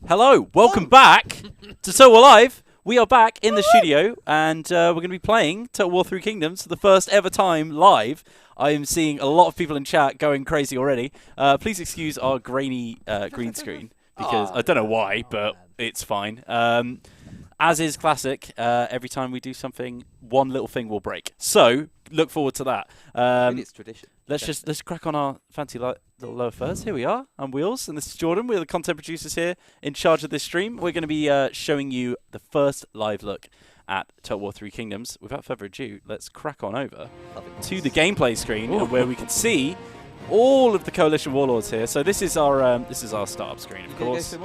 Hello, welcome back to Total War Live. We are back in the studio, and we're going to be playing Total War 3 Kingdoms for the first ever time live. I am seeing a lot of people in chat going crazy already. Please excuse our grainy green screen, because I don't know why, but it's fine. As is classic, every time we do something, one little thing will break. So, look forward to that. Maybe it's tradition. Let's crack on our fancy little lower thirds. Here we are, I'm Wheels, and this is Jordan. We're the content producers here in charge of this stream. We're going to be showing you the first live look at Total War 3 Kingdoms. Without further ado, let's crack on over to the gameplay screen where we can see all of the Coalition Warlords here. So this is our startup screen, of course.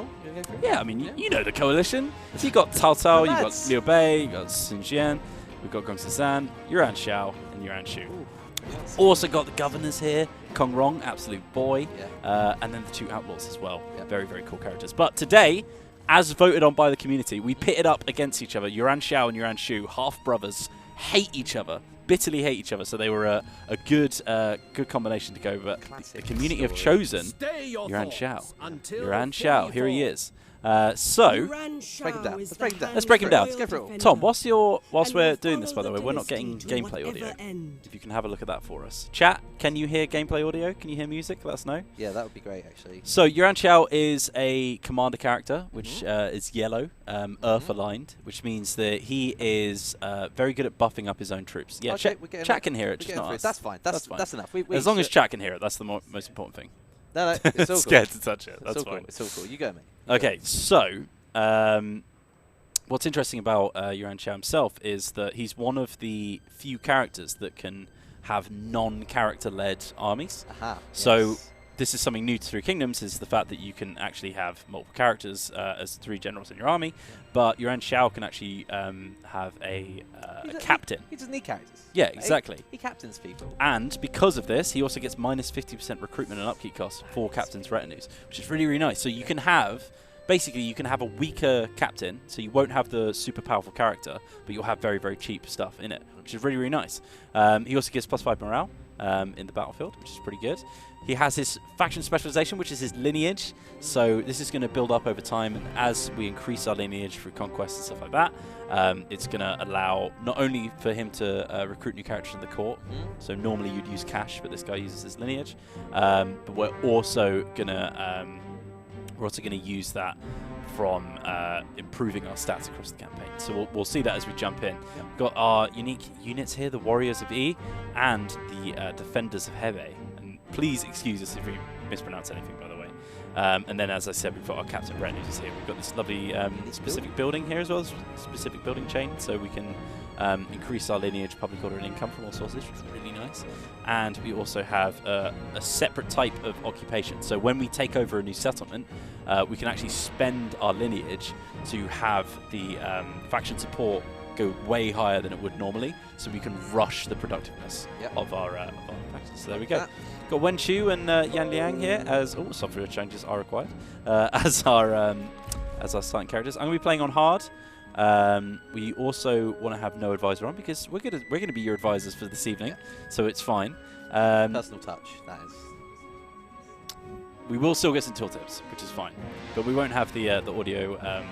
Yeah, I mean, you know the Coalition. So you got Cao Cao, you got Liu Bei, you got Sun Jian, we've got Gong Zhou, Yuan Shao, and Yuan Shu. Also got the governors here, Kong Rong, absolute boy, and then the two outlaws as well. Very, very cool characters. But today, as voted on by the community, we pitted up against each other. Yuan Shao and Yuan Shu, half brothers, hate each other, bitterly hate each other. So they were a good combination to go. But the community have chosen Yuan Shao. Yuan Shao, here he is. So Let's break him down. Let's break him down. Let's go for it all. Tom, whilst we're doing this, by the way, we're not getting gameplay audio. If you can have a look at that for us. Chat, can you hear gameplay audio? Can you hear music? Let us know. Yeah, that would be great, actually. So Yuan Shao is a commander character, which is yellow, Earth aligned, which means that he is very good at buffing up his own troops. Yeah, okay, chat can hear it, just not us. That's fine. That's enough. As long as chat can hear it, that's the most important thing. No, it's all Scared cool. to touch it. That's fine. Cool. It's all cool. You go, mate. Okay, so what's interesting about Yuan Shao himself is that he's one of the few characters that can have non-character-led armies. So this is something new to 3 Kingdoms, is the fact that you can actually have multiple characters as 3 generals in your army, but Yuan Shao can actually have a captain. He doesn't need characters. Yeah, exactly. He captains people. And because of this, he also gets minus 50% recruitment and upkeep costs for captains' retinues, which is really, really nice. So you can have... Basically, you can have a weaker captain, so you won't have the super powerful character, but you'll have very, very cheap stuff in it, which is really, really nice. He also gives +5 morale in the battlefield, which is pretty good. He has his faction specialization, which is his lineage, so this is going to build up over time, and as we increase our lineage through conquest and stuff like that, it's going to allow not only for him to recruit new characters in the court, so normally you'd use cash, but this guy uses his lineage, but we're also going to... use that from improving our stats across the campaign. So we'll see that as we jump in. We've got our unique units here, the Warriors of E and the Defenders of Hebe. And please excuse us if we mispronounce anything, by the way. And then, as I said, we've got our Captain Retinues here. We've got this lovely specific building here as well, specific building chain, so we can increase our lineage, public order, and income from all sources, which is really nice. And we also have a separate type of occupation. So when we take over a new settlement, we can actually spend our lineage to have the faction support go way higher than it would normally, so we can rush the productiveness of our factions. So there we go. Got Wen Chu and Yan Liang here as software changes are required as our starting characters. I'm going to be playing on hard. We also want to have no advisor on because we're going to be your advisors for this evening, so it's fine. Personal touch, that is. We will still get some tooltips, which is fine, but we won't have the audio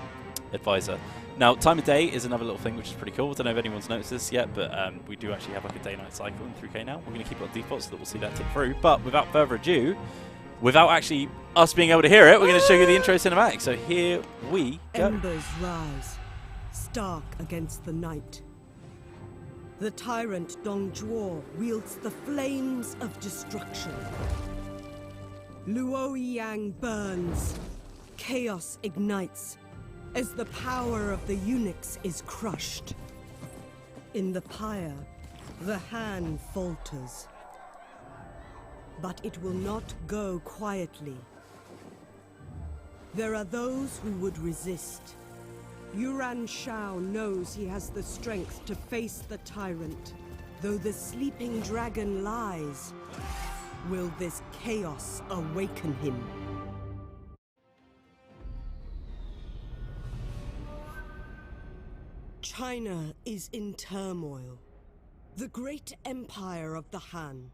advisor. Now, time of day is another little thing which is pretty cool. I don't know if anyone's noticed this yet, but we do actually have like a day-night cycle in 3K now. We're going to keep it on default so that we'll see that tick through. But without further ado, without actually us being able to hear it, we're going to show you the intro cinematic. So here we go. Embers rise, stark against the night. The tyrant Dong Zhou wields the flames of destruction. Luoyang burns. Chaos ignites as the power of the eunuchs is crushed. In the pyre, the Han falters. But it will not go quietly. There are those who would resist. Yuan Shao knows he has the strength to face the tyrant. Though the sleeping dragon lies, will this chaos awaken him? China is in turmoil. The great empire of the Han,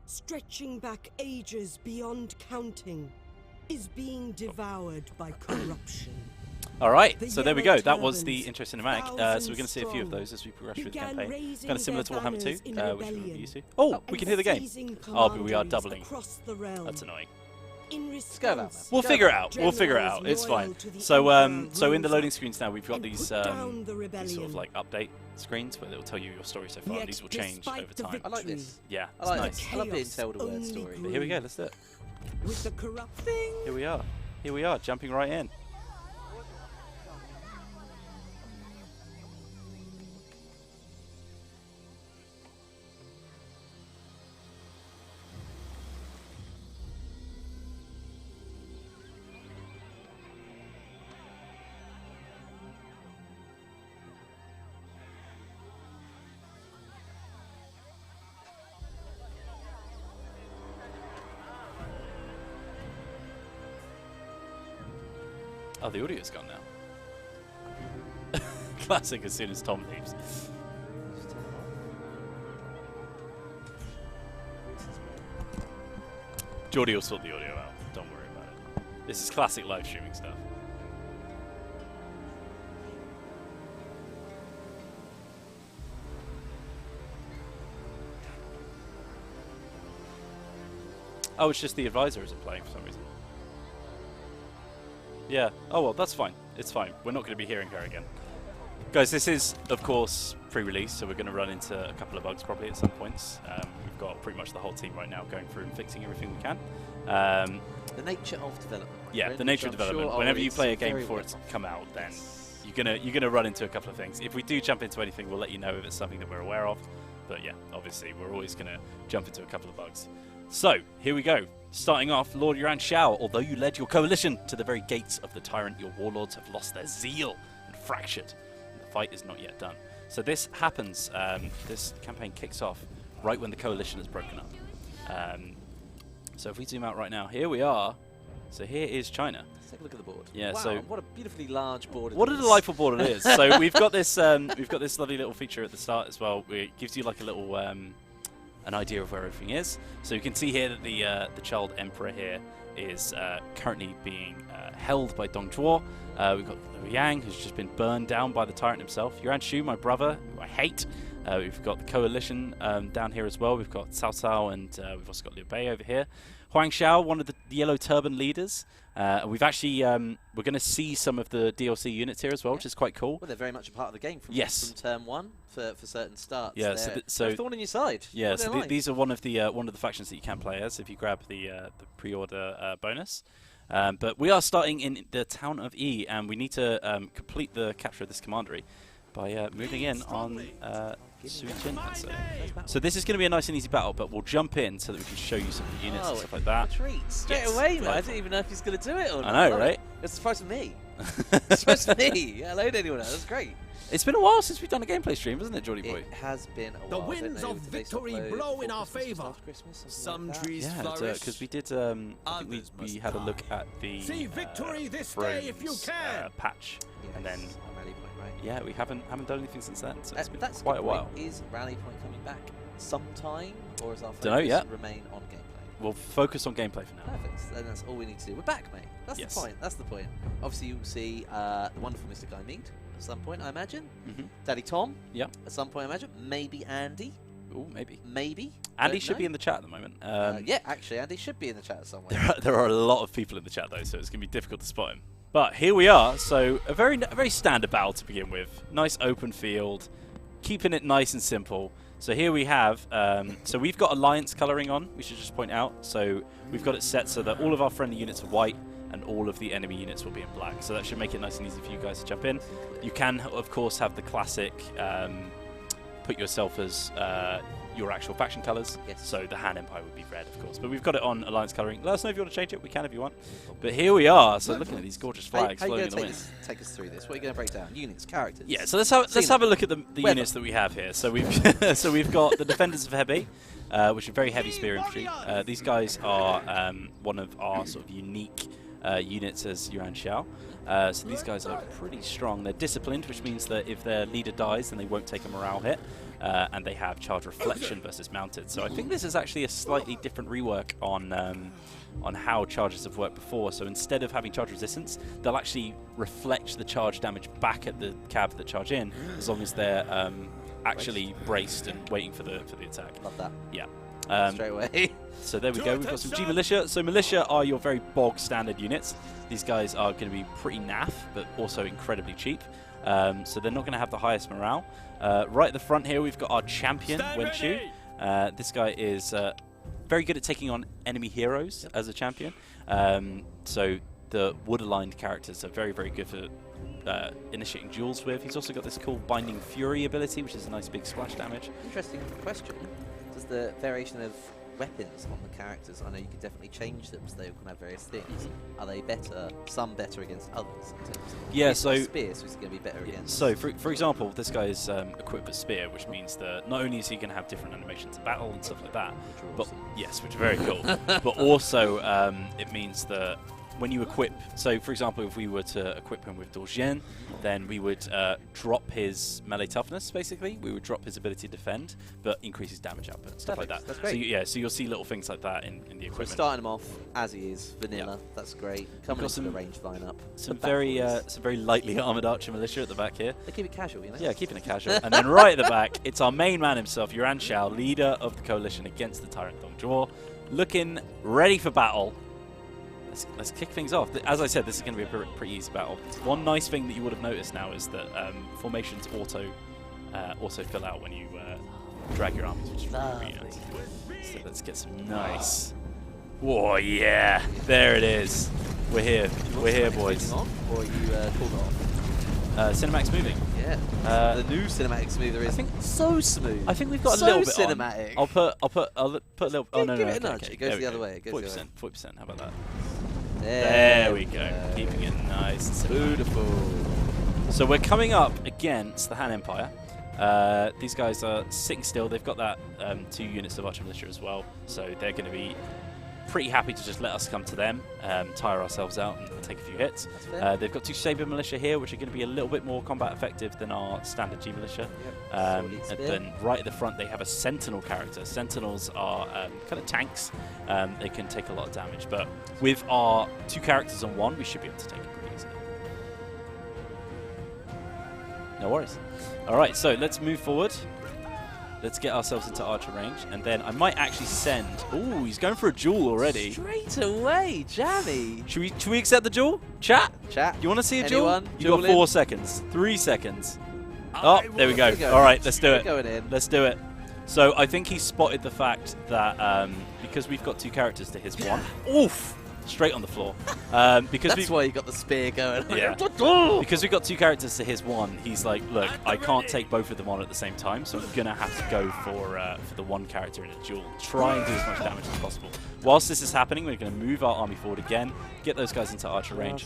stretching back ages beyond counting, is being devoured by corruption. All right, The so there we yellow go. That was the turbans, intro cinematic. So we're going to see a few of those as we progress through the began campaign. raising Kind of similar to their Warhammer 2, banners in which we're rebellion used to. Oh, we can hear the game. seizing Oh, but we are commanderies doubling. across the realm. That's annoying. In go about response, that. We'll Go figure it on. out. We'll figure it out. Generals It's fine. loyal to the So, Emperor so in the rose loading up screens now, we've got and these, put down the these sort of rebellion. like update screens where they'll tell you your story so far. Yet These will change despite over the time. I like this. Yeah, I it's like nice. this. I love being Chaos told a word only story. But here we go. Let's do it. With the corrupt thing. Here we are. Here we are, jumping right in. Oh, the audio's gone now. Classic as soon as Tom leaves. Geordie will sort the audio out. Don't worry about it. This is classic live streaming stuff. Oh, it's just the advisor isn't playing for some reason. Yeah. Oh, well, that's fine. It's fine. We're not going to be hearing her again. Guys, this is, of course, pre-release, so we're going to run into a couple of bugs probably at some points. We've got pretty much the whole team right now going through and fixing everything we can. The nature of development. Yeah, the nature of development. Whenever you play a game before it's come out, then you're gonna run into a couple of things. If we do jump into anything, we'll let you know if it's something that we're aware of. But yeah, obviously, we're always gonna jump into a couple of bugs. So, here we go. Starting off, Lord Yuan Shao, although you led your coalition to the very gates of the tyrant, your warlords have lost their zeal and fractured. And the fight is not yet done. So this happens, this campaign kicks off right when the coalition has broken up. So if we zoom out right now, here we are. So here is China. Let's take a look at the board. Yeah, wow, so what a beautifully large board. What a delightful board it is. So we've got this lovely little feature at the start as well. It gives you like a little an idea of where everything is. So you can see here that the child emperor here is currently being held by Dong Zhou. We've got Liu Yang, who's just been burned down by the tyrant himself. Yuan Shao, my brother, who I hate. We've got the coalition down here as well. We've got Cao Cao, and we've also got Liu Bei over here. Yuan Shao, one of the yellow turban leaders. We've actually we're going to see some of the DLC units here as well, which is quite cool. Well, they're very much a part of the game from turn one for certain starts. Yeah, so thorn in your side. Yeah, so these are one of the factions that you can play as if you grab the pre-order bonus. But we are starting in the town of E, and we need to complete the capture of this commandery by moving in on Suijin. So this is going to be a nice and easy battle, but we'll jump in so that we can show you some of the units and stuff like that. Straight away, man. I didn't even know if he's going to do it or not. I know, right? It's a surprise for me. It's a surprise for me. Yeah, hello to anyone else. That's great. It's been a while since we've done a gameplay stream, hasn't it, Geordie boy? It has been a The while. winds of victory blow in our favor. Some trees flourish. Because we did. I think we had a look at the See victory this bronze, day if you can. patch, and then Rally Point, right? yeah, we haven't done anything since then. So it's been That's quite a while. Point. Is Rally Point coming back sometime, or is our Dunno focus yet. remain on gameplay? We'll focus on gameplay for now. Perfect. Then that's all we need to do. We're back, mate. That's the point. That's the point. Obviously, you'll see the wonderful Mr. Guy Mead at some point, I imagine. Daddy Tom. Yeah. At some point, I imagine. Maybe Andy. Oh, maybe. Maybe. Andy should be in the chat at the moment. Yeah, actually, Andy should be in the chat somewhere. There are a lot of people in the chat though, so it's going to be difficult to spot him. But here we are. So a very standard battle to begin with. Nice open field, keeping it nice and simple. So here we have. So we've got alliance coloring on. We should just point out. So we've got it set so that all of our friendly units are white and all of the enemy units will be in black. So that should make it nice and easy for you guys to jump in. You can, of course, have the classic. Put yourself as your actual faction colours. Yes. So the Han Empire would be red, of course. But we've got it on Alliance colouring. Let us know if you want to change it. We can if you want. But here we are. So looking at these gorgeous flags how floating you in the going wind. to take us through this? What are you going to break down? Units, characters. Yeah. So let's have a look at the units that we have here. So we've we've got the Defenders of Hebe, which are very heavy spear infantry. These guys are one of our sort of unique units as Yuan Shao. So these guys are pretty strong. They're disciplined, which means that if their leader dies, then they won't take a morale hit. And they have charge reflection versus mounted. So I think this is actually a slightly different rework on how charges have worked before. So instead of having charge resistance, they'll actually reflect the charge damage back at the cab that charge in, as long as they're actually braced and waiting for the attack. Love that. Yeah. Straight away. So there we go. We've got some G Militia. So Militia are your very bog standard units. These guys are going to be pretty naff, but also incredibly cheap. So they're not going to have the highest morale. Right at the front here, we've got our champion, Yuan Shao. This guy is very good at taking on enemy heroes as a champion. So the wood-aligned characters are very, very good for initiating duels with. He's also got this cool Binding Fury ability, which is a nice big splash damage. Interesting question. Does the variation of weapons on the characters, I know you can definitely change them so they can have various things. Are they better, some better against others? Yeah, so spear, so it's going to be better against. So for example, this guy is equipped with spear, which means that not only is he going to have different animations in battle and stuff like that, but awesome. yes, which are very cool. But also it means that when you equip, so for example, if we were to equip him with Dong Zhou, then we would drop his melee toughness, basically. We would drop his ability to defend, but increase his damage output and stuff like that. That's great. So yeah, so you'll see little things like that in the equipment. We're starting him off as he is, vanilla. Yeah. That's great. Coming into the range lineup. Some very lightly armored archer militia at the back here. They keep it casual, you know? Yeah, keeping it casual. And then right at the back, it's our main man himself, Yuan Shao, leader of the coalition against the tyrant Dong Zhou, looking ready for battle. Let's kick things off. As I said, this is going to be a pretty easy battle. One nice thing that you would have noticed now is that formations auto fill out when you drag your armies, which is really nice. So let's get some nice. Whoa, yeah, there it is. We're here, boys. Or you called it off? Cinematic's moving. Yeah. The new cinematic smoother is so smooth. I think we've got a little bit cinematic. I'll put a little. Oh no, give it a nudge. It goes the other way. 40%. How about that? There we go. Keeping it nice and beautiful. So we're coming up against the Han Empire. These guys are sitting still. They've got that 2 units of archer militia as well, so they're going to be pretty happy to just let us come to them, tire ourselves out and take a few hits. They've got 2 saber militia here, which are going to be a little bit more combat effective than our standard G militia. And then right at the front they have a sentinel character. Sentinels are kind of tanks. They can take a lot of damage, but with our 2 characters on one, we should be able to take it pretty easily. No worries. Alright, so let's move forward. Let's get ourselves into archer range, and then I might actually send... Ooh, he's going for a duel already. Straight away, jammy. Should we accept the duel? Chat? You want to see a duel? You got 4 seconds. 3 seconds. Oh, there we go. All right, let's do it. Let's do it. So I think he spotted the fact that because we've got 2 characters to his 1. Oof! Straight on the floor. Because that's why you got the spear going. Yeah. Because we've got 2 characters to his 1, he's like, look, I can't take both of them on at the same time, so I'm gonna have to go for the 1 character in a duel. Try and do as much damage as possible. Whilst this is happening, we're gonna move our army forward again, get those guys into archer range.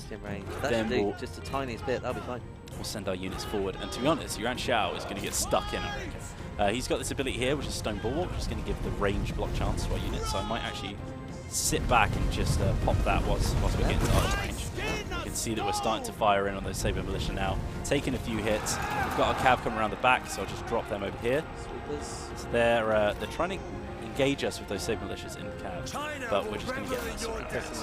Then we'll just the tiniest bit. That'll be fine. We'll send our units forward, and to be honest, Yuan Shao is gonna get stuck in. I reckon. He's got this ability here, which is Stone Bulwark, which is gonna give the range block chance to our units. So I might actually sit back and just pop that whilst we get into archer range. You can see that we're starting to fire in on those saber militia now, taking a few hits. We've got our cav coming around the back, so I'll just drop them over here. So they're trying to engage us with those saber militias in the cav, but we're just going to get them around. Sword cavalry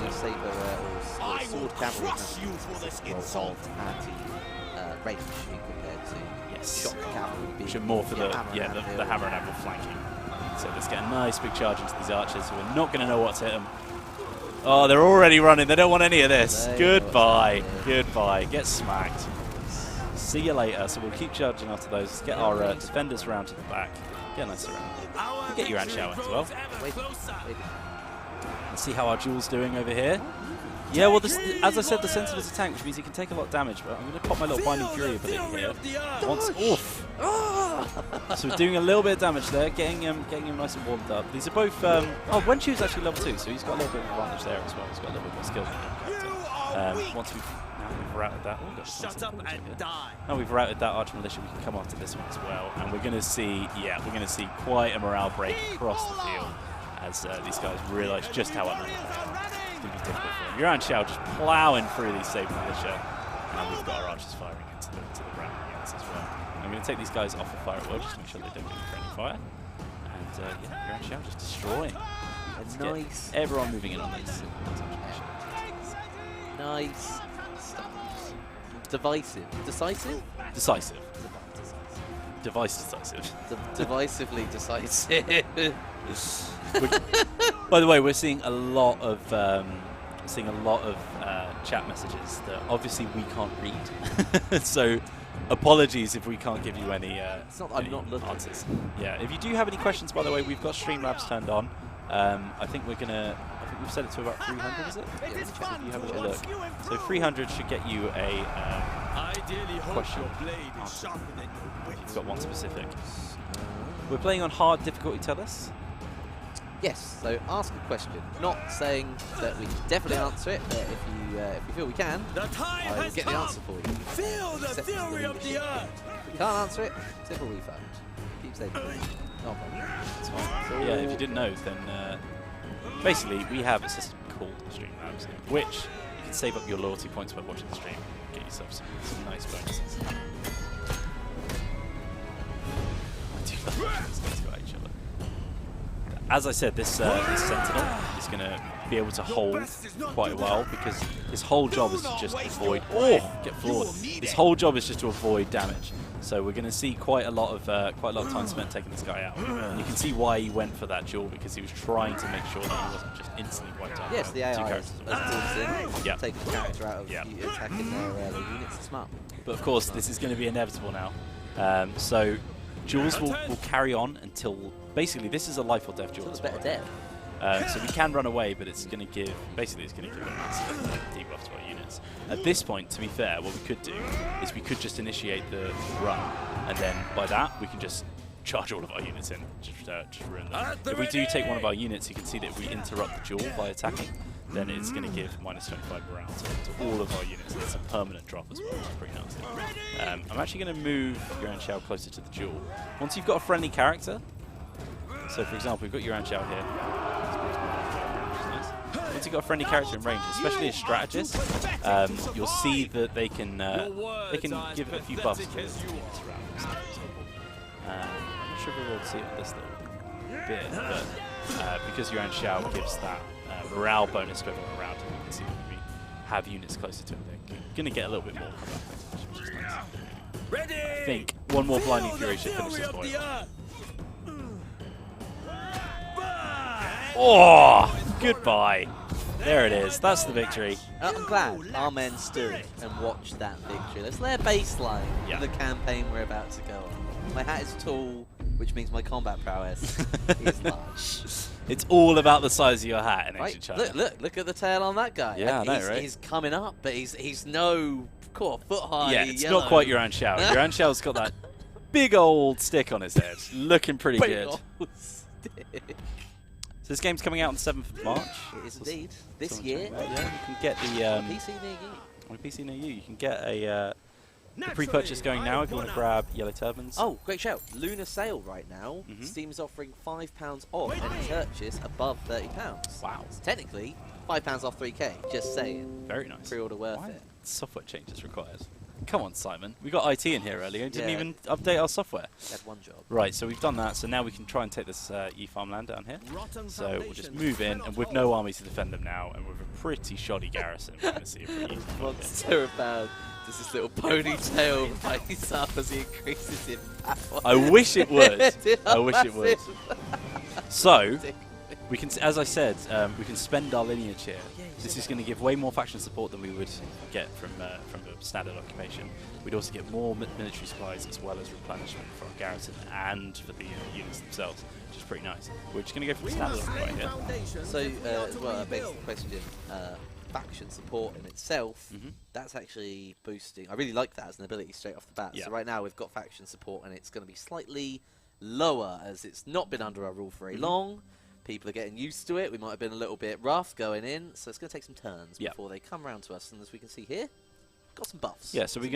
range compared to shot cavalry, which are more for the hammer and anvil flanking. So let's get a nice big charge into these archers who are not going to know what to hit them. Oh, they're already running. They don't want any of this. Goodbye. Goodbye. Get smacked. See you later. So we'll keep charging after those. Let's get our defenders around to the back. Get a nice around. We'll get Yuan Shao in as well. Let's see how our duel's doing over here. Yeah, well, as I said, the Sentinel's a tank, which means he can take a lot of damage, but I'm going to pop my little Binding Fury ability here. Oof! So we're doing a little bit of damage there, getting him nice and warmed up. These are both... Yuan Shao's actually level 2, so he's got a little bit of advantage there as well. He's got a little bit more skill than the character. Once we've routed that... Shut up and die. Now we've routed that Archer Militia, we can come after this one as well. And we're going to see, quite a morale break across the field as these guys realise just how outnumbered they are. It's going to be difficult for them. Yuan Shao just ploughing through these saber militia. and we've got our archers firing into the ground units as well. I'm going to take these guys off the fire at will just to make sure they don't get friendly fire. And yeah, Yuan Shao just destroying. Nice. Everyone moving in on these. Nice stuff. Divisive. Decisive? Decisive. Device decisive. Divisively decisive. By the way, we're seeing a lot of chat messages that obviously we can't read. So apologies if we can't give you any, it's not that I'm not looking. answers. Yeah, if you do have any questions, by the way, we've got Streamlabs turned on. I think we've set it to about 300, is it? Yeah, if you have a little look. So 300 should get you a question answered. If you've got one specific. We're playing on hard difficulty, tell us. Yes, so ask a question. Not saying that we can definitely answer it, but if you feel we can, I will get the answer for you. Feel the fury of the earth. If we can't answer it, simple refund. Keep saying no problem. That's fine. So yeah, if you didn't know, then basically we have a system called Streamlabs, in which you can save up your loyalty points by watching the stream, get yourself some nice bonuses. I do love watching these guys go at each other. As I said, this Sentinel is going to be able to hold quite a while because his whole job is to just avoid. Oh, get floored! His whole job is just to avoid damage. So we're going to see quite a lot of time spent taking this guy out. And you can see why he went for that duel, because he was trying to make sure that he wasn't just instantly wiped out. Yes, the AI has taken the character out of attacking their units. It's smart. But of course, this is going to be inevitable now. So duels will carry on until basically this is a life or death duel. It's better death. So we can run away, but it's going to give a massive debuff to our units. At this point, to be fair, what we could do is we could just initiate the run, and then by that we can just charge all of our units in, just ruin them. If we do take one of our units, you can see that if we interrupt the duel by attacking, then it's going to give minus 25 morale to all of our units. And it's a permanent drop as well, which is pretty nasty. I'm actually going to move Yuan Shao closer to the duel. Once you've got a friendly character, so for example, we've got Yuan Shao here. Once you've got a friendly character in range, especially a strategist, you'll see that they can give a few buffs to the units around them. For example. I'm not sure if we're able to see it on this little bit, but because Yuan Shao gives that morale bonus to everyone around him, you can see that we have units closer to him. They're going to get a little bit more combat points, which is nice. I think one more Blinding Fury should finish this boy. Oh, goodbye. There it is. That's the victory. I'm glad our men stood and watched that victory. That's their baseline in the campaign we're about to go on. My hat is tall, which means my combat prowess is large. It's all about the size of your hat in ancient China. Look at the tail on that guy. Yeah, I know, right? He's coming up, but he's no foot high. Yeah, it's not quite Yuan Shao. Yuan Shao's got that big old stick on his head, looking pretty good. Old stick. So this game's coming out on the 7th of March. It is indeed. This year. Yeah, you can get the PC near you. on a PC near you. You can get a pre-purchase going now if you want to grab yellow turbans. Oh, great shout! Lunar sale right now. Steam's offering £5 off any purchase above £30. Wow. So technically, £5 off 3K. Just saying. Very nice. Pre-order worth it. Software changes required. Come on, Simon. We got IT in here earlier and didn't even update our software. Had one job. Right, so we've done that. So now we can try and take this farmland down here. So we'll just move in, and with no army to defend them now, and with a pretty shoddy garrison, we're going to see if we use them. Monster about does this little ponytail face up as he increases in power. I wish it would. I wish it would. So we can, as I said, we can spend our lineage here. This is going to give way more faction support than we would get from a standard occupation. We'd also get more military supplies as well as replenishment for our garrison and for the units themselves, which is pretty nice. We're just going to go for the standard right here. So, well, basic question, faction support in itself, that's actually boosting. I really like that as an ability straight off the bat. Yeah. So right now we've got faction support and it's going to be slightly lower as it's not been under our rule for very long. People are getting used to it. We might have been a little bit rough going in, so it's going to take some turns before they come around to us. And as we can see here, got some buffs. Yeah, so we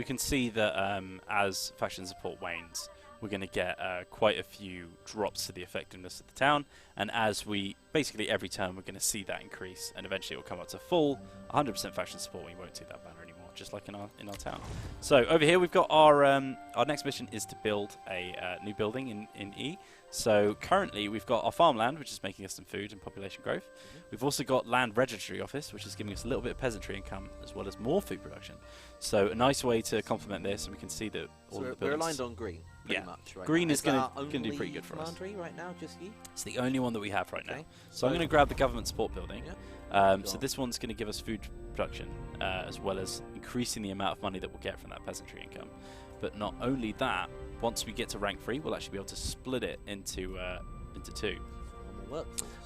can see that as faction support wanes, we're going to get quite a few drops to the effectiveness of the town. And as we basically every turn, we're going to see that increase, and eventually it will come up to full 100% faction support. We won't see that banner anymore, just like in our town. So over here we've got our next mission is to build a new building in E. So currently we've got our farmland, which is making us some food and population growth. We've also got land registry office, which is giving us a little bit of peasantry income as well as more food production. So a nice way to complement this, and we can see that all the buildings. We're aligned on green, pretty much. Right green now. is going to do pretty good for us. Right now, just you? It's the only one that we have right now. Okay. So I'm going to grab the government support building. Yeah. So this one's going to give us food production, as well as increasing the amount of money that we'll get from that peasantry income. But not only that, once we get to rank 3, we'll actually be able to split it into 2.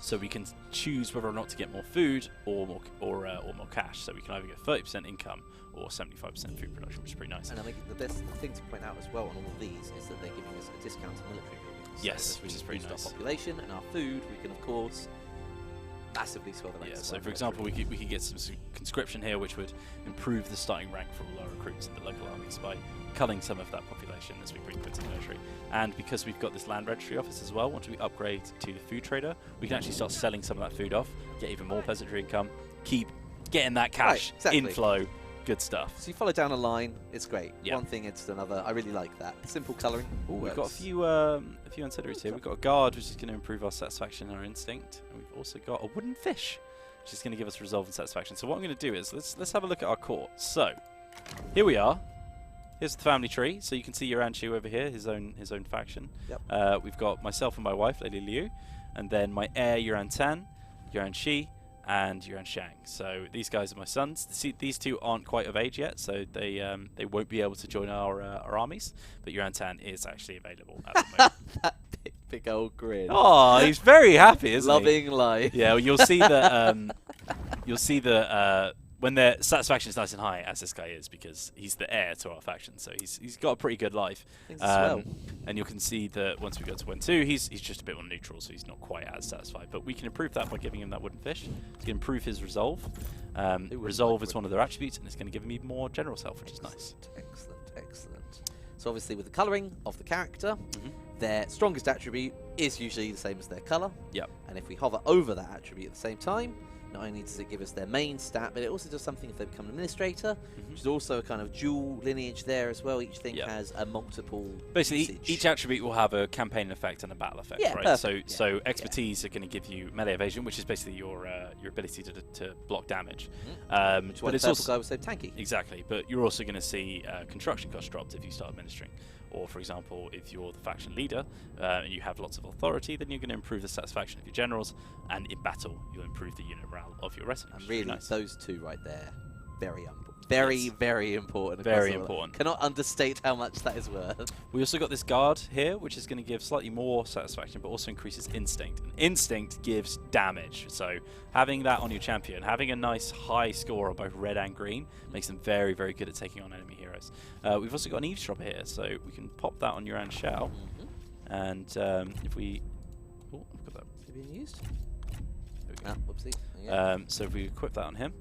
So we can choose whether or not to get more food or more cash. So we can either get 30% income or 75% food production, which is pretty nice. And I think the best thing to point out as well on all of these is that they're giving us a discount to military buildings. Yes, so which is pretty nice. Our population and our food, we can of course massively swell the ranks. Yeah, so for example, we could get some conscription here, which would improve the starting rank for all our recruits in the local armies by culling some of that population as we bring them into the military. And because we've got this land registry office as well, once we upgrade to the food trader, we can actually start selling some of that food off, get even more peasantry income, keep getting that cash inflow. Good stuff. So you follow down a line, it's great. Yeah. One thing into another. I really like that. Simple colouring. We've got a few ancillaries here. We've got a guard, which is going to improve our satisfaction and our instinct. And we've also got a wooden fish, which is going to give us resolve and satisfaction. So what I'm going to do is let's have a look at our court. So here we are. Here's the family tree. So you can see Yuan Shao over here, his own faction. Yep. We've got myself and my wife, Lady Liu, and then my heir Yuan Tan, Yuan Shi, and Yuan Shang. So these guys are my sons. These two aren't quite of age yet, so they won't be able to join our armies. But Yuan Tan is actually available at the moment. That big old grin. Oh, he's very happy, isn't Loving life. Yeah, well, you'll see that. You'll see that when their satisfaction is nice and high, as this guy is, because he's the heir to our faction, so he's got a pretty good life. And you can see that once we go to 1-2, he's just a bit more neutral, so he's not quite as satisfied. But we can improve that by giving him that wooden fish. We can improve his resolve. Resolve is one of their attributes, and it's going to give him even more general health, which is nice. Excellent, excellent. So obviously with the colouring of the character, their strongest attribute is usually the same as their colour. Yep. And if we hover over that attribute at the same time, not only does it give us their main stat, but it also does something if they become an administrator, which is also a kind of dual lineage there as well. Each thing has a multiple Basically, usage. each attribute will have a campaign effect and a battle effect, right? Perfect. So expertise are going to give you melee evasion, which is basically your ability to block damage. But it's also guy was so tanky. Exactly, but you're also going to see construction costs dropped if you start administering. Or, for example, if you're the faction leader and you have lots of authority, then you're going to improve the satisfaction of your generals, and in battle, you'll improve the unit morale of your retinue. And really, nice. those two right there, very important. Very important. Cannot understate how much that is worth. We also got this guard here, which is going to give slightly more satisfaction, but also increases instinct. And instinct gives damage, so having that on your champion, having a nice high score on both red and green, makes them very, very good at taking on enemy heroes. We've also got an eavesdropper here, so we can pop that on Yuan Shao. And if we... Oh, I've got that. Being used? There we go. Whoopsie. So if we equip that on him,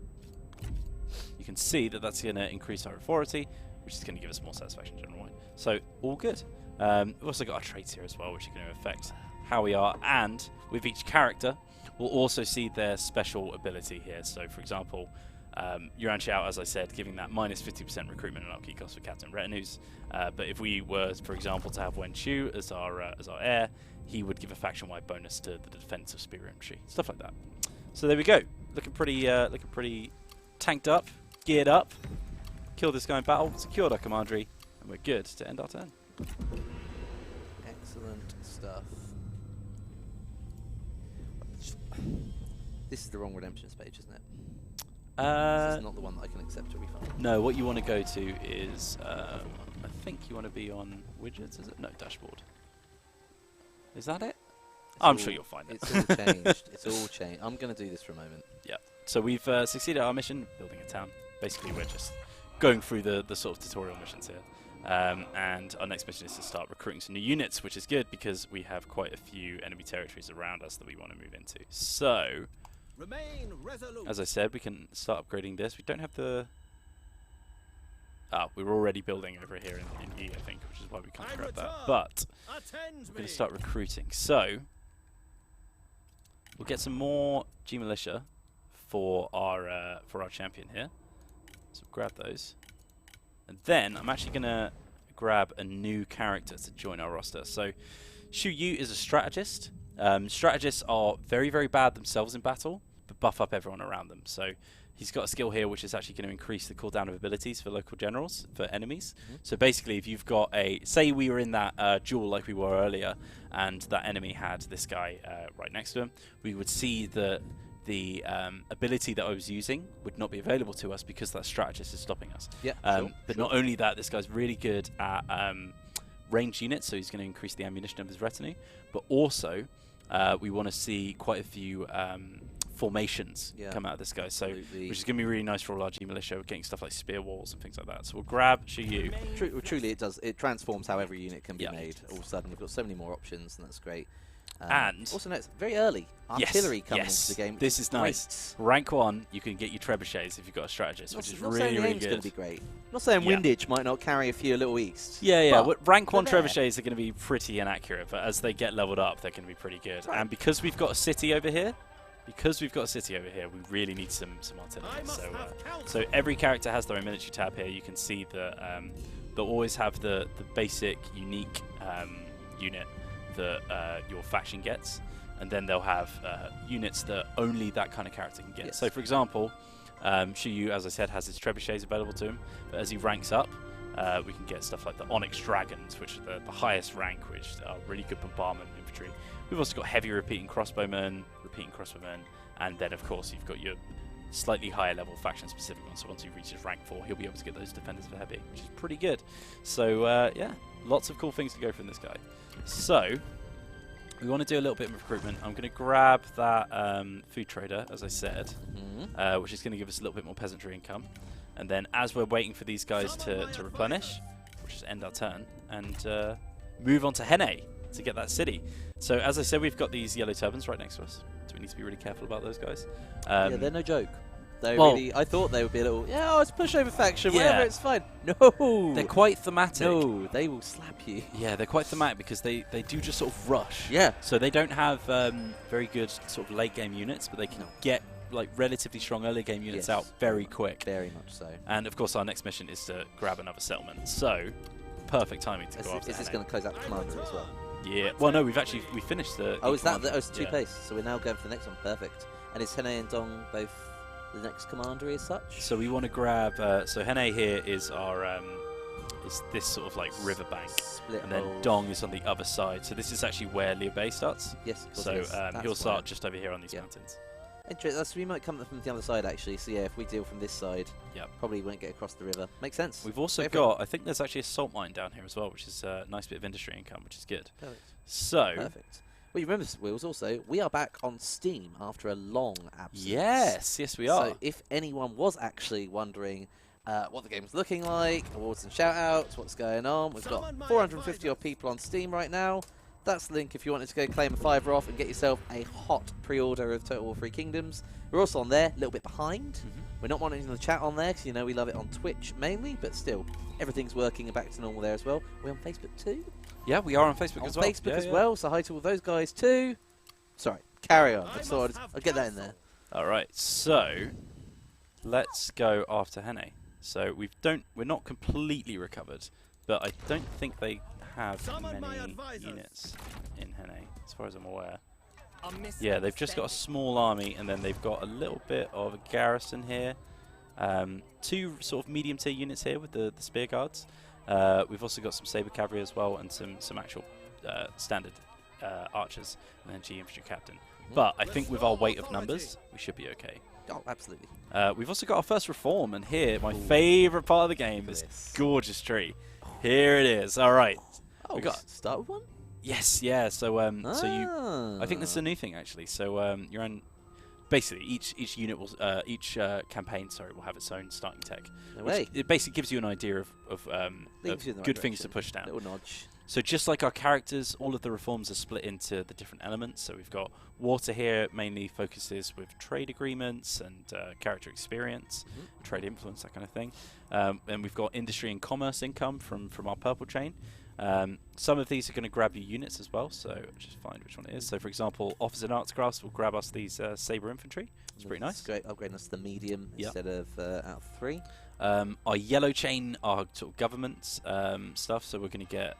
you can see that that's going to increase our authority, which is going to give us more satisfaction general-wide. So, all good. We've also got our traits here as well, which are going to affect how we are. And with each character, we'll also see their special ability here. So, for example, Yuan Shao, as I said, giving that minus 50% recruitment and upkeep cost for captain retinues. But if we were, for example, to have Yuan Shao as our heir, he would give a faction-wide bonus to the defense of spear infantry, stuff like that. So there we go, looking pretty tanked up, geared up. Killed this guy in battle, secured our commandery, and we're good to end our turn. Excellent stuff. This is the wrong redemptions page, isn't it? This is not the one that I can accept a refund. No, what you want to go to is, I think you want to be on widgets, is it? No, dashboard. Is that it? I'm sure you'll find it. It's all changed. It's all changed. I'm going to do this for a moment. Yeah. So we've succeeded at our mission, building a town. Basically, we're just going through the sort of tutorial missions here. And our next mission is to start recruiting some new units, which is good because we have quite a few enemy territories around us that we want to move into. So, as I said, we can start upgrading this. We don't have the... we're already building over here in E, I think, which is why we can't grab that. But we're going to start recruiting. So, we'll get some more G Militia for our champion here. So grab those. And then I'm actually going to grab a new character to join our roster. So Shu Yu is a strategist. Strategists are very, very bad themselves in battle, but buff up everyone around them. So he's got a skill here which is actually going to increase the cooldown of abilities for local generals, for enemies. So basically, if you've got say we were in that duel like we were earlier, and that enemy had this guy right next to him, we would see the ability that I was using would not be available to us because that strategist is stopping us. Yeah, but not only that, this guy's really good at ranged units, so he's going to increase the ammunition of his retinue, but also we want to see quite a few formations come out of this guy, so which is going to be really nice for all our G Militia, getting stuff like spear walls and things like that. So we'll grab Shu Yu. Truly, it transforms how every unit can be made. All of a sudden, we've got so many more options, and that's great. And also, no, it's very early. Artillery coming into the game. This is nice. Rank 1, you can get your trebuchets if you've got a strategist, which is really, really good. Going to be great. I'm not saying Windage might not carry a few a little east. Rank 1 trebuchets are going to be pretty inaccurate, but as they get leveled up, they're going to be pretty good. Right. And because we've got a city over here, we really need some artillery. So every character has their own military tab here. You can see that they'll always have the basic unique unit that your faction gets, and then they'll have units that only that kind of character can get. Yes. So for example, Shu Yu, as I said, has his trebuchets available to him, but as he ranks up, we can get stuff like the Onyx Dragons, which are the highest rank, which are really good bombardment infantry. We've also got heavy repeating crossbowmen, and then of course you've got your slightly higher level faction specific ones. So once he reaches rank 4, he'll be able to get those defenders for heavy, which is pretty good. So yeah, lots of cool things to go from this guy. So we want to do a little bit of recruitment. I'm going to grab that food trader, as I said, which is going to give us a little bit more peasantry income. And then as we're waiting for these guys to replenish, we'll just end our turn and move on to Henne to get that city. So as I said, we've got these yellow turbans right next to us, so we need to be really careful about those guys. Yeah, they're no joke. Really, I thought they would be a little, it's pushover faction, whatever, it's fine. No! They're quite thematic. No, they will slap you. Yeah, they're quite thematic because they do just sort of rush. Yeah. So they don't have very good sort of late game units, but they can get like relatively strong early game units out very quick. Very much so. And of course our next mission is to grab another settlement. So, perfect timing to go after Is this going to close out the commander as well? Yeah. Well, no, we finished the... Oh, that was 2 pace, so we're now going for the next one. Perfect. And is Henne and Dong both the next commandery as such? So we want to grab... so Henne here is our... is this sort of like riverbank. And then Dong is on the other side. So this is actually where Liu Bei starts. Yes, of course. So he'll start just over here on these mountains. Interesting. We might come from the other side actually. So yeah, if we deal from this side, probably won't get across the river. Makes sense. We've also got, I think there's actually a salt mine down here as well, which is a nice bit of industry income, which is good. Perfect. So perfect. Well, you remember, Wills, also, we are back on Steam after a long absence. Yes, we are. So if anyone was actually wondering what the game's looking like, awards and shout-outs, what's going on, we've got 450 odd people on Steam right now. That's the link if you wanted to go claim a $5 off and get yourself a hot pre-order of Total War 3 Kingdoms. We're also on there, a little bit behind. We're not monitoring the chat on there because, you know, we love it on Twitch mainly, but still, everything's working and back to normal there as well. We're on Facebook too. Yeah, we are on Facebook as well. On Facebook as well, so hi to all those guys too. Sorry, carry on. I'll get that in there. All right, so let's go after Henne. So we're not completely recovered, but I don't think they have many units in Henne, as far as I'm aware. Yeah, they've just got a small army, and then they've got a little bit of a garrison here. 2 sort of medium tier units here with the spear guards. We've also got some saber cavalry as well, and some actual standard archers, and then G infantry captain. But I think with our weight of numbers, we should be okay. Oh, absolutely. We've also got our first reform, and here, my favourite part of the game, this gorgeous tree. Here it is. All right. Oh, we got start with one. Yes, yeah. So, so you, I think this is a new thing actually. So, you're on. Basically, each unit will, each campaign, will have its own starting tech. No way. It basically gives you an idea of good things to push down. Little nudge. So just like our characters, all of the reforms are split into the different elements. So we've got water here, mainly focuses with trade agreements and character experience, trade influence, that kind of thing. And we've got industry and commerce income from our purple chain. Some of these are going to grab you units as well, so just find which one it is. So for example, Officers and Arts Crafts will grab us these saber infantry. It's pretty nice. Great, upgrading us to the medium instead of out of 3. Our yellow chain are sort of government stuff, so we're going to get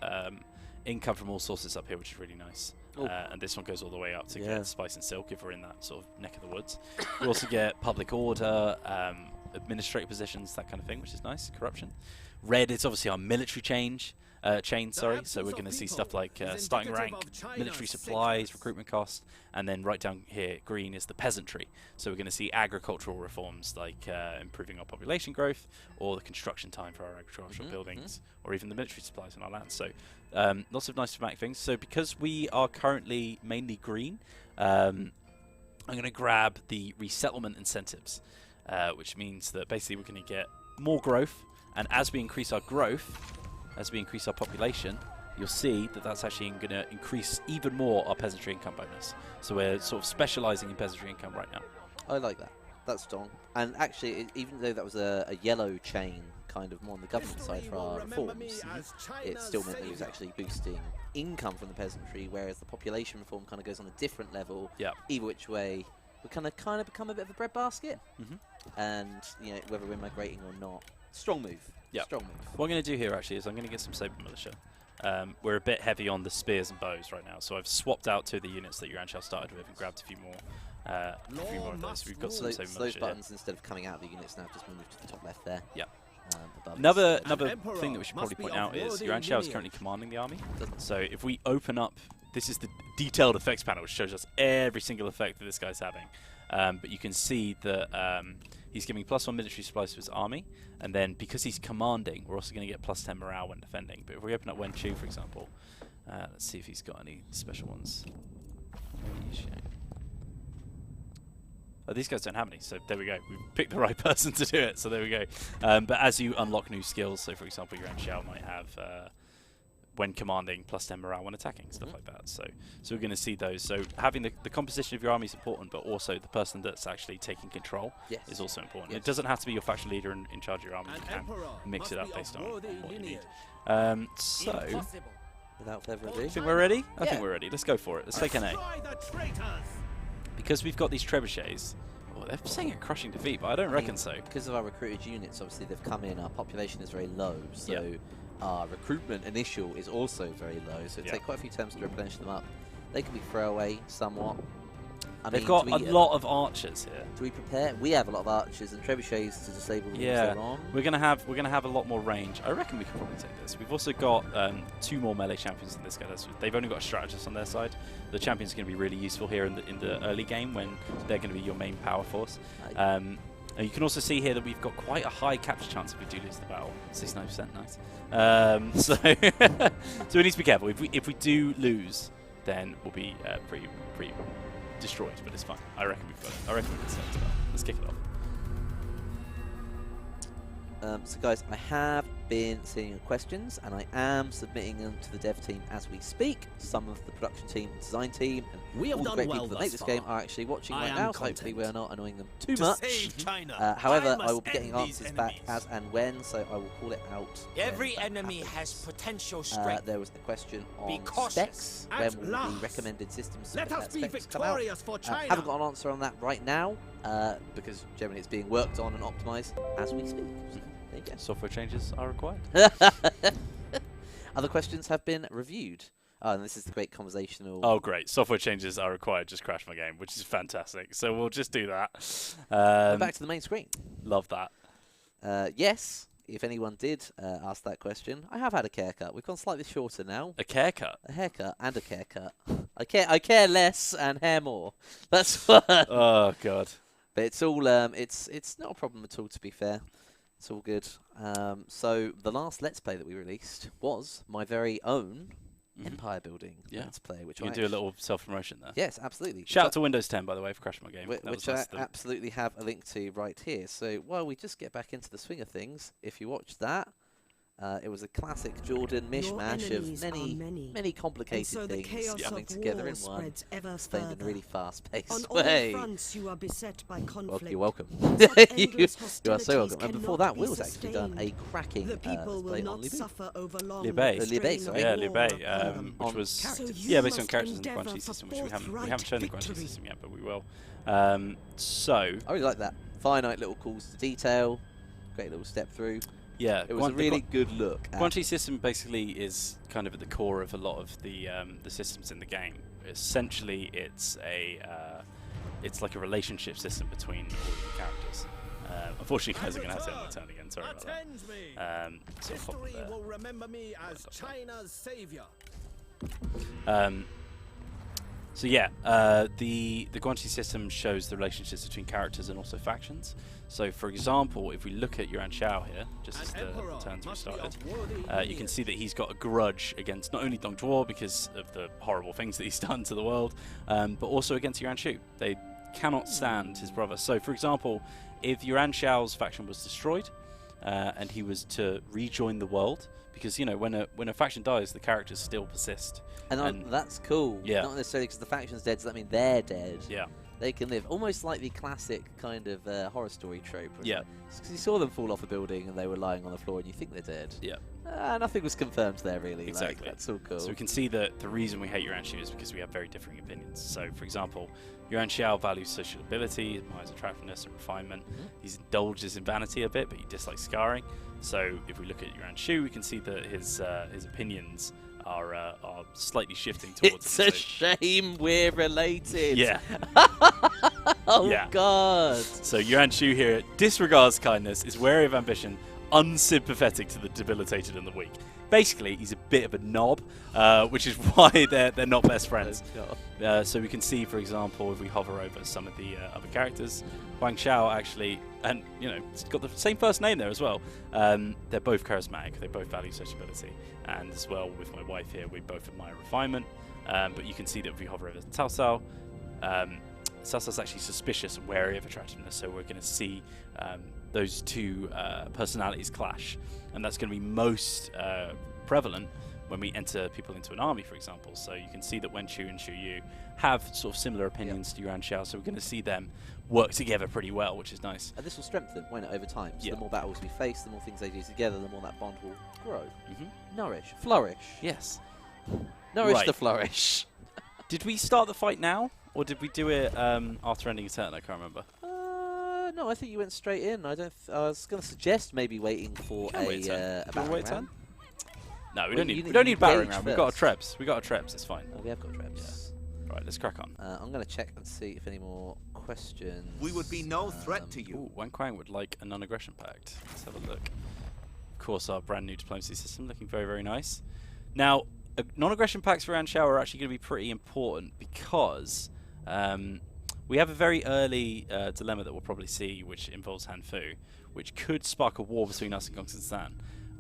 income from all sources up here, which is really nice. And this one goes all the way up to get spice and silk if we're in that sort of neck of the woods. We also get public order, administrative positions, that kind of thing, which is nice. Corruption. Red is obviously our military chain, sorry. So we're going to see stuff like starting rank, military supplies, recruitment costs, and then right down here, green is the peasantry. So we're going to see agricultural reforms like improving our population growth, or the construction time for our agricultural buildings, or even the military supplies in our land. So lots of nice thematic things. So because we are currently mainly green, I'm going to grab the resettlement incentives, which means that basically we're going to get more growth, and as we increase our growth, as we increase our population, you'll see that that's actually going to increase even more our peasantry income bonus. So we're sort of specialising in peasantry income right now. I like that. That's strong. And actually, even though that was a yellow chain, kind of more on the government side for our reforms, it still meant that it was actually boosting income from the peasantry, whereas the population reform kind of goes on a different level. Either which way, we kind of become a bit of a breadbasket. And you know, whether we're migrating or not, strong move. Strong move. What I'm going to do here actually is I'm going to get some saber militia. We're a bit heavy on the spears and bows right now, so I've swapped out to the units that Yuan Shao started with and grabbed a few more of those. We've got some saber militia. Those buttons, instead of coming out of the units, now just moved to the top left there. Another thing that we should probably point out is Yuan Shao is currently commanding the army. So if we open up, this is the detailed effects panel, which shows us every single effect that this guy's having. But you can see that he's giving +1 military supplies to his army, and then because he's commanding, we're also going to get +10 morale when defending. But if we open up Yuan Shao, for example, let's see if he's got any special ones. Oh, these guys don't have any, so there we go. We picked the right person to do it, so there we go. But as you unlock new skills, so for example, Yuan Shao might have, when commanding, +10 morale when attacking, stuff like that. So we're going to see those. So having the composition of your army is important, but also the person that's actually taking control is also important. It doesn't have to be your faction leader in charge of your army. You can mix it up based on what you need. So, without further ado, I think we're ready? I think we're ready. Let's go for it. Let's take an A. Because we've got these trebuchets, they're saying a crushing defeat, but I don't reckon so. Because of our recruited units, obviously they've come in, our population is very low, so our recruitment initial is also very low, so it'll take quite a few turns to replenish them up. They can be throwaway somewhat. They've got a lot of archers here. Do we prepare? We have a lot of archers and trebuchets to disable them so long. We're gonna have a lot more range. I reckon we could probably take this. We've also got 2 more melee champions than this guy. They've only got a strategist on their side. The champions are going to be really useful here in the early game when they're going to be your main power force. And you can also see here that we've got quite a high capture chance if we do lose the battle. 69%, nice. So we need to be careful. If we do lose, then we'll be pretty destroyed, but it's fine. I reckon we've got it. I reckon we can start as well. Let's kick it off. So guys, I have been seeing your questions and I am submitting them to the dev team as we speak. Some of the production team, design team, and all the great people that make this game are actually watching right now, so hopefully we're not annoying them too much. However, I will be getting answers back as and when, so I will call it out. Every enemy has potential strength. There was a question on specs. When will the recommended systems specs come out? I haven't got an answer on that right now, because generally it's being worked on and optimized as we speak. There you go. Software changes are required. Other questions have been reviewed. Oh, and this is the great conversational... Oh, great. Software changes are required. Just crashed my game, which is fantastic. So we'll just do that. Back to the main screen. Love that. Yes, if anyone did ask that question, I have had a haircut. We've gone slightly shorter now. A haircut? A haircut and a haircut. I care less and hair more. That's what... Oh, God. But it's all... it's not a problem at all, to be fair. It's all good. So the last Let's Play that we released was my very own Empire Building Let's Play. Which you can do a little self-promotion there. Yes, absolutely. Shout out to Windows 10, by the way, for crashing my game. Which I absolutely have a link to right here. So while we just get back into the swing of things, if you watch that, it was a classic Jordan mishmash of many complicated things coming together in one, explained in a really fast-paced way. Well, you're welcome. you are so welcome. And before that, Will's actually done a cracking play on Liu Bei. Yeah, Liu Bei, which was based on characters in the Guan Shi system, which we haven't shown the Guan Shi system yet, but we will. So I really like that. Finite little calls to detail. Great little step through. Yeah, it was a really good look. Guanxi system basically is kind of at the core of a lot of the systems in the game. Essentially, it's like a relationship system between all of the characters. Unfortunately, guys are going to have to end the turn again. Sorry about that. So History will remember me as China's savior. So yeah, the Guanxi system shows the relationships between characters and also factions. So for example, if we look at Yuan Shao here, just as the turns we started, you can see that he's got a grudge against not only Dong Zhou because of the horrible things that he's done to the world, but also against Yuan Shao. They cannot stand his brother. So for example, if Yuan Shao's faction was destroyed and he was to rejoin the world, because you know when a faction dies, the characters still persist. And that's cool. Yeah. Not necessarily because the faction's dead, does that mean they're dead? Yeah. They can live. Almost like the classic kind of horror story trope. Yeah. Because you saw them fall off a building and they were lying on the floor and you think they're dead. Yeah. Nothing was confirmed there, really. Exactly. Like, that's all cool. So we can see that the reason we hate Yuan Shao is because we have very differing opinions. So, for example, Yuan Shao values social ability, admires attractiveness and refinement. He indulges in vanity a bit, but he dislikes scarring. So, if we look at Yuan Shao, we can see that his opinions are slightly shifting towards. It's a shame we're related. Yeah. Oh yeah. God. So Yuan Shao here disregards kindness, is wary of ambition, unsympathetic to the debilitated and the weak. Basically, he's a bit of a knob, which is why they're not best friends. So we can see, for example, if we hover over some of the other characters, Yuan Shao actually, and you know, it's got the same first name there as well. They're both charismatic. They both value sociability, and as well with my wife here, we both admire refinement. But you can see that if we hover over Cao Cao, Cao Cao's actually suspicious and wary of attractiveness. So we're going to see those two personalities clash, and that's going to be most prevalent when we enter people into an army, for example. So you can see that Wen Chu and Xu Yu have sort of similar opinions to Yuan Shao, so we're going to see them work together pretty well, which is nice. And this will strengthen, won't it, over time? So the more battles we face, the more things they do together, the more that bond will grow. Nourish. Flourish. Yes. Nourish the flourish. Did we start the fight now, or did we do it after ending a turn? I can't remember. No, I think you went straight in. I was going to suggest maybe waiting for a battering ram. No, we don't need battering ram. We've got our trebs. It's fine. Oh, we have got trebs. Yeah. Right, let's crack on. I'm going to check and see if any more questions. We would be no threat to you. Ooh, Wang Quang would like a non-aggression pact. Let's have a look. Of course, our brand new diplomacy system looking very, very nice. Now, non-aggression pacts for Yuan Shao are actually going to be pretty important because we have a very early dilemma that we'll probably see, which involves Han Fu, which could spark a war between us and Gongsun Stan.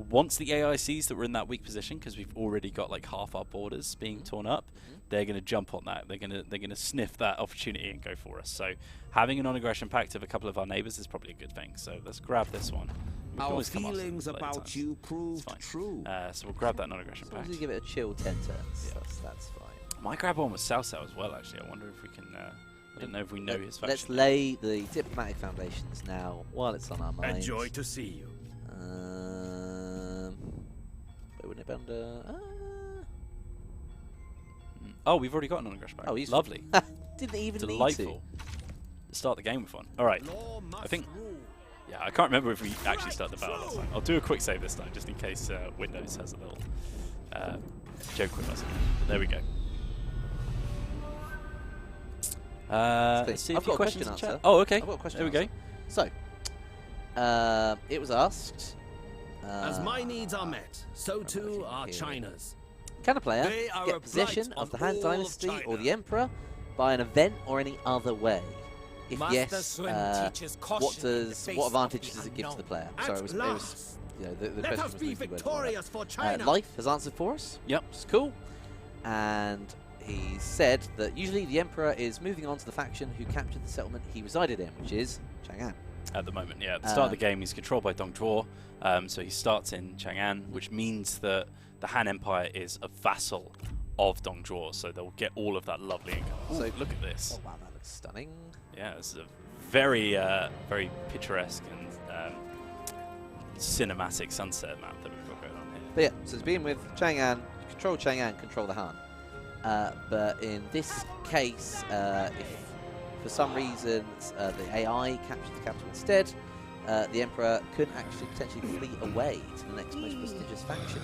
Once the AI sees that we're in that weak position, because we've already got like half our borders being torn up, they're going to jump on that. They're going to sniff that opportunity and go for us. So having a non-aggression pact of a couple of our neighbours is probably a good thing. So let's grab this one. Our feelings about you proved true. So we'll grab that non-aggression pact. As you give it a chill 10 turns, that's fine. Might grab one with Cao Cao as well, actually. I wonder if we can... I don't know if we know his faction. Let's lay the diplomatic foundations now while it's on our minds. Enjoy to see you. Wouldn't it be under... Oh, we've already got a non-aggression pact. Oh, he's lovely. Didn't even Delightful. need to start the game with one. All right. I think... Yeah, I can't remember if we actually started the battle last time. I'll do a quick save this time, just in case Windows has a little joke with us. But there we go. Let's see I've got a question in answer. chat. Oh, okay. I've got a question there we go. So, it was asked... As my needs are met, so too are China's. Can a player get possession of the Han Dynasty or the Emperor by an event or any other way? If yes, what advantage does it give to the player? Sorry, it was you know, the Let question us was be victorious for China. Life has answered for us. Yep. It's cool. And he said that usually the Emperor is moving on to the faction who captured the settlement he resided in, which is Chang'an. At the moment, yeah. At the start of the game, he's controlled by Dong Zhou, so he starts in Chang'an, which means that the Han Empire is a vassal of Dong Zhou, so they'll get all of that lovely income. So look at this. Oh wow, that looks stunning. Yeah, this is a very, very picturesque and cinematic sunset map that we've got going on here. But yeah, so it's been with Chang'an, control Chang'an, control the Han. But in this case, if for some reason the AI captured the capital instead, the Emperor could actually potentially flee away to the next most prestigious faction.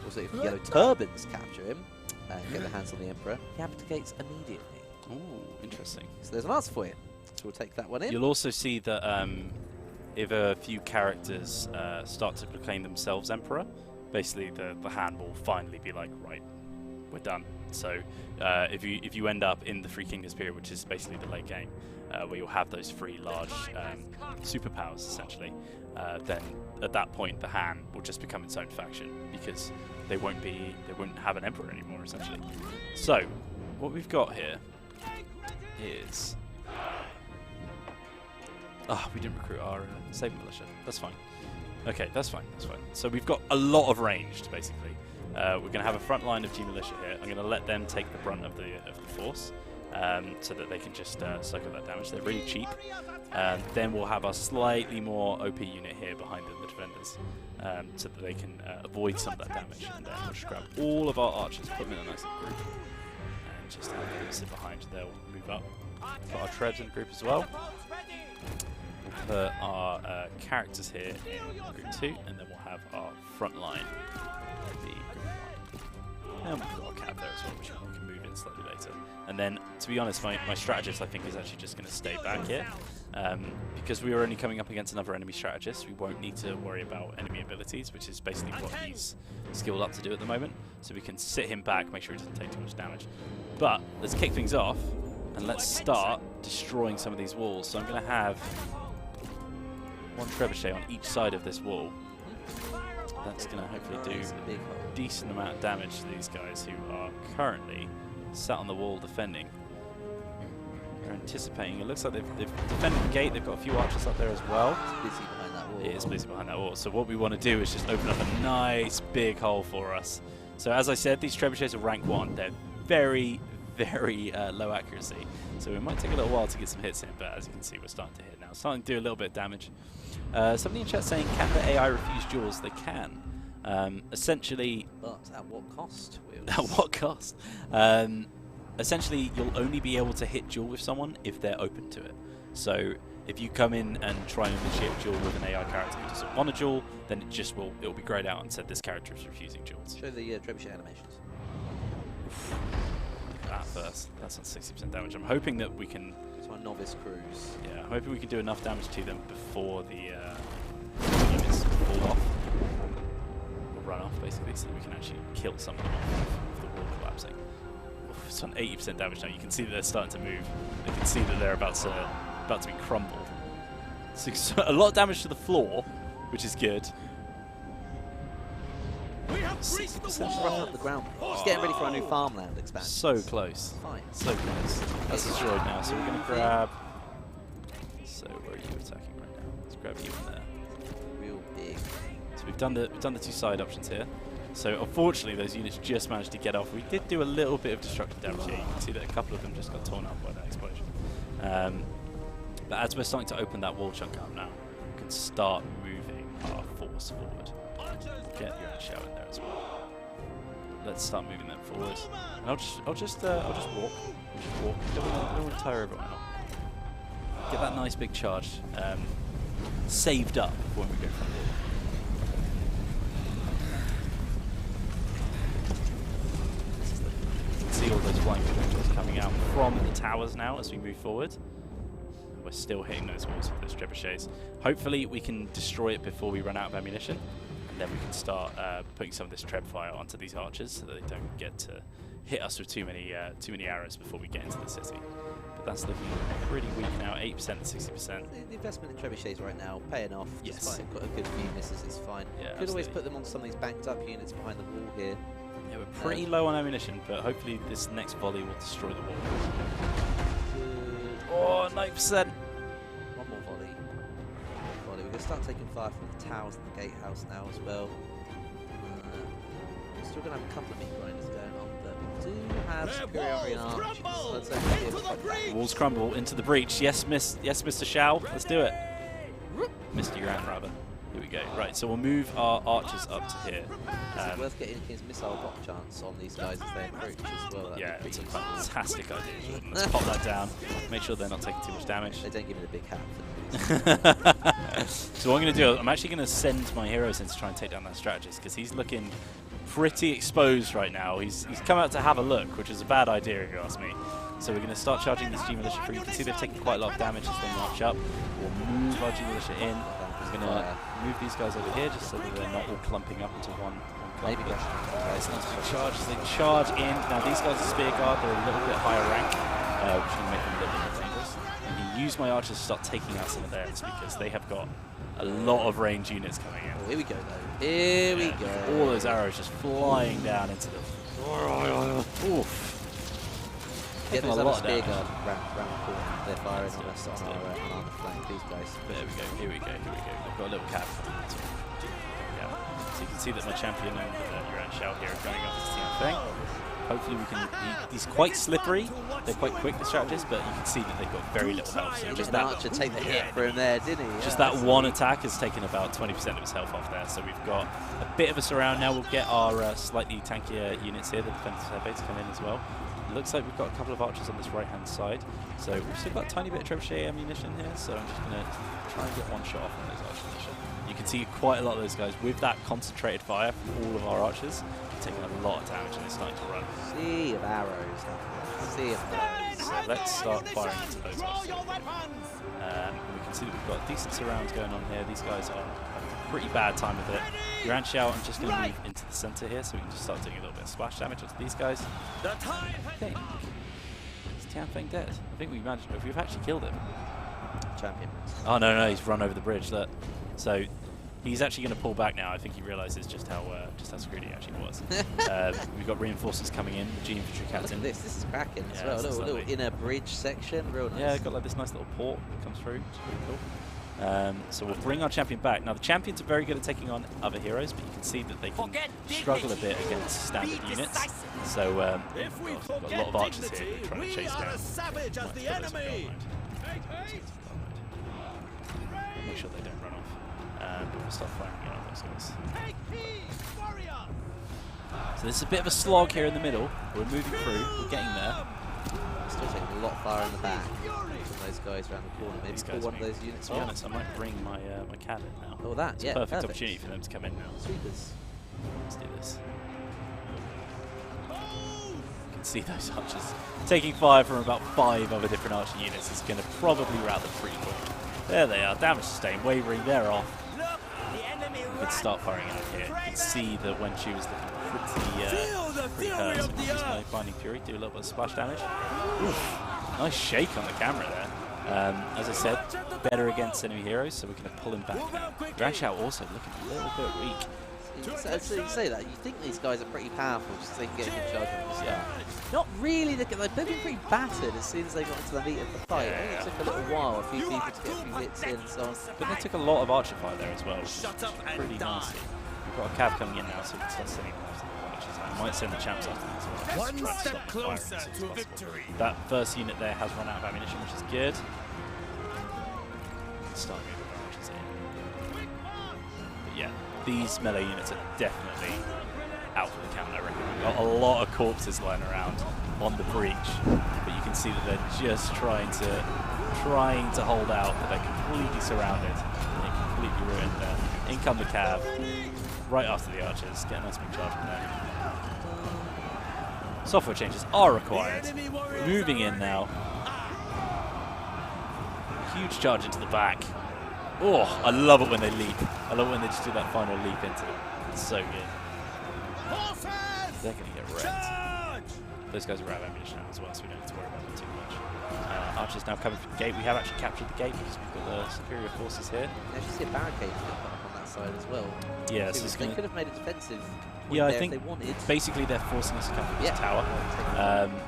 Also, if the Yellow Turbans capture him and get their hands on the Emperor, he abdicates immediately. Ooh, interesting. So there's an answer for you. So we'll take that one in. You'll also see that if a few characters start to proclaim themselves Emperor, basically the hand will finally be like, right, we're done. So if you end up in the Three Kingdoms period, which is basically the late game, where you'll have those three large superpowers essentially, then at that point the Han will just become its own faction because they won't have an emperor anymore essentially. So what we've got here is we didn't recruit our save militia. That's fine. Okay, that's fine. That's fine. So we've got a lot of ranged basically. We're going to have a front line of G militia here. I'm going to let them take the brunt of the force. So that they can just soak up that damage. They're really cheap. Then we'll have a slightly more OP unit here behind the defenders, so that they can avoid some of that damage. And then we'll just grab all of our archers, put them in a nice little group, and just have them sit behind. They'll move up. Put our trebs in the group as well. We'll put our characters here in group 2, and then we'll have our front line be group 1. And we've got our cap there as well, which we can move in slightly later. And then, to be honest, my strategist, I think, is actually just going to stay back here. Because we are only coming up against another enemy strategist, we won't need to worry about enemy abilities, which is basically what he's skilled up to do at the moment. So we can sit him back, make sure he doesn't take too much damage. But let's kick things off, and let's start destroying some of these walls. So I'm going to have one trebuchet on each side of this wall. That's going to hopefully do a decent amount of damage to these guys who are currently sat on the wall defending. They're anticipating. It looks like they've defended the gate. They've got a few archers up there as well. It's busy behind that wall. It is busy behind that wall. So what we want to do is just open up a nice big hole for us. So as I said, these trebuchets are rank 1. They're very, very low accuracy. So it might take a little while to get some hits in, but as you can see, we're starting to hit now. Starting to do a little bit of damage. Somebody in chat saying, can the AI refuse duels? They can. Essentially... But at what cost? At what cost? Essentially, you'll only be able to hit duel with someone if they're open to it. So if you come in and try and initiate a duel with an AI character who doesn't want a duel, then it'll be grayed out and said this character is refusing duels. Show the trebuchet animations. Look at that first. That's on 60% damage. I'm hoping that we can... It's my novice crews. Yeah, I'm hoping we can do enough damage to them before the units fall off. Or run off, basically, so that we can actually kill some of them off with the wall collapsing. It's on 80% damage now. You can see that they're starting to move. You can see that they're about to be crumbled. So a lot of damage to the floor, which is good. We have breached the Rough wall. up the ground. Just getting ready for our new farmland expansion. So close. Fine. So close. That's destroyed now. So we're going to grab... So where are you attacking right now? Let's grab you in there. Real big. So we've done the 2 side options here. So unfortunately, those units just managed to get off. We did do a little bit of destructive damage here. You can see that a couple of them just got torn up by that explosion. But as we're starting to open that wall chunk up now, we can start moving our force forward. Get Yuan Shao in there as well. Let's start moving them forward. And I'll just walk. Just walk. Don't want to tire everyone out. Get that nice big charge saved up when we go from here. See all those flying projectiles coming out from the towers now as we move forward. We're still hitting those walls with those trebuchets. Hopefully we can destroy it before we run out of ammunition, and then we can start putting some of this treb fire onto these archers so that they don't get to hit us with too many arrows before we get into the city. But that's looking pretty weak now, 8% and 60%. The investment in trebuchets right now paying off. Yes. Despite got a good few misses, it's fine. Yeah, Could always put them on some of these banked up units behind the wall here. Yeah, we're pretty low on ammunition, but hopefully this next volley will destroy the wall. Oh, 9%! One more volley. We're going to start taking fire from the towers and the gatehouse now as well. We're still going to have a couple of meat grinders going on, but we do have superiority in archers. So Walls crumble into the breach. Yes, Mr. Shao. Let's do it. Mr. Yuan, rather. Here we we go. Right, so we'll move our archers up to here. It's worth getting his missile block chance on these guys as they approach as well. Yeah, it's a fantastic idea, Jordan. Let's pop that down. Make sure they're not taking too much damage. They don't give me the big hat for So what I'm going to do, I'm actually going to send my heroes in to try and take down that strategist, because he's looking pretty exposed right now. He's come out to have a look, which is a bad idea if you ask me. So we're going to start charging this G-Militia through. You can see they've taken quite a lot of damage as they march up. We'll move our G-Militia in. We're going to move these guys over here just so that they're not all clumping up into one clump. Maybe It's nice to charge as they charge in. Now these guys are Spear Guard, they're a little bit higher rank, which will make them a little bit more dangerous. And you use my archers to start taking out some of theirs because they have got a lot of range units coming in. Oh, here we go though. Here we go. All those arrows just flying down into them. Oof. Get those other Spear Guard round the corner. They're firing on us on our flank, these guys. There we go, here we go, here we go. I've got a little cap. Yeah. So you can see that my champion and Yuan Shao here are going off this thing. Hopefully we can... He's quite slippery. They're quite quick, the strategists, but you can see that they've got very little health. So just that Archer take the hit for him there, didn't he? Just that one attack has taken about 20% of his health off there. So we've got a bit of a surround now. We'll get our slightly tankier units here, the defensive airbaits come in as well. Looks like we've got a couple of archers on this right-hand side. So we've still got a tiny bit of trebuchet ammunition here, so I'm just going to try and get one shot off on those archer ammunition. You can see quite a lot of those guys with that concentrated fire from all of our archers. They're taking a lot of damage and they're starting to run. Sea of arrows. Sea of arrows. So let's start firing into those archers. We can see that we've got decent surrounds going on here. These guys are having a pretty bad time with it. Yuan Shao, I'm just going to move into the center here so we can just start doing a little bit of splash damage onto these guys. I think is Tianfeng dead? I think we've actually killed him. Champion. Oh no, he's run over the bridge. Look. So he's actually going to pull back now. I think he realizes just how screwed he actually was. We've got reinforcements coming in. The G-Infantry captain. Look at this is cracking as well. A little inner bridge section, real nice. Yeah, got like this nice little port that comes through. It's pretty cool. So we'll bring our champion back. Now the champions are very good at taking on other heroes, but you can see that they can struggle a bit against standard units. So we've got a lot of archers here who are trying to chase down. Make sure they don't run off. But we'll start firing in on those guys. So this is a bit of a slog here in the middle. We're moving through. We're getting there. Still taking a lot of fire in the back from those guys around the corner. Maybe pull one of those units. To be honest, I might bring my my cab in now. Oh, that, it's a perfect opportunity for them to come in now. Sweepers. Let's do this. You can see those archers taking fire from about 5 other different archer units. It's going to probably rout them pretty quick. There they are, damage sustained, wavering, they're off. We can start firing out here. You can see that when she was looking pretty hurt. So use my Binding Fury, do a little bit of splash damage. Oof. Nice shake on the camera there. As I said, better against enemy heroes, so we're going to pull him back now. Yuan Shao also looking a little bit weak. So you say that, you think these guys are pretty powerful just so they can get a good charge on the start. Not really, they've been pretty battered as soon as they got into the heat of the fight. I think it took a little while, a few people to get a few hits in and so on. But they took a lot of archer fire there as well, which is pretty nasty. We've got a cab coming in now, so we can start sending them after the archers. I might send the champs after them as well. One step closer to victory. That first unit there has run out of ammunition, which is good. Start moving the archers in. But yeah, these melee units are definitely out for the count, I reckon. We've got a lot of corpses lying around on the breach, but you can see that they're just trying to hold out, but they're completely surrounded. They're completely ruined there. In come the cab, right after the archers. Get a nice big charge from there. Software changes are required. Moving in now. Huge charge into the back. Oh, I love it when they leap. I love it when they just do that final leap into it. It's so good. They're going to get wrecked. Those guys are out of ammunition now as well, so we don't have to worry about them too much. Archers now coming from the gate. We have actually captured the gate because we've got the superior forces here. You actually see a barricade put up on that side as well. Yeah, so they could have made a defensive. Yeah, I think if they wanted. Basically they're forcing us to come from this tower.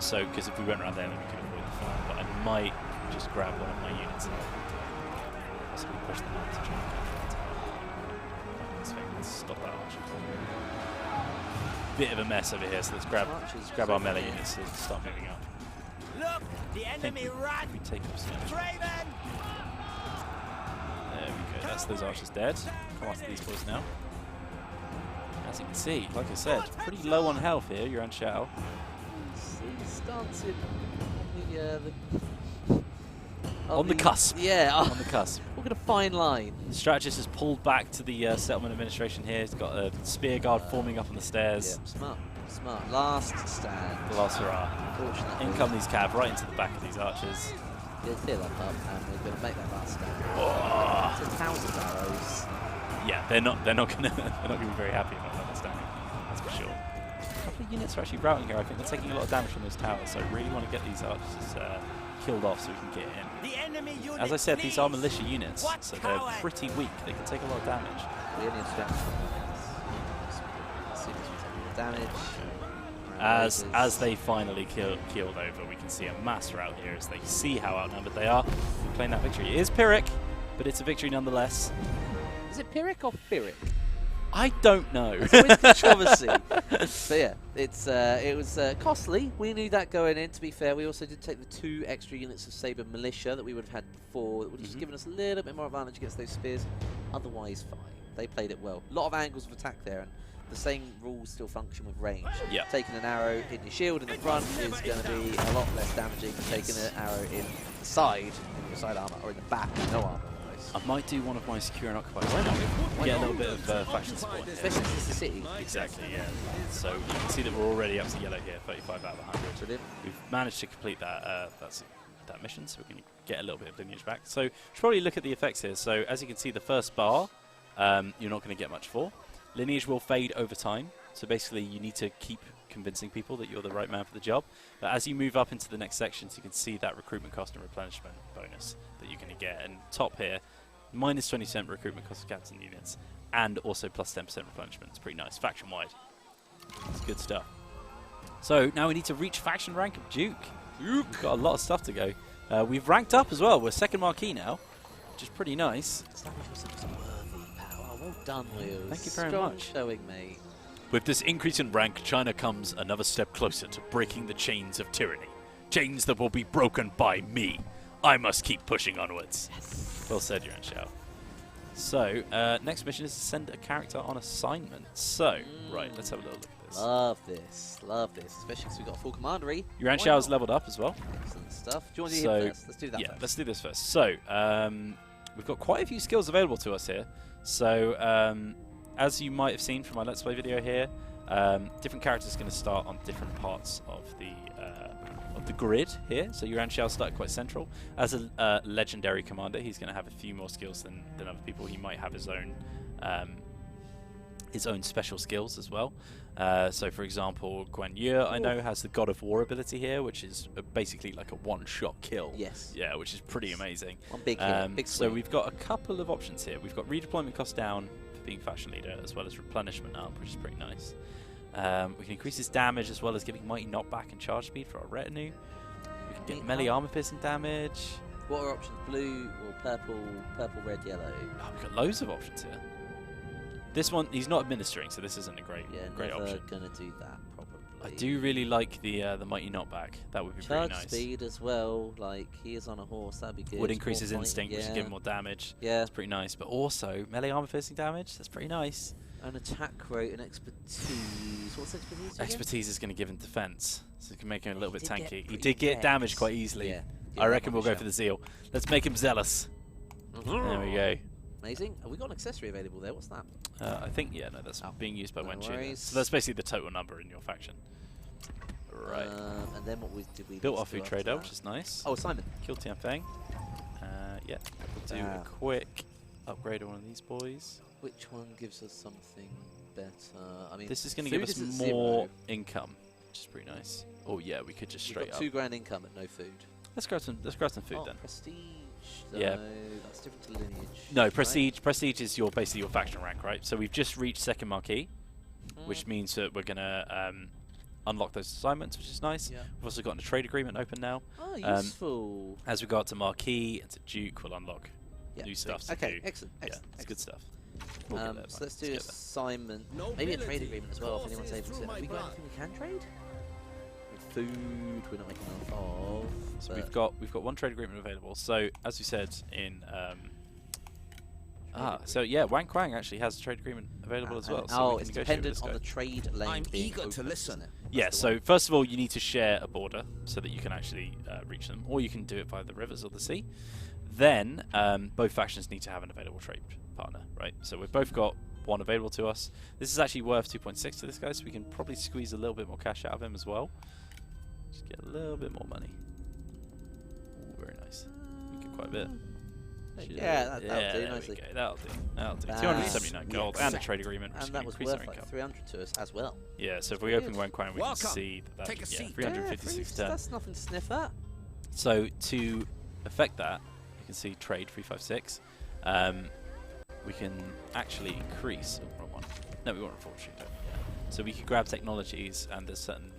So, because if we went around there, then we could avoid the fire. But I might just grab one of my units and possibly push them out to try and capture that tower. Let's stop that archer. Bit of a mess over here, so let's grab our melee units and start moving up. Look, the enemy ran. We take up some damage. There we go. That's those archers dead. Come after these boys now. As you can see, like I said, pretty low on health here, Yuan Shao. He's dancing on the cusp. Yeah, on the cusp. We're going to fine line. The strategist has pulled back to the settlement administration here. He's got a spear guard forming up on the stairs. Yeah, smart, smart. Last stand. The last hurrah. Unfortunately. In come these cav right into the back of these archers. You'll fill that up, and we're going to make that last stand. Oh. It's 1,000 arrows. Yeah, they're not gonna be very happy about that standing. That's for sure. A couple of units are actually routing here. I think they're taking a lot of damage from those towers, so I really want to get these archers killed off so we can get in. As I said, these are militia units, so they're pretty weak. They can take a lot of damage. We only have damage from as soon as we take damage. As they finally keeled over, we can see a mass rout here as they see how outnumbered they are. We're playing that victory. It is Pyrrhic, but it's a victory nonetheless. Is it Pyrrhic or Pyrrhic? I don't know. There's always controversy. But yeah, it was costly. We knew that going in, to be fair. We also did take the 2 extra units of Saber Militia that we would have had before. That would have just given us a little bit more advantage against those spears. Otherwise, fine. They played it well. A lot of angles of attack there, and the same rules still function with range. Yep. Taking an arrow in your shield in the front is going to be a lot less damaging than taking an arrow in the side, in your side armor, or in the back with no armor. I might do one of my secure and occupied. Why not? Get a little bit of faction support. Especially since the city. Exactly, yeah. So you can see that we're already up to yellow here, 35 out of 100. Brilliant. We've managed to complete that that mission, so we can get a little bit of lineage back. So we should probably look at the effects here. So as you can see, the first bar, you're not going to get much for. Lineage will fade over time. So basically, you need to keep convincing people that you're the right man for the job. But as you move up into the next sections, you can see that recruitment cost and replenishment bonus that you're going to get. And top here, minus 20% recruitment cost of captain units, and also plus 10% replenishment. It's pretty nice, faction-wide. It's good stuff. So now we need to reach faction rank of Duke. We've got a lot of stuff to go. We've ranked up as well. We're second marquee now, which is pretty nice. Well done, Wheels. Thank you very Strong much. showing, mate. With this increase in rank, China comes another step closer to breaking the chains of tyranny. Chains that will be broken by me. I must keep pushing onwards. Yes. Well said, Yuan Shao. So, next mission is to send a character on assignment. So, right, let's have a little look at this. Love this, especially because we've got a full commandery. Yuan Shao's leveled up as well. Excellent stuff. Do you want to do him first? Let's do that first. Let's do this first. So, we've got quite a few skills available to us here. So, as you might have seen from my Let's Play video here, different characters are going to start on different parts of the grid here. So Yuan Shao started quite central. As a legendary commander, he's going to have a few more skills than other people. He might have his own special skills as well. So for example, Guan Yu, I know, has the God of War ability here, which is basically like a one-shot kill. Yes. Yeah, which is pretty amazing. One big hit, big so we've got a couple of options here. We've got redeployment cost down for being faction leader, as well as replenishment up, which is pretty nice. We can increase his damage as well as giving mighty knockback and charge speed for our retinue. We can get melee armor piercing damage. What are options? Blue or purple, red, yellow? Oh, we've got loads of options here. This one, he's not administering, so this isn't a great option. Gonna do that probably. I do really like the mighty knockback. That would be pretty nice. Charge speed as well. Like he is on a horse, that'd be good. Would increase his instinct, which would give him more damage. Yeah, that's pretty nice. But also melee armor piercing damage. That's pretty nice. An attack rate and expertise. What's expertise? Expertise is going to give him defense, so it can make him a little bit tanky. He did get damage quite easily. Yeah, I reckon we'll go for the zeal. Let's make him zealous. There we go. Amazing. Have we got an accessory available there? What's that? I think, yeah, no, that's being used by Wen Qin. worries. So that's basically the total number in your faction. Right. And then what did we built off food trader, which is nice. Oh, Simon. Killed Tianfeng. Yeah, we'll do a quick upgrade on one of these boys. Which one gives us something better? I mean, this is going to give us more income, which is pretty nice. Oh yeah, we could just straight up. $2 grand income at no food. Let's grab some food then. Prestige. Yeah. No, that's different to lineage. No, prestige. Right? Prestige is basically your faction rank, right? So we've just reached second marquee, which means that we're gonna unlock those assignments, which is nice. Yeah. We've also got a trade agreement open now. Oh, useful. As we go up to marquee and to Duke, we'll unlock new stuff. Okay, excellent. Yeah, it's good stuff. So let's do assignment. Maybe a trade agreement as well, if anyone's able to. Have we got anything we can trade? Food, we're not making enough of. So we've got one trade agreement available. So as we said in So yeah, Wang Quang actually has a trade agreement available as well. So it's dependent on the trade lane. I'm eager to listen. Yeah, so first of all, you need to share a border so that you can actually reach them, or you can do it via the rivers or the sea. Then both factions need to have an available trade partner, right? So we've both got one available to us. This is actually worth 2.6 to this guy, so we can probably squeeze a little bit more cash out of him as well. Just get a little bit more money. Ooh, very nice. We get quite a bit. Yeah, that'll do nicely. Go. That'll do. 279 gold and a trade agreement, which and that was worth like 300 to us as well. Yeah, so if we open Wang Quang, we can see that Take a seat. 356 turn. That's nothing to sniff at. So to affect that, you can see trade 356. We can actually increase. Oh, wrong one. No, we want unfortunately. Yeah. So we can grab technologies, and there's certain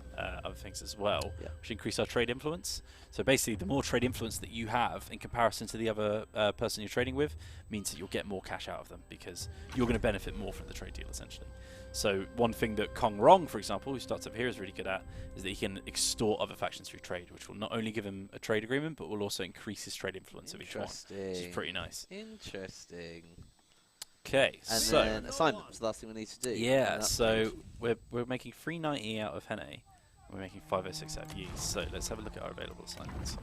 other things as well, which increase our trade influence. So basically, the more trade influence that you have in comparison to the other person you're trading with means that you'll get more cash out of them because you're going to benefit more from the trade deal, essentially. So one thing that Kong Rong, for example, who starts up here, is really good at is that he can extort other factions through trade, which will not only give him a trade agreement, but will also increase his trade influence of each one, which is pretty nice. Interesting. Okay, and so then assignment was the last thing we need to do. Yeah, so we're making 390 out of Henne. We're making 506 out of Yi. So let's have a look at our available assignments.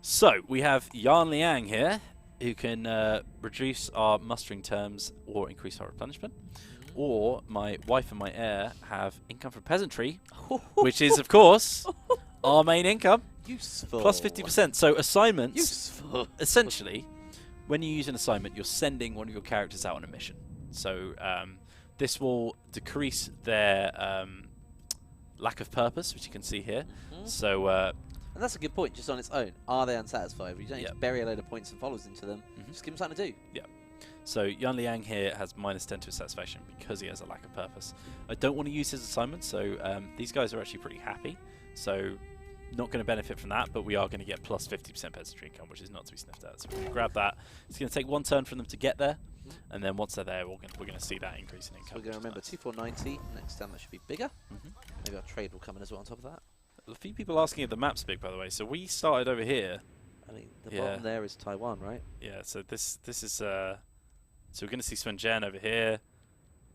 So we have Yan Liang here, who can reduce our mustering terms or increase our replenishment. Or my wife and my heir have income from peasantry, which is, of course, our main income. Useful. Plus 50%. So assignments, useful. Essentially, when you use an assignment, you're sending one of your characters out on a mission. So this will decrease their lack of purpose, which you can see here. So, and that's a good point, just on its own. Are they unsatisfied? You don't need to bury a load of points and followers into them. Just give them something to do. Yeah. So Yan Liang here has -10 to his satisfaction because he has a lack of purpose. I don't want to use his assignment, so these guys are actually pretty happy. So not going to benefit from that, but we are going to get plus 50% peasantry income, which is not to be sniffed at. So we're going to grab that. It's going to take one turn for them to get there, and then once they're there, we're going to see that increase in income. So we're going to remember 2490. Next time that should be bigger. Maybe our trade will come in as well on top of that. A few people asking if the map's big, by the way. So we started over here. I mean, the bottom there is Taiwan, right? Yeah. So this is so we're going to see Swenjian over here.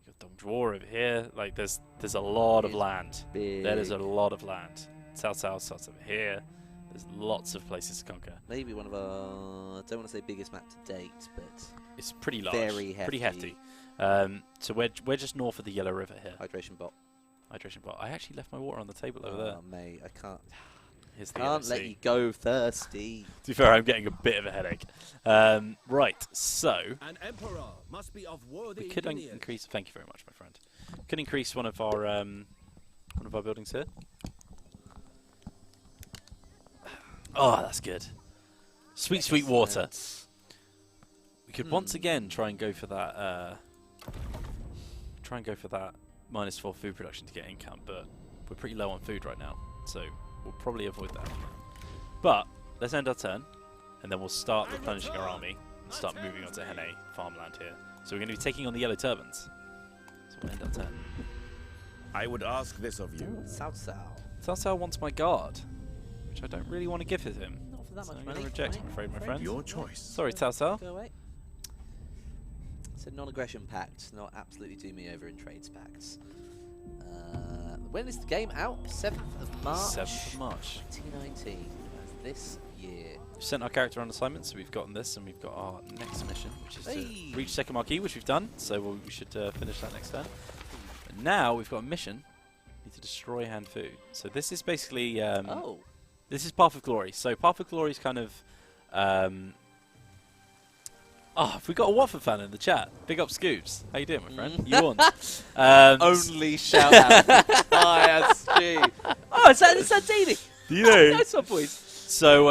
You've got Dong Zhou over here. Like there's a lot of land. Big. There is a lot of land. Cao Cao starts over here. There's lots of places to conquer. Maybe one of our, I don't want to say biggest map to date, but it's pretty large. Very hefty. Pretty hefty. So we're just north of the Yellow River here. Hydration bot. Hydration bot. I actually left my water on the table over there. Oh, mate, I can't. Can't let you go thirsty. To be fair, I'm getting a bit of a headache. Right, so an emperor must be of worthy we could increase. Thank you very much, my friend. Could increase one of our buildings here. Oh, that's good. Sweet, sweet water. We could once again try and go for that. -4 food production to get income, but we're pretty low on food right now, so we'll probably avoid that. But let's end our turn, and then we'll start replenishing our army and start moving on to Henne farmland here. So we're going to be taking on the Yellow Turbans. So we'll end our turn. I would ask this of you. Cao Cao. Cao Cao wants my guard, which I don't really want to give it to him. Not for that So much I'm money. going to reject, I'm afraid, my friend. Your choice. Sorry, Cao Cao. Go away. It's a non-aggression pact, not absolutely do me over in trades pacts. When is the game out? 7th of March. 7th of March. 2019. That's this year. We've sent our character on assignment, so we've gotten this, and we've got our next mission, which is to reach second marquee, which we've done. So we should finish that next turn. And now we've got a mission. We need to destroy Han Fu. So this is basically this is Path of Glory. So Path of Glory is kind of if we got a Watford fan in the chat. Big up Scoops. How you doing, my friend? You won. Only shout out. ISG. Oh, is that Santini? You know. Nice one, boys. So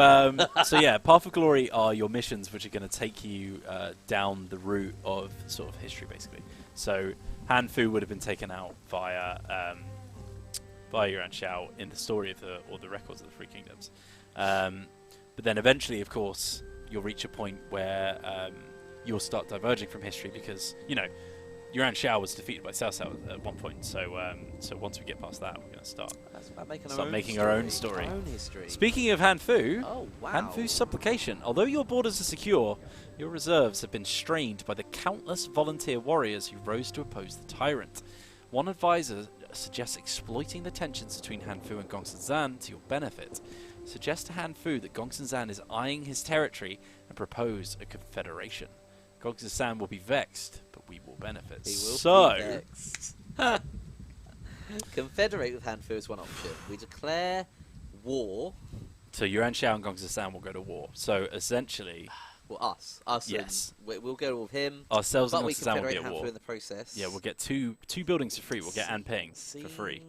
so yeah, Path of Glory are your missions, which are going to take you down the route of sort of history, basically. So Han Fu would have been taken out via Yuan Shao in the story of the records of the Three Kingdoms. But then eventually, of course, you'll reach a point where you'll start diverging from history because, you know, Yuan Shao was defeated by Cao Cao at one point, so so once we get past that, we're going to start making our own story. Our own history. Speaking of Han Fu, oh, wow. Han Fu's supplication. Although your borders are secure, your reserves have been strained by the countless volunteer warriors who rose to oppose the tyrant. One advisor suggests exploiting the tensions between Han Fu and Gongsun Zan to your benefit. Suggest to Han Fu that Gongsun Zan is eyeing his territory and propose a confederation. Gongsun Zan will be vexed, but we will benefit. He will be vexed. Confederate with Han Fu is one option. We declare war. So Yuan Shao and Gongsun Zan will go to war. So essentially, well, us. Yes, we'll go with him. Ourselves and Gongsun Zan will be at Han war. Fu in the process. Yeah, we'll get two buildings for free. We'll get Anping for free.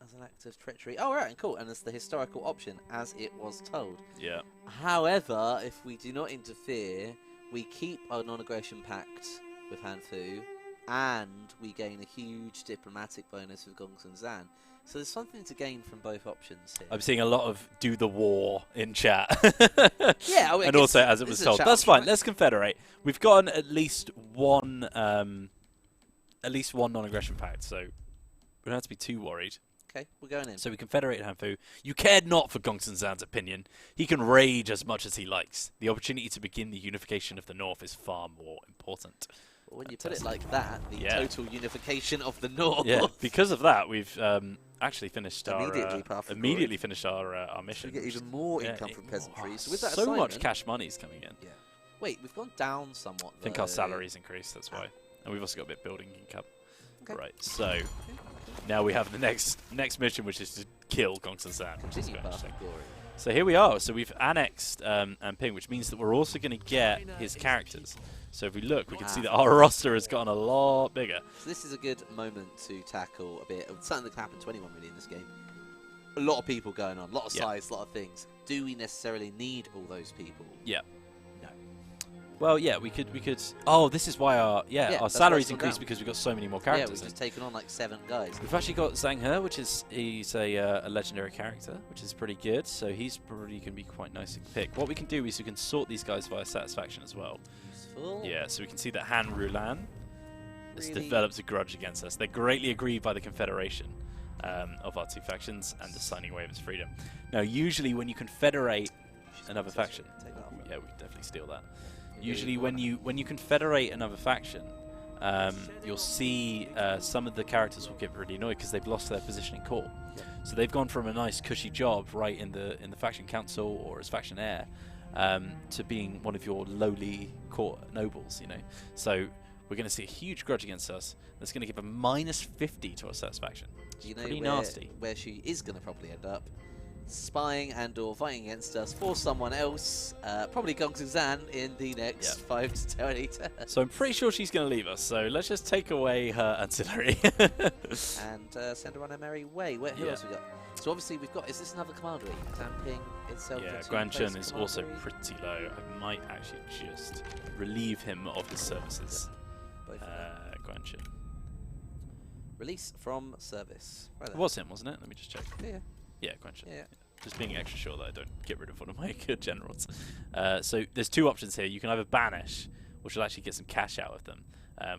As an act of treachery. Oh, right, cool. And it's the historical option, as it was told. Yeah. However, if we do not interfere, we keep our non-aggression pact with Han Fu, and we gain a huge diplomatic bonus with Gongsun Zan. So there's something to gain from both options here. I'm seeing a lot of do the war in chat. Yeah, and also as it was told. That's fine. Let's confederate. We've gotten at least one non-aggression pact, so we don't have to be too worried. Okay, we're going in. So we confederate Han Fu. You cared not for Gongsun Zan's opinion. He can rage as much as he likes. The opportunity to begin the unification of the North is far more important. Well, when you put it like that, the total unification of the North. Yeah, because of that, we've actually finished immediately finished our mission. We get even more income from peasantry. So with that so much cash money's coming in. Yeah. Wait, we've gone down somewhat. I think our salaries increased. That's why, and we've also got a bit of building income. Okay. Right. So now we have the next mission, which is to kill Gongsun Zan. So here we are. So we've annexed Anping, which means that we're also going to get his characters. So if we look, we can see that our roster has gotten a lot bigger. So this is a good moment to tackle a bit of something that happened 21 really in this game. A lot of people going on, a lot of size, a lot of things. Do we necessarily need all those people? Yeah. No. Well, yeah, we could. Oh, this is why our salaries increased because we've got so many more characters. Yeah, we've just taken on like 7 guys. We've actually got Zhang He, he's a legendary character, which is pretty good. So he's probably going to be quite nice to pick. What we can do is we can sort these guys via satisfaction as well. Useful. Yeah, so we can see that Han Rulan has developed a grudge against us. They're greatly aggrieved by the confederation of our 2 factions and the signing away of its freedom. Now, usually when you confederate another faction, yeah, we definitely steal that. Usually when you confederate another faction, you'll see some of the characters will get really annoyed because they've lost their position in court. So they've gone from a nice cushy job right in the faction council or as faction heir to being one of your lowly court nobles, you know. So we're going to see a huge grudge against us. That's going to give a -50 to our satisfaction. Do you know pretty nasty. Where she is going to probably end up? Spying and or fighting against us for someone else, probably Gongsun Zan in the next 5 to 20 turns. So I'm pretty sure she's going to leave us, so let's just take away her ancillary. And send her on her merry way. Who else we got? So obviously we've got, is this another commandery? Anping itself? Yeah, Guanchen is also pretty low. I might actually just relieve him of his services. Guanchen. Release from service. It was him, wasn't it? Let me just check. Yeah. Yeah, Guanchen. Yeah. Just being extra sure that I don't get rid of one of my good generals. So there's 2 options here. You can either banish, which will actually get some cash out of them,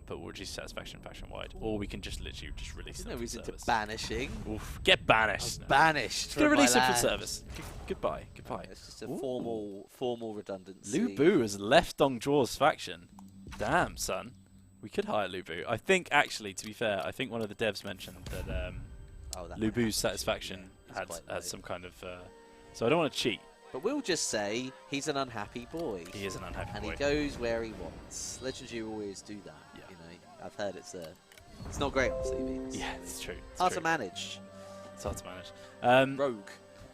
but will reduce satisfaction faction-wide, or we can just literally just release them. There's no reason service. to banishing. Oof, get banished. Banished. Just gonna release them from service. Goodbye. It's just a formal redundancy. Lu Bu has left Dong Zhou's faction. Damn, son. We could hire Lu Bu. I think, actually, to be fair, I think one of the devs mentioned that Lu Bu's satisfaction had some kind of... so I don't want to cheat. But we'll just say he's an unhappy boy. He is an unhappy boy. And he goes where he wants. Legendary always do that. Yeah. You know, I've heard it's not great on CVs. Yeah, it's true. Hard to manage. It's hard to manage. Rogue.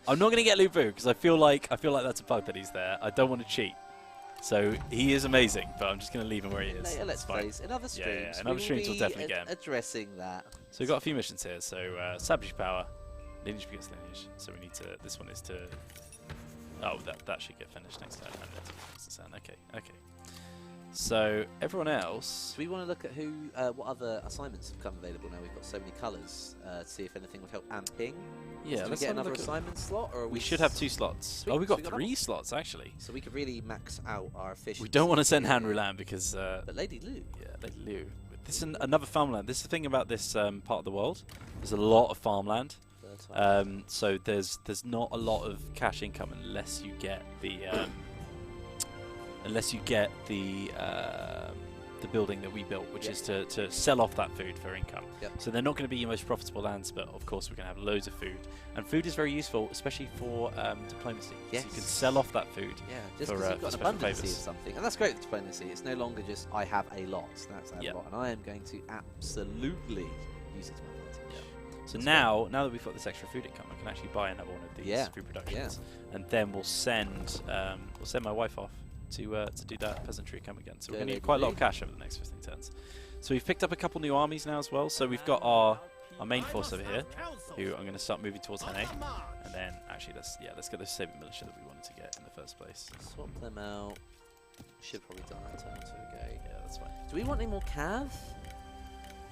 I'm not going to get Lu Bu because I feel like that's a bug that he's there. I don't want to cheat. So he is amazing, but I'm just going to leave him where he is. Later, let's face in other streams. Yeah, in other streams we'll definitely get him. Addressing that. So we've got a few missions here. So Savage Power, lineage begets lineage. So we need to. This one is to. Oh, that should get finished next time. Okay. So everyone else. Do we want to look at what other assignments have come available now? We've got so many colours to see if anything would help Anping. Yeah, let's get another assignment slot, or we should have 2 slots. Sweet. Oh, we've got 3 slots actually. So we could really max out our efficiency. We don't want to send Han Rulan because. But Lady Lu. Yeah, Lady Lu this is another farmland. This is the thing about this part of the world. There's a lot of farmland. So there's not a lot of cash income unless you get the building that we built, which is to sell off that food for income. Yep. So they're not going to be your most profitable lands, but of course we're going to have loads of food, and food is very useful, especially for diplomacy. Yes. So you can sell off that food. Yeah, just for, because you've got an special abundance of favours. something, and that's great with diplomacy. It's no longer just I have a lot. That's a lot, and I am going to absolutely use it to my advantage. So now that we've got this extra food income, I can actually buy another one of these food productions, and then we'll send my wife off to do that peasantry income again. So we're going to need quite a lot of cash over the next 15 turns. So we've picked up a couple new armies now as well. So we've got our main force over here, who I'm going to start moving towards Henne, and then actually let's get those Saber Militia that we wanted to get in the first place. Swap them out. Should probably die that turn, so okay. Yeah, that's fine. Do we want any more cav?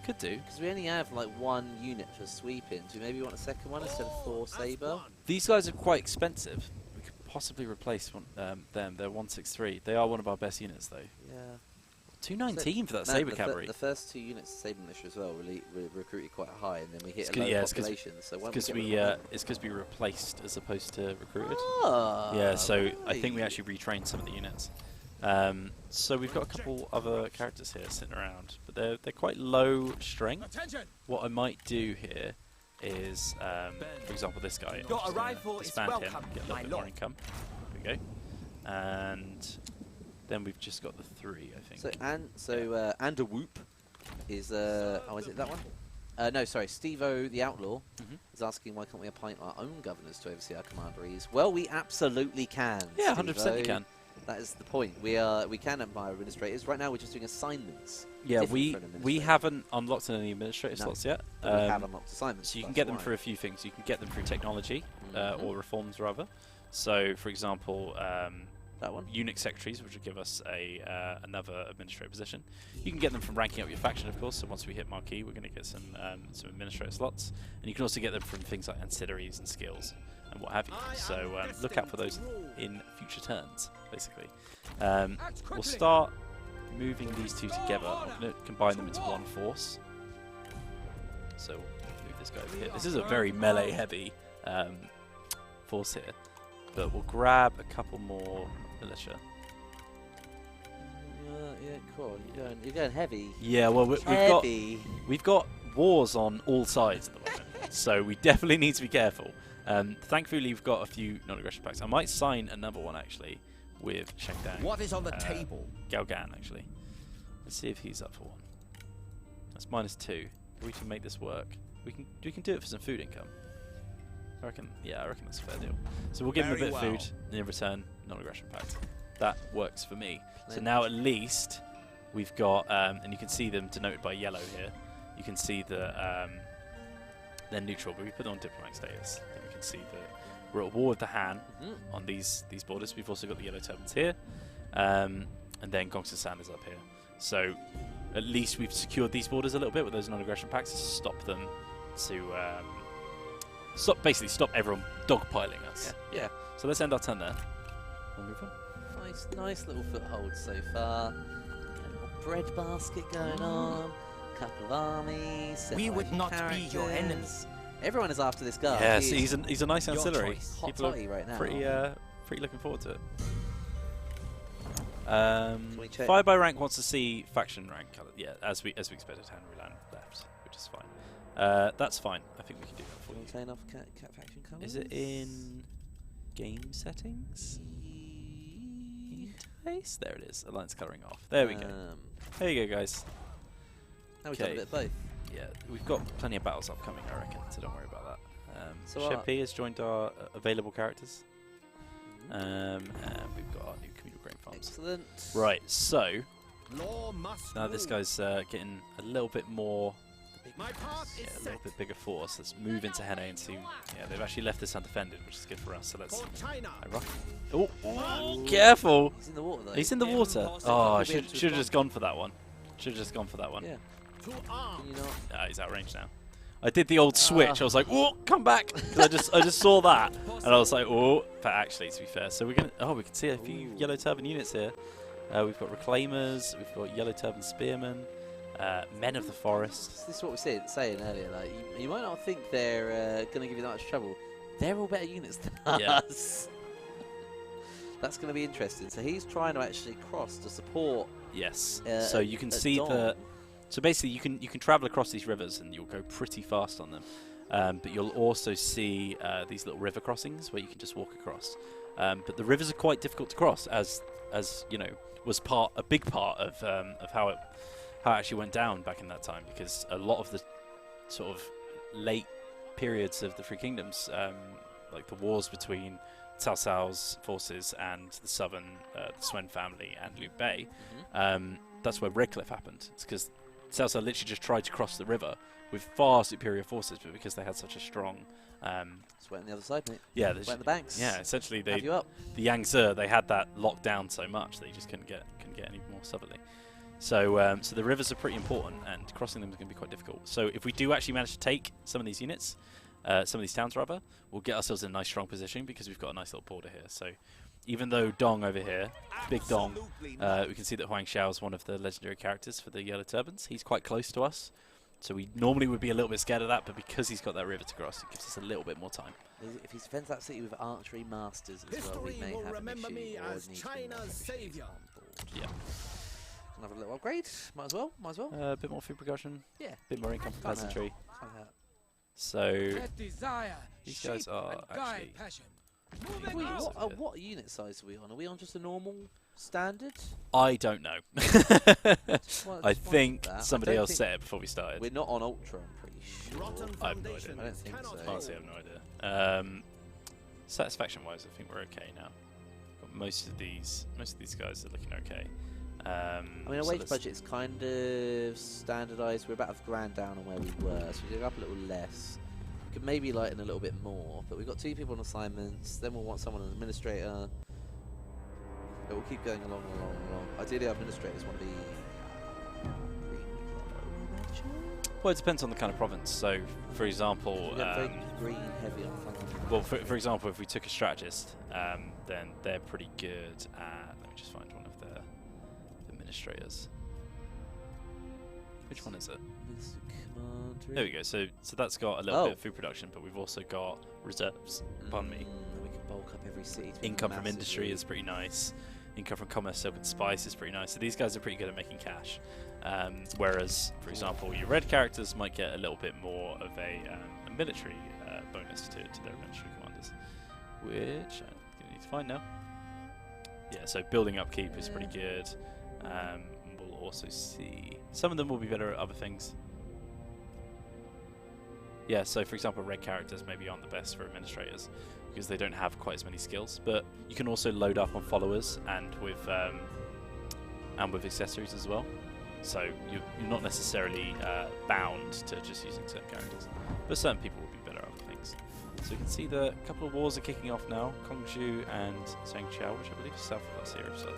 Could do. Because we only have like 1 unit for sweeping. Do we maybe want a second one instead of 4 Saber? These guys are quite expensive. We could possibly replace them. They're 163. They are one of our best units, though. Yeah. 219 for that No, Saber cavalry. The first 2 units of Saber Militia as well recruited quite high, and then we hit It's a low it's population. So because we replaced as opposed to recruited. Ah, Yeah, so right. I think we actually retrained some of the units. So we've got a couple other characters here sitting around, but they're quite low strength. Attention. What I might do here is, for example, this guy. Your I'm just arrival gonna is disband him, welcome, get a my little bit more lord. income. There we go. And then we've just got the 3, I think. So Underwhoop is is it that one? No, sorry, Steve-O the Outlaw is asking why can't we appoint our own governors to oversee our commanderies? Well, we absolutely can. Yeah, 100% you Steve-O. can. That is the point. We can empire administrators. Right now, we're just doing assignments. Yeah, different we for an administrator. haven't unlocked any administrative slots yet. But we have unlocked assignments. So you can that's get them why. through a few things. You can get them through technology, or reforms rather. So, for example, That one. Unix secretaries, which will give us another administrative position. You can get them from ranking up your faction, of course. So once we hit Marquee, we're going to get some administrative slots, and you can also get them from things like ancillaries and skills and what have you. So look out for those in future turns, basically. We'll start moving these two together. I'm going to combine them into one force. So we'll move this guy over here. This is a very melee-heavy force here, but we'll grab a couple more militia. Yeah, cool. You're going heavy. Yeah, well we've got wars on all sides at the moment, so we definitely need to be careful. Thankfully, we've got a few non-aggression pacts. I might sign another one actually with Shangdang. What is on the table? Galgan actually. Let's see if he's up for one. That's -2. We can make this work. We can do it for some food income. I reckon that's a fair deal. So we'll give him a bit of food, and in return, non-aggression pact. That works for me. So now at least we've got, and you can see them denoted by yellow here. You can see that they're neutral, but we put them on diplomatic status. Then we can see that we're at war with the Han on these borders. We've also got the yellow turbans here, and then Gongsun San is up here. So at least we've secured these borders a little bit with those non-aggression pacts to stop them to basically stop everyone dogpiling us. Yeah. So let's end our turn there. We'll move on. Nice little foothold so far. A little bread basket going on. Couple of armies. We would not be your characters. enemies. Everyone is after this guy. Yeah, he's a nice Your ancillary. choice. Hot People toddy right now. pretty looking forward to it. we check? Fire by rank wants to see faction rank colour. Yeah, as we expected, Henry Land left, which is fine. That's fine. I think we can do that for Can we you. turn off cat faction colours? Is it in game settings? Interface? There it is. Alliance colouring off. There we go. There you go, guys. Now we've done a bit of both. Yeah, we've got plenty of battles upcoming, I reckon, so don't worry about that. So Shepi has joined our available characters. And we've got our new communal grain farms. Excellent. Right, so Law must now this rule. guy's getting a little bit more, My path is a set. little bit bigger force. Let's move into Henne and see. Yeah, they've actually left this undefended, which is good for us. So let's. For China. Oh, careful! He's in the water though. He's in the water. Impossible. Oh, I Could be able to should have just gone for that one. Should have just gone for that one. Yeah. To Can arms. you not? Ah, he's out of range now. I did the old switch. I was like, "Oh, come back!" 'Cause I just saw that, and I was like, "Oh." But actually, to be fair, so we're gonna. Oh, we can see a few yellow turban units here. We've got reclaimers. We've got yellow turban spearmen. Men of the Forest. This is what we were saying earlier. Like you might not think they're going to give you that much trouble. They're all better units than us. That's going to be interesting. So he's trying to actually cross to support. Yes. So you can see the. So basically, you can travel across these rivers and you'll go pretty fast on them. But you'll also see these little river crossings where you can just walk across. But the rivers are quite difficult to cross, as you know, was a big part of how it actually went down back in that time, because a lot of the sort of late periods of the Three Kingdoms, like the wars between Cao Cao's forces and the southern the Swen family and Liu Bei, that's where Redcliffe happened. It's because Cao Cao literally just tried to cross the river with far superior forces, but because they had such a strong Sweat on the other side, mate. Yeah, Sweat in the banks. Yeah, essentially the Yangtze, they had that locked down so much that you just couldn't get any more southerly. So so the rivers are pretty important, and crossing them is going to be quite difficult. So if we do actually manage to take some of these units, some of these towns rather, we'll get ourselves in a nice strong position because we've got a nice little border here. So even though Dong over here, Big Dong, we can see that Yuan Shao is one of the legendary characters for the Yellow Turbans. He's quite close to us. So we normally would be a little bit scared of that, but because he's got that river to cross, it gives us a little bit more time. If he defends that city with archery masters as well, we may have remember an issue. me as China's savior. Yeah. Another little upgrade. Might as well. A bit more food production. Yeah. A bit more income for peasantry. Can't hurt. So these guys are actually. What unit size are we on? Are we on just a normal standard? I don't know. I think somebody else said it before we started. We're not on ultra, I'm pretty sure. I have no idea. I don't think so. Honestly, I have no idea. Satisfaction-wise, I think we're okay now. Got most of these guys are looking okay. I mean, our wage budget is kind of standardised. We're about $1,000 down on where we were, so we did up a little less. We could maybe lighten a little bit more, but we've got 2 people on assignments. Then we'll want someone an administrator. But we'll keep going along. Ideally, our administrators want to be. Well, it depends on the kind of province. So, for example, very green heavy on fund. Well, for example, if we took a strategist, then they're pretty good at. Let me just find one of their administrators. Which one is it? There we go. So that's got a little bit of food production, but we've also got reserves. Pardon me. We can bulk up every city. Income from industry is pretty nice. Income from commerce, silk and spice is pretty nice. So these guys are pretty good at making cash. Whereas, for example, your red characters might get a little bit more of a military bonus to their military commanders, which I'm going to need to find now. Yeah, so building upkeep is pretty good. We'll also see some of them will be better at other things. Yeah, so for example, red characters maybe aren't the best for administrators because they don't have quite as many skills. But you can also load up on followers and with accessories as well. So you're not necessarily bound to just using certain characters, but certain people will be better at other things. So you can see the couple of wars are kicking off now. Kongzhou and Zhengqiao, which I believe is south of us here, so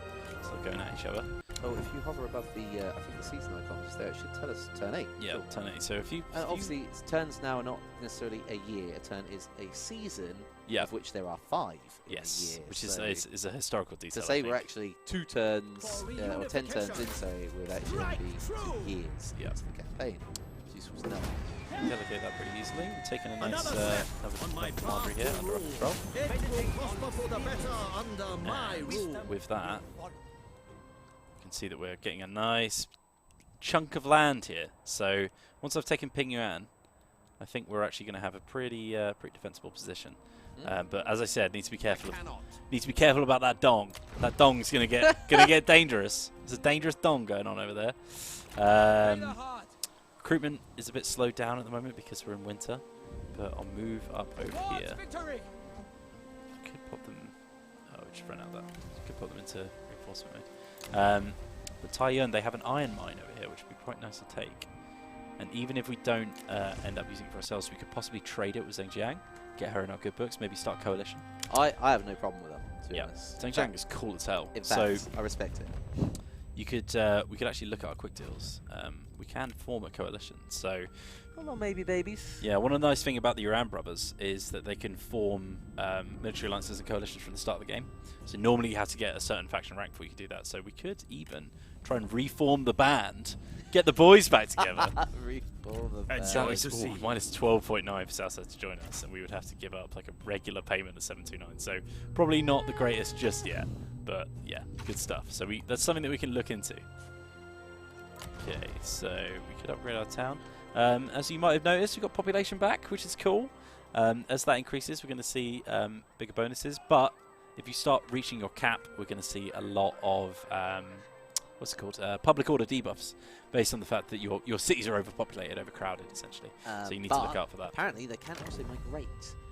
they're going at each other. Oh, if you hover above the, I think the season icon is there, it should tell us turn 8. Yeah, cool. Turn 8. So if you... obviously, turns now are not necessarily a year. A turn is a season, of which there are 5 in a year. Which is a historical detail. To say we're actually 2 turns, or 10 turns in, sorry, would actually only be 2 years into the campaign. It's useful to know. Delegate that pretty easily. We're taking a nice commandery here under our control. And with that, you can see that we're getting a nice chunk of land here. So once I've taken Pingyuan, I think we're actually going to have a pretty defensible position. But as I said, need to be careful. Need to be careful about that Dong. That Dong's going to get dangerous. There's a dangerous Dong going on over there. Recruitment is a bit slowed down at the moment because we're in winter, but I'll move up over here. Could pop them. Oh, we just ran out of that. Could pop them into reinforcement mode. But Taiyuan, they have an iron mine over here, which would be quite nice to take. And even if we don't end up using it for ourselves, we could possibly trade it with Zhengjiang, get her in our good books, maybe start coalition. I have no problem with them, to be honest. Zhengjiang is cool as hell. In fact, I respect it. You could we could actually look at our quick deals. We can form a coalition. So, well, maybe babies. Yeah, one of the nice thing about the Yuan brothers is that they can form military alliances and coalitions from the start of the game. So normally you have to get a certain faction rank before you can do that. So we could even try and reform the band, get the boys back together. Reform the band. Minus 12.9 for Southside to join us, and we would have to give up like a regular payment of 729. So probably not the greatest just yet, but yeah, good stuff. So that's something that we can look into. Okay, so we could upgrade our town. As you might have noticed, we've got population back, which is cool. As that increases, we're going to see bigger bonuses. But if you start reaching your cap, we're going to see a lot of what's it called? Public order debuffs, based on the fact that your cities are overpopulated, overcrowded, essentially. So you need to look out for that. Apparently, they can also migrate.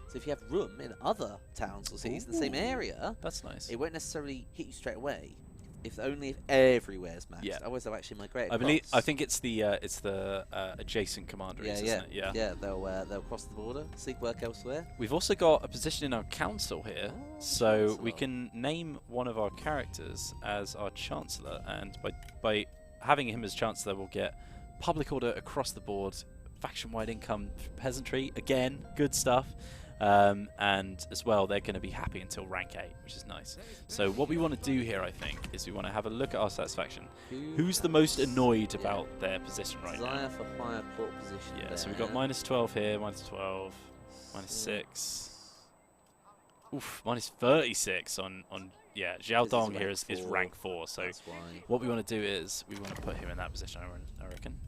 So if you have room in other towns or cities in the same area, that's nice. It won't necessarily hit you straight away. If everywhere's maxed. Yeah. Otherwise, they'll actually migrate. I think it's the adjacent commanderies, isn't it? Yeah. They'll cross the border, seek work elsewhere. We've also got a position in our council here, so we can name one of our characters as our chancellor, and by having him as chancellor, we'll get public order across the board, faction-wide income, peasantry. Again, good stuff. And as well, they're going to be happy until rank 8, which is nice. So what we want to do here, I think, is we want to have a look at our satisfaction. Who's the most annoyed about their position right now? Desire for higher port position. Yeah, so we've got minus 12 here, minus 12, minus 6. Oof, minus 36 on yeah, Zhao Dong here is rank 4. So what we want to do is we want to put him in that position, I reckon.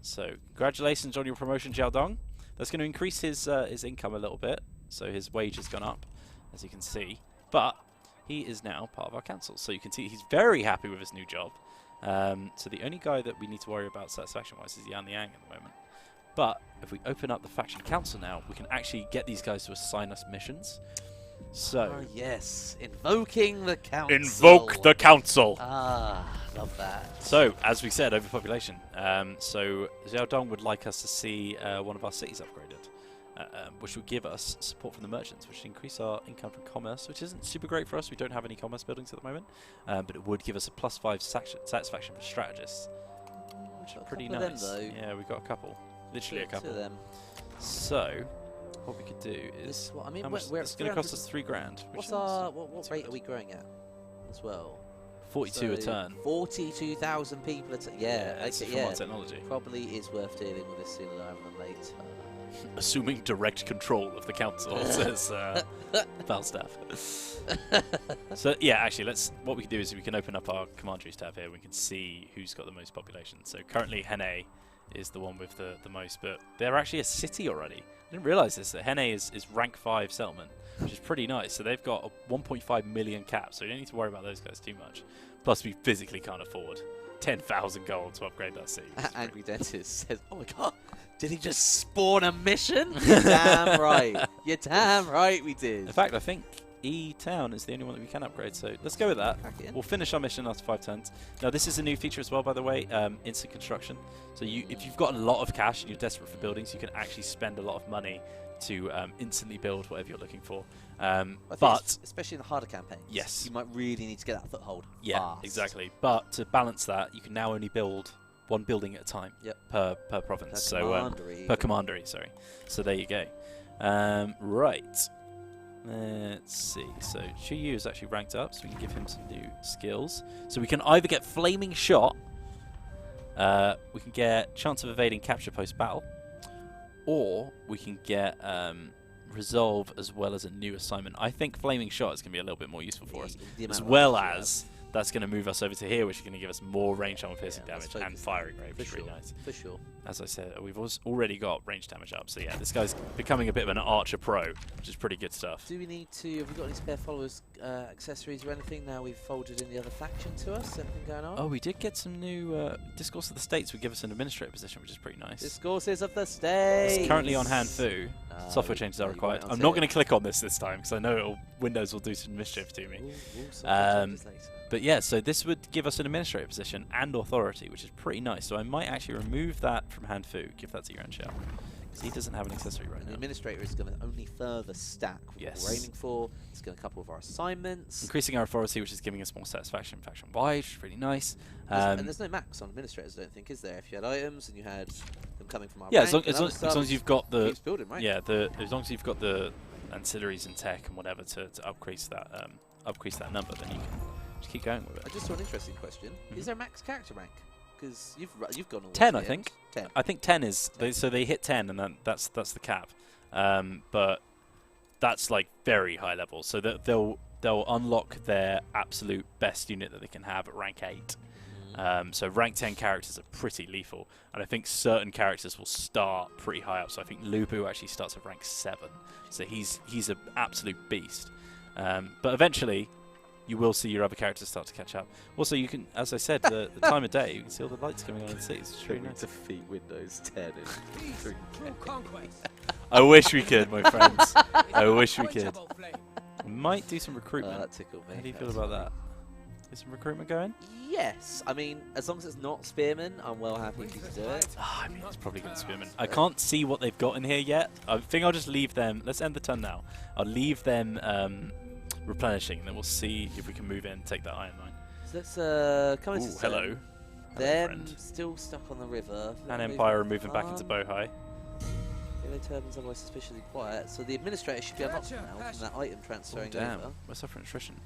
So congratulations on your promotion, Zhao Dong. That's going to increase his income a little bit, so his wage has gone up, as you can see. But he is now part of our council, so you can see he's very happy with his new job. So the only guy that we need to worry about satisfaction-wise is Yan Liang at the moment. But if we open up the faction council now, we can actually get these guys to assign us missions. So yes, invoking the council. Invoke the council. Ah, love that. So as we said, overpopulation. So Zhao Dong would like us to see one of our cities upgraded, which would give us support from the merchants, which would increase our income from commerce, which isn't super great for us. We don't have any commerce buildings at the moment, but it would give us a +5 satisfaction for strategists, which is pretty nice. Yeah, we've got a couple, literally a couple. To them. So what we could do is, I mean, it's going to cost us $3,000. What rate are we growing at as well? 42 a turn. 42,000 people a turn. Yeah, it's from our technology. Probably is worth dealing with this sooner rather than later. Assuming direct control of the council, says Falstaff. So yeah, actually, what we can do is we can open up our commanderies tab here. We can see who's got the most population. So currently, Hene is the one with the most, but they're actually a city already. I didn't realize this, that Hene is rank 5 settlement, which is pretty nice. So they've got a 1.5 million cap, so you don't need to worry about those guys too much. Plus, we physically can't afford 10,000 gold to upgrade that city. Angry Dentist says, "Oh my god, did he just spawn a mission?" You're damn right. You're damn right we did. In fact, I think E-Town is the only one that we can upgrade, so let's go with that. We'll finish our mission after 5 turns. Now, this is a new feature as well, by the way, instant construction. So if you've got a lot of cash and you're desperate for buildings, you can actually spend a lot of money to instantly build whatever you're looking for. But especially in the harder campaigns, yes, you might really need to get that foothold. Yeah, fast. Exactly. But to balance that, you can now only build one building at a time per province. Per commandery, sorry. So there you go. Right. Let's see. So Chuyu is actually ranked up, so we can give him some new skills. So we can either get Flaming Shot, we can get Chance of Evading Capture Post Battle, or we can get Resolve as well as a new assignment. I think Flaming Shot is going to be a little bit more useful for us, as well as that's going to move us over to here, which is going to give us more range armor piercing damage and firing rate, which is really nice. For sure. As I said, we've already got range damage up, so yeah, this guy's becoming a bit of an archer pro, which is pretty good stuff. Do we need to, have we got any spare followers, accessories or anything now we've folded in the other faction to us? Anything going on? Oh, we did get some new Discourse of the States would give us an administrator position, which is pretty nice. Discourses of the States! It's currently on hand fu. Software changes are required. I'm not going to click on this time, because I know Windows will do some mischief to me. But yeah, so this would give us an administrator position and authority, which is pretty nice. So I might actually remove that from hand fu, give that to Yuan Shao, because he doesn't have an accessory right now. The administrator is going to only further stack what we're aiming for. It's going to couple of our assignments. Increasing our authority, which is giving us more satisfaction faction-wide, which is really nice. And there's no max on administrators, I don't think, is there? If you had items and you had them coming from our rank, as long as you've got the building, right? as long as you've got the ancillaries and tech and whatever to increase that number, then Just keep going with it. I just saw an interesting question. Is there a max character rank? Because you've gone all 10, the I way think. in. 10. I think 10 is so they hit 10, and then that's the cap. But that's like very high level, so that they'll unlock their absolute best unit that they can have at rank 8. So rank 10 characters are pretty lethal, and I think certain characters will start pretty high up. So I think Lubu actually starts at rank 7, so he's an absolute beast. But eventually, you will see your other characters start to catch up. Also, you can, as I said, the time of day, you can see all the lights coming on in the city. It's really nice. Defeat Windows 10 in 3K. I wish we could, my friends. I wish we could. We might do some recruitment. That tickled me. How do you feel about that? Is some recruitment going? Yes. I mean, as long as it's not spearmen, I'm well happy for you to do it. I mean, it's probably going to spearmen. I can't see what they've got in here yet. I think I'll just leave them. Let's end the turn now. I'll leave them replenishing, and then we'll see if we can move in and take that iron mine. So let's come into Ooh, hello. Them friend. Still stuck on the river. And Empire are moving back into Bohai. Yellow turbans otherwise suspiciously quiet. So the administrator should be unlocked now from that item transferring Damn, over. we're suffering attrition.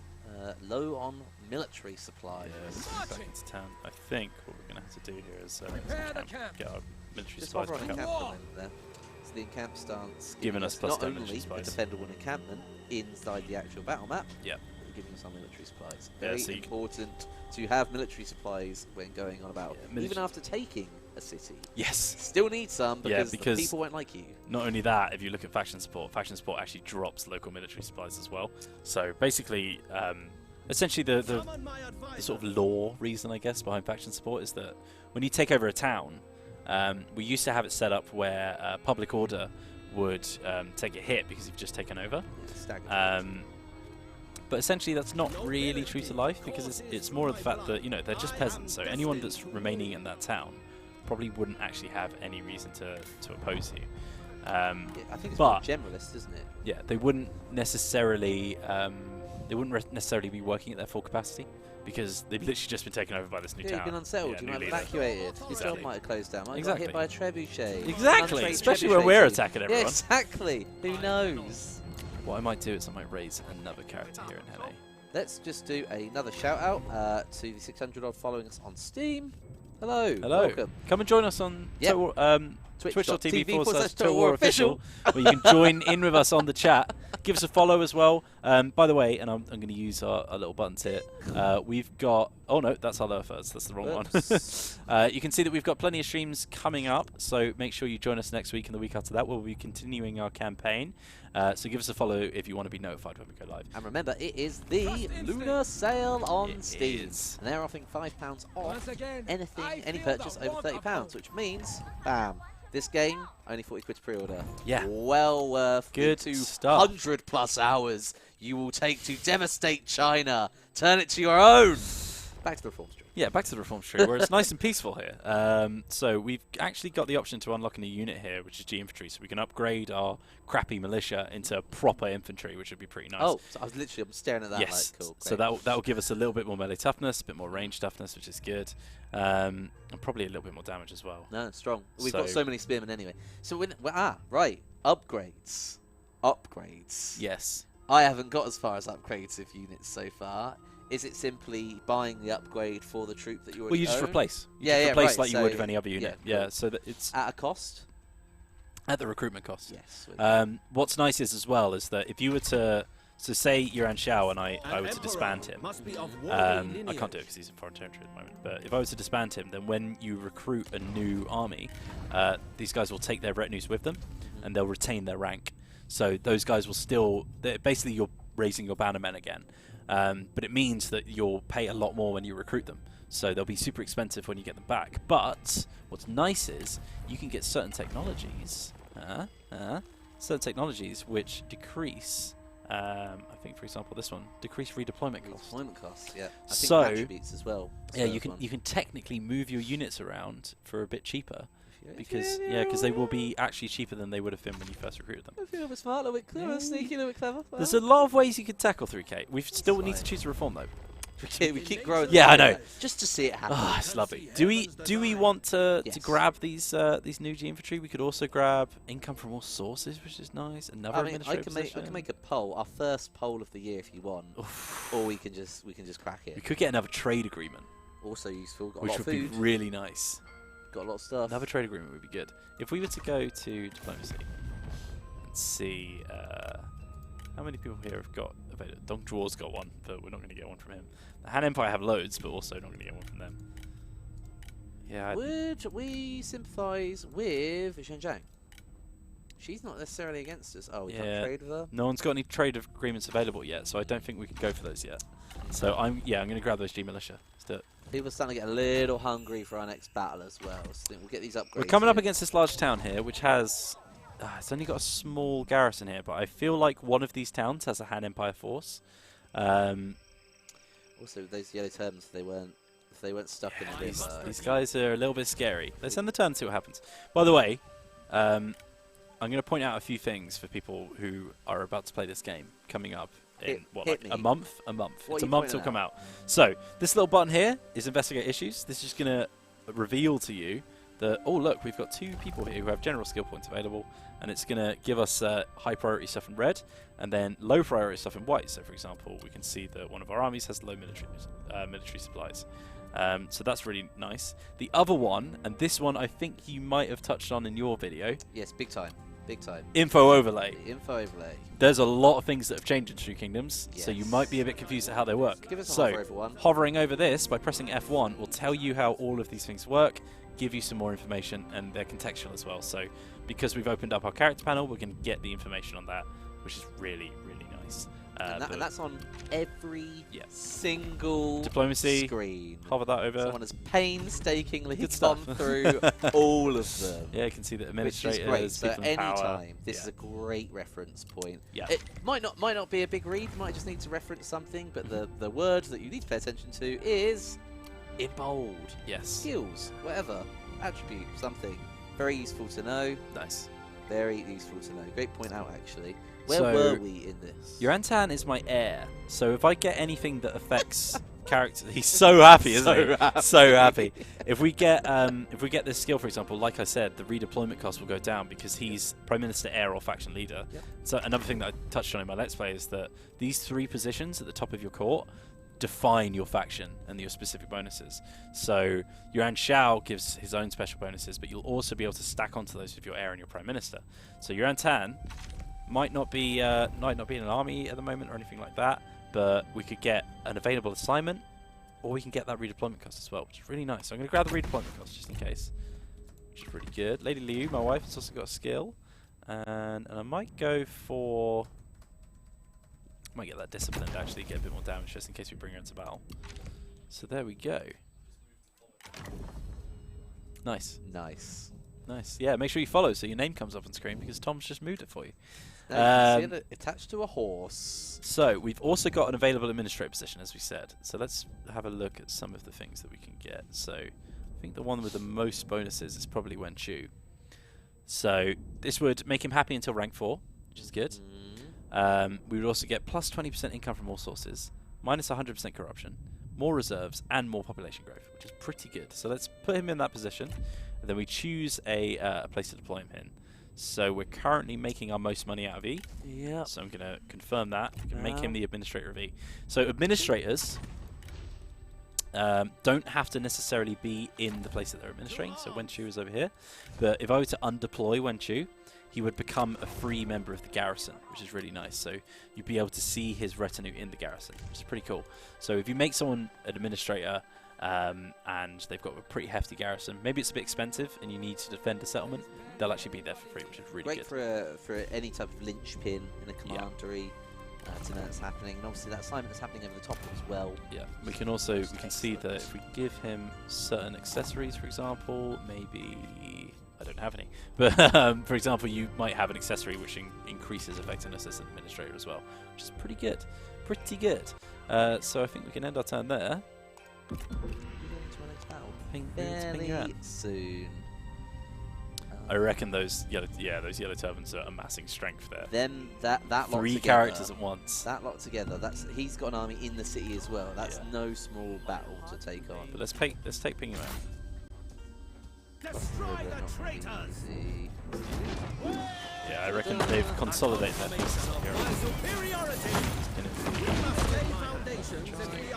Low on military supplies. Yeah, back into town. I think what we're going to have to do here is get our military Just supplies over on back up. encampment there. So the encamp stance Giving us plus not 10 only military a supplies. defendable encampment inside the actual battle map, Yep. but giving us our military supplies. Yeah, Very so important to have military supplies when going on about. Yeah, even after taking a city. Yes. Still need some because, the because people won't like you. Not only that, if you look at faction support actually drops local military supplies as well. So basically, essentially the sort of law reason, I guess, behind faction support is that when you take over a town, we used to have it set up where public order would take a hit because you've just taken over. But essentially that's not really true to life, because it's more of the fact that, you know, they're just peasants, so anyone that's remaining in that town probably wouldn't actually have any reason to oppose you. I think it's more generalist, isn't it? Yeah, they wouldn't necessarily be working at their full capacity, because they've literally just been taken over by this new town. You've been unsettled, Yeah, you new might have leader. evacuated. Your job might have closed down. Might have got hit by a trebuchet. Exactly, Untrained especially when trebuchet we're team. attacking everyone. Yeah, exactly. Who knows? What I might do is I might raise another character here in Henne. Let's just do another shout out to the 600 odd following us on Steam. Hello. Hello. Welcome. Come and join us on Twitch.tv/TotalWarOfficial, where you can join in with us on the chat. Give us a follow as well. By the way, and I'm going to use our little buttons here. We've got... Oh, no, that's our lower thirds. That's the wrong one. You can see that we've got plenty of streams coming up, so make sure you join us next week and the week after that. We'll be continuing our campaign. So give us a follow if you want to be notified when we go live. And remember, it is the Lunar Sale on It Steam. is. And they're offering £5 off anything, any purchase over £30, which means, bam, this game, only 40 quid to pre-order. Yeah. Well worth Good the stuff. 200 plus hours you will take to devastate China. Turn it to your own. Back to the Reform Stream. Yeah, back to the Reform Street, where it's nice and peaceful here. So we've actually got the option to unlock a new unit here, which is G Infantry, so we can upgrade our crappy militia into proper infantry, which would be pretty nice. Oh, so I'm staring at that yes. like, cool. So that'll give us a little bit more melee toughness, a bit more range toughness, which is good, and probably a little bit more damage as well. No, strong. We've got so many spearmen anyway. So right, upgrades. Yes. I haven't got as far as upgrades of units so far. Is it simply buying the upgrade for the troop that you already Well, you just own? replace. You Yeah, just replace right, like you would with so- any other unit. yeah, Yeah, cool. so that it's At a cost? at the recruitment cost. Yes. What's nice is as well is that if you were to, so say Yuan Shao and I were to disband him, I can't do it because he's in foreign territory at the moment, but if I was to disband him, then when you recruit a new army, these guys will take their retinues with them, and they'll retain their rank. So those guys will still, basically you're raising your bannermen again, but it means that you'll pay a lot more when you recruit them. So they'll be super expensive when you get them back. But what's nice is you can get certain technologies, which decrease. I think, for example, this one decrease redeployment costs. Redeployment costs, yeah. I think So attributes as well. yeah, you can technically move your units around for a bit cheaper, because they will be actually cheaper than they would have been when you first recruited them. I feel a little bit smart, a little bit clever, sneaky, a little bit clever. There's a lot of ways you could tackle 3K. We still need to choose a reform though. We keep growing. Yeah, I know. Just to see it happen. Oh, it's lovely. Do we want to Yes. grab these new G infantry? We could also grab income from all sources, which is nice. Another I mean, I administrative can make a poll, our first poll of the year if you want, or we can just crack We it. could get another trade agreement, Also useful. Got a which lot of would be food. really nice. Got a lot of stuff. Another trade agreement would be good. If we were to go to diplomacy and see how many people here have got available. Dong Zhou's got one, but we're not going to get one from him. The Han Empire have loads, but also not going to get one from them. Yeah. Would we sympathise with Zhenjiang? She's not necessarily against us. Oh, we can't trade with her? No one's got any trade agreements available yet, so I don't think we can go for those yet. So I'm going to grab those G Militia. Let's do it. People are starting to get a little hungry for our next battle as well. So I think we'll get these upgrades. We're coming up in. against this large town here, which has... it's only got a small garrison here, but I feel like one of these towns has a Han Empire force. Also, those yellow terms, if they weren't stuck in the river. These guys are a little bit scary. Let's end the turn and see what happens. By the way, I'm going to point out a few things for people who are about to play this game coming up in a month. It's a month till come out. So this little button here is investigate issues. This is going to reveal to you that, oh look, we've got 2 people here who have general skill points available, and it's going to give us high priority stuff in red and then low priority stuff in white. So for example, we can see that one of our armies has low military supplies. So that's really nice. The other one, and this one I think you might have touched on in your video. Yes, big time. Big time. Info overlay. The info overlay. There's a lot of things that have changed in Two Kingdoms, so you Yes. might be a bit confused at how they work. Give us a So, hover over one. hovering over this by pressing F1 will tell you how all of these things work, give you some more information, and they're contextual as well. So because we've opened up our character panel, we can get the information on that, which is really, really nice. And that's on every Yeah. single Diplomacy. screen. Hover that over. Someone has painstakingly Good gone stuff. through all of them. Yeah, you can see that Which is administrators, great. So people in any power. time, this Yeah. is a great reference point. Yeah. It might not be a big read. You might just need to reference something, but the word that you need to pay attention to is in bold. Yes. Skills, whatever, attribute, something. Very useful to know. Nice. Very useful to know. Great point out, actually. Where So, were we in this? Yuan Tan is my heir, so if I get anything that affects character, he's so happy, isn't he? happy. So happy. If we get this skill, for example, like I said, the redeployment cost will go down because he's Prime Minister, heir, or faction leader. Yep. So another thing that I touched on in my Let's Play is that these 3 positions at the top of your court define your faction and your specific bonuses. So Yuan Shao gives his own special bonuses, but you'll also be able to stack onto those with your heir and your Prime Minister. So Yuan Tan might not be in an army at the moment or anything like that, but we could get an available assignment, or we can get that redeployment cost as well, which is really nice. So I'm going to grab the redeployment cost just in case, which is really good. Lady Liu, my wife, has also got a skill, and I might go for... I might get that disciplined actually, get a bit more damage just in case we bring her into battle. So there we go. Nice. Nice. Nice. Yeah, make sure you follow so your name comes up on screen because Tom's just moved it for you. Now you can see it attached to a horse. So we've also got an available administrator position, as we said. So let's have a look at some of the things that we can get. So I think the one with the most bonuses is probably Yuan Shao. So this would make him happy until rank 4, which is good. We would also get plus 20% income from all sources, minus 100% corruption, more reserves, and more population growth, which is pretty good. So let's put him in that position, and then we choose a place to deploy him in. So we're currently making our most money out of E. Yeah. So I'm going to confirm that. We can make him the administrator of E. So administrators don't have to necessarily be in the place that they're administrating. So Yuan Shao is over here. But if I were to undeploy Yuan Shao, he would become a free member of the garrison, which is really nice. So you'd be able to see his retinue in the garrison, which is pretty cool. So if you make someone an administrator and they've got a pretty hefty garrison, maybe it's a bit expensive and you need to defend a settlement, they'll actually be there for free, which is really Great good. for any type of linchpin in a commandery to know that's happening. And obviously that assignment is happening over the top as well. Yeah, we can also see that if we give him certain accessories, for example, maybe I don't have any, but for example, you might have an accessory which increases effectiveness as an administrator as well, which is pretty good, so I think we can end our turn there. Ping Fairly Yuan. soon. I reckon those yellow turbans are amassing strength there. Them that lot 3 together, characters at once. That lot together. He's got an army in the city as well. That's no small battle to take on. But let's take Ping out. Destroy the traitors! Yeah, I reckon they've consolidated their forces here.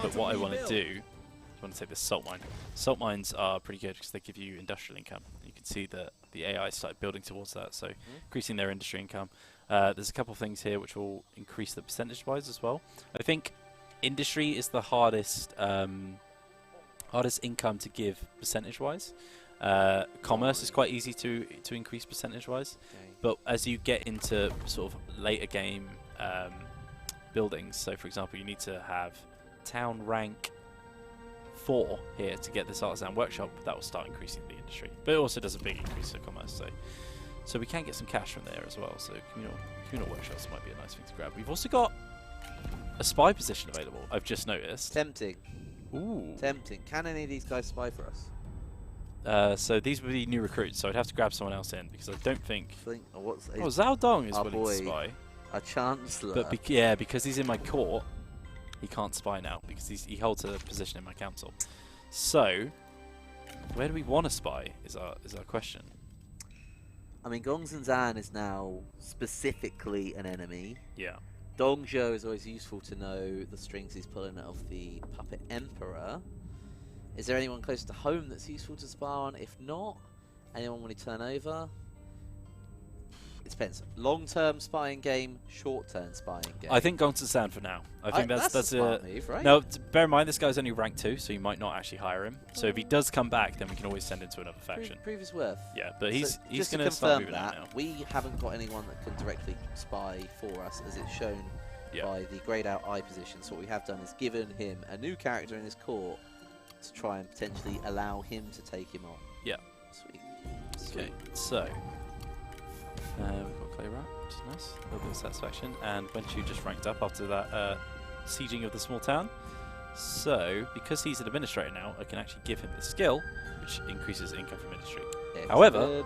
But what I want to do, I want to take this salt mine. Salt mines are pretty good because they give you industrial income. You can see that the AI started building towards that, so increasing their industry income. There's a couple of things here which will increase the percentage-wise as well. I think industry is the hardest income to give percentage-wise. Commerce is quite easy to increase percentage-wise, but as you get into sort of later game buildings, so for example, you need to have town rank 4 here to get this artisan workshop. That will start increasing the industry, but it also does a big increase in commerce. So we can get some cash from there as well. So communal workshops might be a nice thing to grab. We've also got a spy position available. I've just noticed. Tempting. Ooh. Tempting. Can any of these guys spy for us? So these would be new recruits, so I'd have to grab someone else in because I don't think. Zhao Dong is willing to spy. A chancellor. But because he's in my court, he can't spy now because he holds a position in my council. So, where do we want to spy? Is our question. I mean, Gongzhen is now specifically an enemy. Yeah. Dong Zhou is always useful to know the strings he's pulling out of the Puppet Emperor. Is there anyone close to home that's useful to spy on? If not, anyone want to turn over? It depends. Long-term spying game, short-term spying game. I think Gongzhen for now. I think that's a smart move, right? No, bear in mind this guy's only rank 2, so you might not actually hire him. So if he does come back, then we can always send him to another faction. Prove his worth. Yeah, but he's just going to to start confirm moving out that now. we haven't got anyone that can directly spy for us, as it's shown by the grayed out eye position. So what we have done is given him a new character in his court to try and potentially allow him to take him on. Yeah. Sweet. Okay, so we've got Clay Rat, which is nice. A little bit of satisfaction. And Wenchu just ranked up after that sieging of the small town. So, because he's an administrator now, I can actually give him the skill, which increases income from industry. Excellent. However,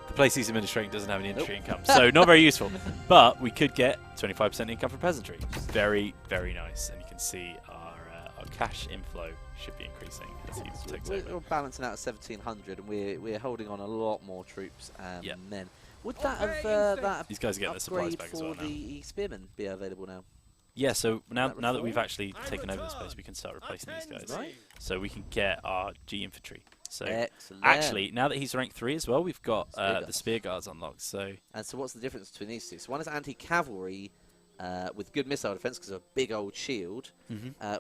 the place he's administrating doesn't have any industry income, so not very useful. But we could get 25% income from peasantry, which is very, very nice. And you can see our cash inflow should be increasing as he takes over. We're balancing out at 1,700, and we're holding on a lot more troops and men. Would that have these guys get their supplies back as well now? For the spearmen be available now? Yeah, so now that we've actually taken over this place, we can start replacing these guys. Right. So we can get our G infantry. So excellent. Actually, now that he's rank 3 as well, we've got the spear guards unlocked. So what's the difference between these two? So one is anti-cavalry with good missile defense because of a big old shield,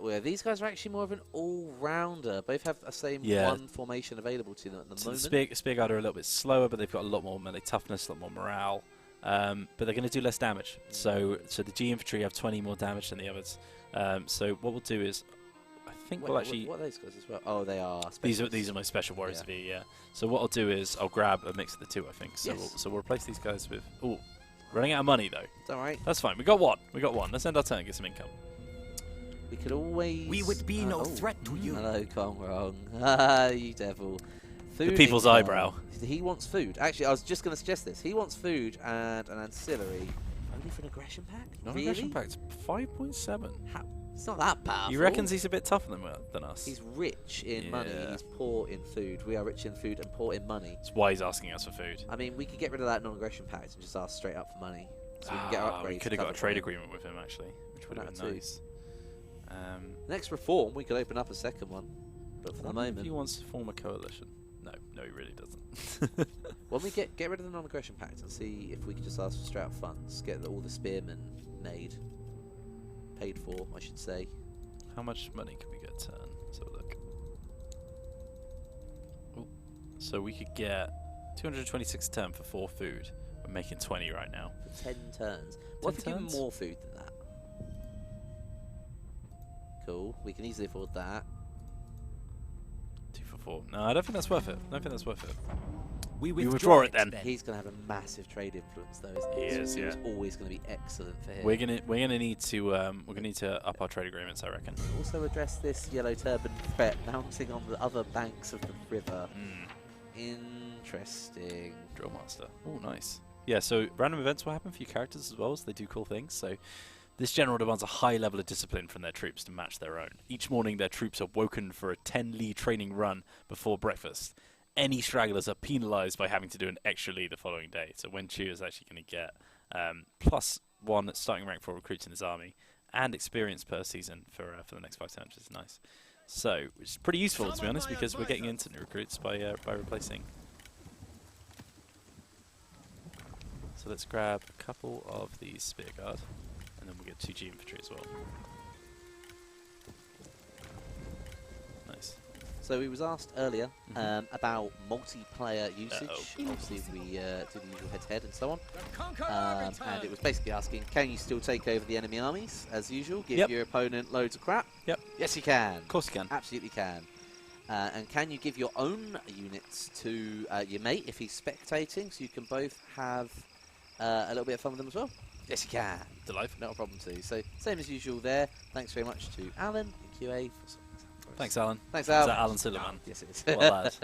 where these guys are actually more of an all-rounder. Both have the same one formation available to them at the moment. Spear guard are a little bit slower, but they've got a lot more melee toughness, a lot more morale. But they're going to do less damage. So the G infantry have 20 more damage than the others. So what we'll do is, I think we'll actually. What are those guys as well? Oh, they are. These are my special warriors of V. Yeah. So what I'll do is I'll grab a mix of the two. I think. So we'll replace these guys with. Oh, running out of money though. It's all right. That's fine. We got one. Let's end our turn and get some income. We could always. We would be no threat to you. Hello, Kongrong. You devil. Food the people's income. eyebrow. He wants food. Actually, I was just going to suggest this. He wants food and an ancillary. Only for an aggression pact? Non-aggression pact 5.7. It's not that powerful. He reckons he's a bit tougher than us. He's rich in money. He's poor in food. We are rich in food and poor in money. That's why he's asking us for food. I mean, we could get rid of that non-aggression pact and just ask straight up for money. So we can get our upgrades. We could have got a trade agreement with him, actually, which would have been nice. Next reform, we could open up a second one. But for the moment... he wants to form a coalition. No, he really doesn't. When we get rid of the non-aggression pact and see if we can just ask for straight up funds, get all the spearmen paid for, I should say. How much money can we get a turn? Let's have a look. Ooh. So we could get 226 a turn for 4 food. We're making 20 right now. For 10 turns. What if we give them more food than that? Cool. We can easily afford that. 2 for 4. No, I don't think that's worth it. We withdraw it then. He's going to have a massive trade influence, though, isn't he? He is, yeah. It's always going to be excellent for him. We're gonna need to up our trade agreements, I reckon. Also address this yellow turban threat mounting on the other banks of the river. Interesting. Drill Master. Oh, nice. Yeah, so random events will happen for your characters as well, so they do cool things. So this general demands a high level of discipline from their troops to match their own. Each morning, their troops are woken for a 10 Li training run before breakfast. Any stragglers are penalized by having to do an extra Li the following day. So Wen Chu is actually going to get +1 starting rank for recruits in his army and experience per season for the next 5 turns, which is nice. So, which is pretty useful, to be honest, because we're getting instant recruits by replacing. So let's grab a couple of these Spear Guard, and then we'll get 2G infantry as well. Nice. So we was asked earlier about multiplayer usage. Obviously, we do the usual head-to-head and so on. And it was basically asking, can you still take over the enemy armies as usual? Give your opponent loads of crap? Yep. Yes, you can. Of course you can. Absolutely can. And can you give your own units to your mate if he's spectating, so you can both have a little bit of fun with them as well? Yes, you can. Delightful. Not a problem too. So same as usual there. Thanks very much to Alan in QA for Thanks, Alan. Thanks, Alan. Is that Alan Silliman? Yes, it is. What a lad.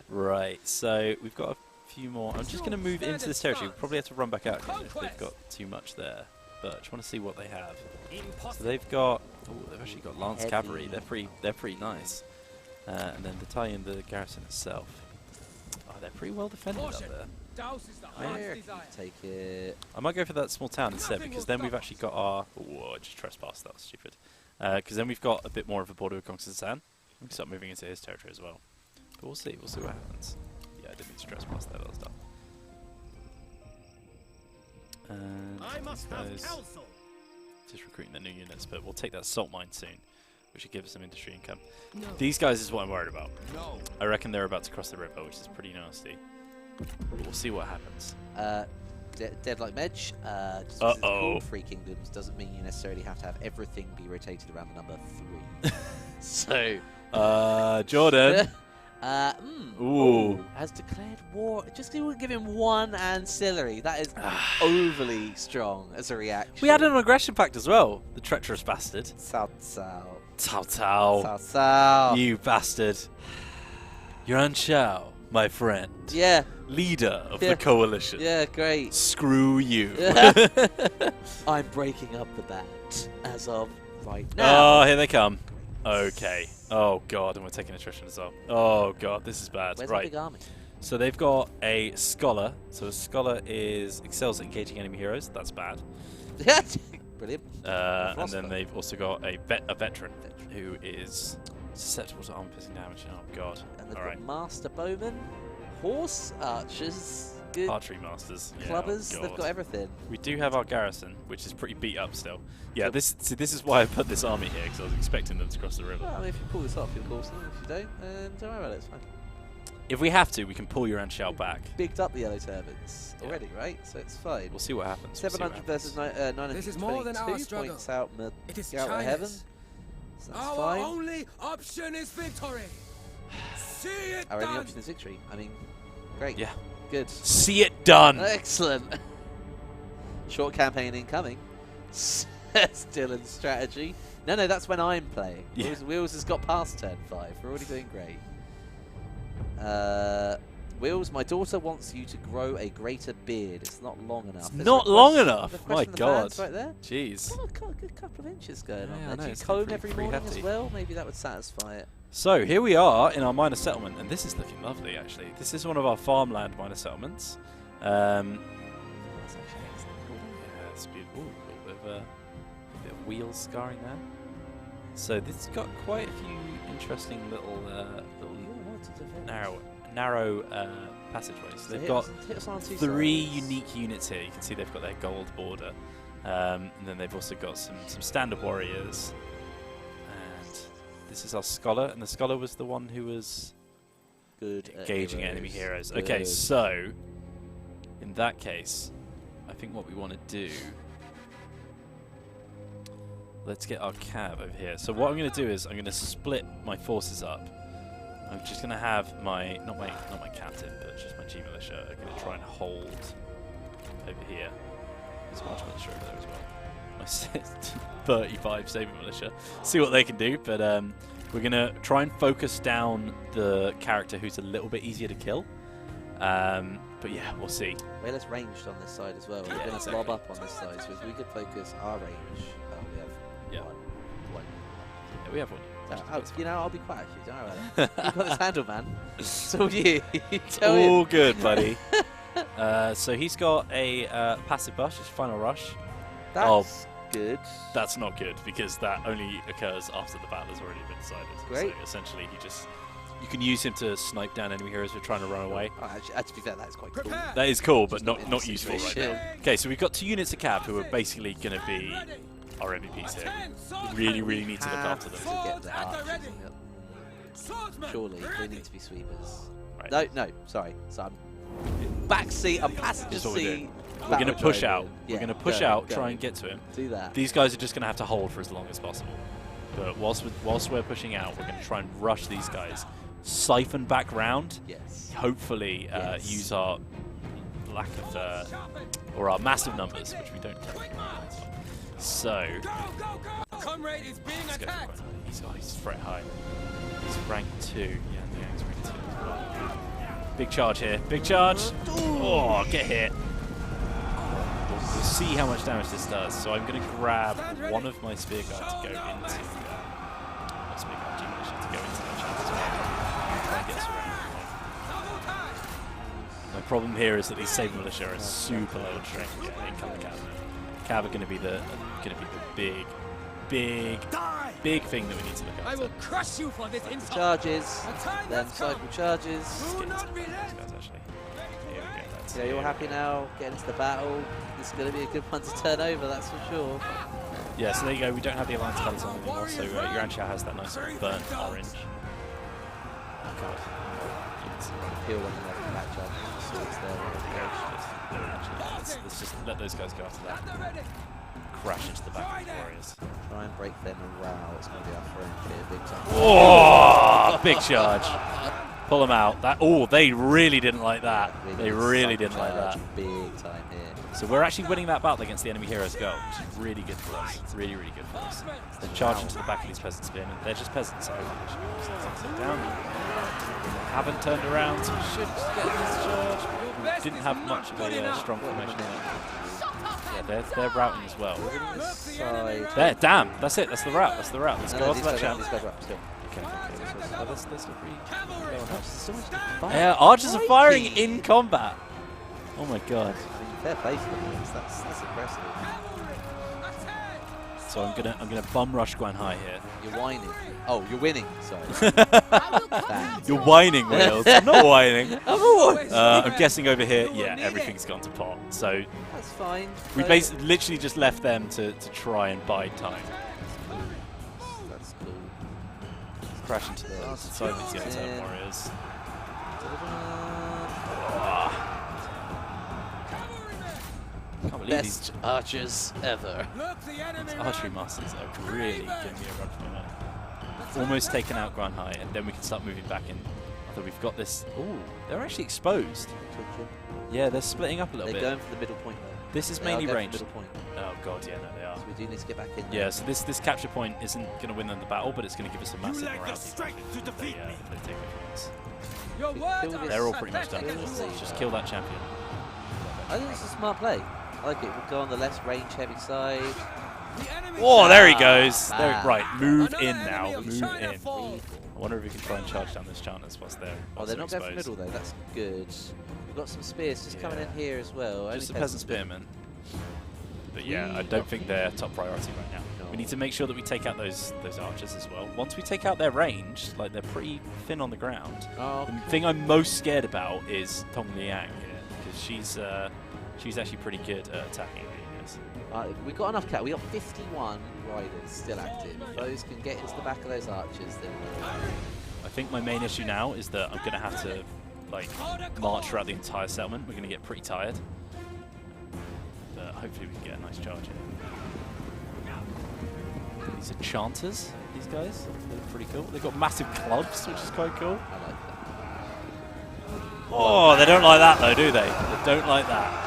Right, so we've got a few more. I'm just going to move into this territory. We'll probably have to run back out again if they've got too much there. But I just want to see what they have. So they've got... Oh, they've actually got Lance Cavalry. They're pretty nice. And then to tie in the garrison itself. Oh, they're pretty well defended up there. Take it. I might go for that small town instead, because then we've actually got our... Oh, I just trespassed. That was stupid. Because then we've got a bit more of a border with Constantine. We can start moving into his territory as well. But we'll see. We'll see what happens. Yeah, I didn't mean to trespass there. That was dumb. And just recruiting the new units, but we'll take that salt mine soon, which should give us some industry income. No. These guys is what I'm worried about. No. I reckon they're about to cross the river, which is pretty nasty. But we'll see what happens. Dead like Medj. Just because it's called 3 Kingdoms doesn't mean you necessarily have to have everything be rotated around the number 3. So, Jordan. Ooh. Has declared war. Just even give him 1 ancillary. That is overly strong as a reaction. We had an aggression pact as well. The treacherous bastard. Cao Cao. Cao Cao. Cao Cao. You bastard. Yuan Shao, my friend. Yeah. Leader of the coalition. Yeah, great. Screw you. I'm breaking up the band as of right now. Oh, here they come. Okay. Oh, God, and we're taking attrition as well. Oh, God, this is bad. Where's right. the big army? So they've got a scholar. So a scholar excels at engaging enemy heroes. That's bad. Brilliant. And then they've also got a veteran who is susceptible to armor-piercing damage. Oh, God. And they've got Master Bowman, Horse Archers, good Archery Masters, Clubbers. Oh, they've got everything. We do have our garrison, which is pretty beat up still. Yeah, this is why I put this army here, because I was expecting them to cross the river. Well, I mean, if you pull this off, you'll course them. If you don't worry about it, it's fine. If we have to, we can pull Yuan Shao back. Bigged up the Yellow Turbans already, right? So it's fine. We'll see what happens. 700 versus 922 This is more than our struggle. Points out it is Heaven. So that's our fine. only option is victory. See it Our done. only option is victory. I mean, great. Yeah. Good. See it done. Excellent. Short campaign incoming. Says Dylan's strategy. No, that's when I'm playing. Yeah. Wheels has got past turn 5. We're already doing great. Wheels, my daughter wants you to grow a greater beard. It's not long enough. It's not long enough. My God. God. Right there. Jeez. Well, a good couple of inches going on there. No, Do you comb every morning as well? Maybe that would satisfy it. So here we are in our minor settlement, and this is looking lovely actually. This is one of our farmland minor settlements. That's actually cool. Yeah, it's beautiful. Ooh, a bit of wheel scarring there. So this has got quite a few interesting little narrow passageways. So they've got 3 unique units here. You can see they've got their gold border, and then they've also got some standard warriors. And this is our scholar, and the scholar was the one who was good engaging enemy heroes. Okay, so in that case, I think what we want to do. Let's get our cab over here. So what I'm going to do is I'm going to split my forces up. I'm just going to have my not my captain, but just my G militia are going to try and hold over here. There's a bunch of militia over there as well. My 35 saving militia. See what they can do, but we're going to try and focus down the character who's a little bit easier to kill. But yeah, we'll see. Way less ranged on this side as well. We're going to blob up on this side, so if we could focus our range, we have one. Yeah, we have one. You know, I'll be quiet actually, don't worry about it. You've got this handle, man. It's all you. All good, buddy. So he's got a passive buff, just Final Rush. That's good. That's not good, because that only occurs after the battle has already been decided. Great. So essentially, you can use him to snipe down enemy heroes who are trying to run away. Oh, actually, to be fair, that's quite cool. That is cool, but not useful right situation. now. Okay, so we've got 2 units of cab who are basically going to be our MVPs here. Really need to look after them. To get the archers. Surely, they need to be sweepers. Right. No, sorry. So I'm back seat, I'm passenger seat. We're going to push out. Yeah, we're going to push out, try and get to him. Do that. These guys are just going to have to hold for as long as possible. But whilst we're pushing out, we're going to try and rush these guys. Siphon back round. Yes. Hopefully use our lack of, or our massive numbers, which we don't take. So, Comrade is being attacked. He's threat high. He's rank 2. Yeah, Liang's rank 2 as well. Big charge here. Big charge. Oh, get hit. We'll see how much damage this does. So I'm going to grab one of my spear guard to go into my spear guard Militia to go into the chance as well. Try and get surrounded. My problem here is that these Saber Militia are super low on strength. Yeah, in color cab. Cab are going to be the big thing that we need to look at. I will crush you for this insult. Charges, then cycle charges. Do not relent. Actually. Here we go. That's Yeah, you're happy now, getting into the battle. This is going to be a good one to turn over, that's for sure. Yeah, so there you go. We don't have the Alliance colours on anymore, so Yuan Shao has that nice sort of burnt orange. Oh god. Heal one and let back charge. So it's there. Let's just let those guys go after that. Crash into the back of the warriors. Try and break them and wow, it's going to be our friend here, big time. Oh, big charge. Pull them out. They really didn't like that. They really didn't like that. Big time here. So we're actually winning that battle against the enemy heroes go, which is really good for us. Really good for us. They're charging to the back of these peasant spearmen. They're just peasants. So down. Haven't turned around, so we should get this charge. Didn't have much of a strong formation there. Yeah, they're routing as well. There, damn, that's it. That's the route. Let's go after that champ. Okay. That's pretty. Yeah, archers are firing in combat. Oh my god. Fair play for them. That's impressive. So I'm gonna bum rush Guan Hai here. You're whining. Oh, you're winning. Sorry. You're whining, Wales. I'm not whining. I'm guessing over here, yeah, everything's gone to pot. So that's fine. We basically literally just left them to try and bide time. That's cool. Let's crash into the side of the Untitled warriors. Can't believe Best archers ever. These archery masters are really giving me a run for my money. Almost taken out Guan Hai, and then we can start moving back in. Although we've got this. Ooh, they're actually exposed. Yeah, they're splitting up a little bit. They're going for the middle point though. This is mainly ranged. Middle point. Oh god, yeah, no, they are. So we do need to get back in there. Yeah, so this capture point isn't going to win them the battle, but it's going to give us a massive morale if they take it from us. They're all pretty much done. Just kill that champion. I think it's a smart play. I like it. We'll go on the less range-heavy side. Oh, there he goes. Right, move in now. Move in. I wonder if we can try and charge down this Chantas whilst they're they're not going for middle though. That's good. We've got some spears just coming in here as well. Just a peasant spearmen. But yeah, I don't think they're top priority right now. No. We need to make sure that we take out those archers as well. Once we take out their range, like they're pretty thin on the ground. Oh, the thing I'm most scared about is Tong Liang here, because she's actually pretty good at attacking units. We've got enough cat. We got 51 riders still active. If those can get into the back of those archers, then I think my main issue now is that I'm going to have to march throughout the entire settlement. We're going to get pretty tired. But hopefully we can get a nice charge in. These are Chanters, theyese guys. They're pretty cool. They've got massive clubs, which is quite cool. I like that. Oh, they don't like that though, do they? They don't like that.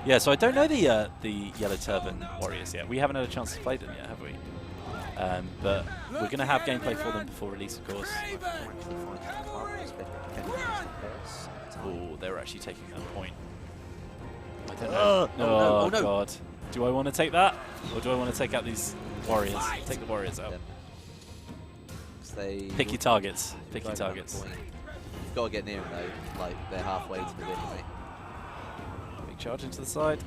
Yeah, so I don't know the Yellow Turban warriors yet. We haven't had a chance to play them yet, have we? But we're going to have gameplay for them before release, of course. Oh, they were actually taking that point. I don't know. Oh, no. God. Do I want to take that? Or do I want to take out these warriors? Take the warriors out. Pick your targets. Pick your targets. You've got to get near them, though. Like, they're halfway to the win, right? Big charge into the side.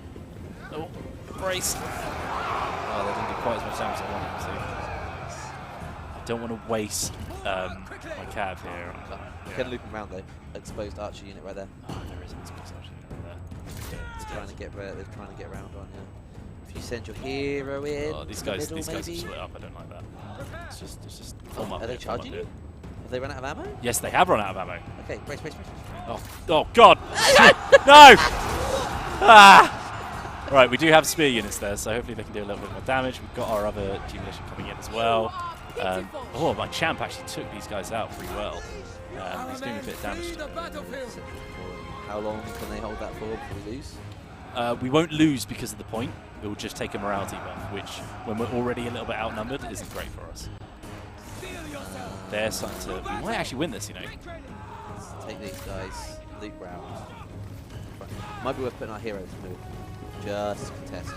Oh, brace. Oh, they didn't do quite as much damage as I wanted them to. I don't want to waste my cab here. You can loop them around, though. Exposed archer unit right there. Oh, there is an exposed archer unit right there. They're trying to get around on you. If you send your hero in, these guys have split up. I don't like that. It's just form up. Are they charging you? Have they run out of ammo? Yes, they have run out of ammo. Okay, brace. Oh God! No! Right, we do have spear units there, so hopefully they can do a little bit more damage. We've got our other Militia coming in as well. Oh, my champ actually took these guys out pretty well. He's doing a bit of damage. How long can they hold that for before we lose? We won't lose because of the point. It will just take a morality buff, which, when we're already a little bit outnumbered, isn't great for us. They're starting to... We might actually win this, you know. Let's take these guys, loop round. Might be worth putting our heroes to move. Just contest.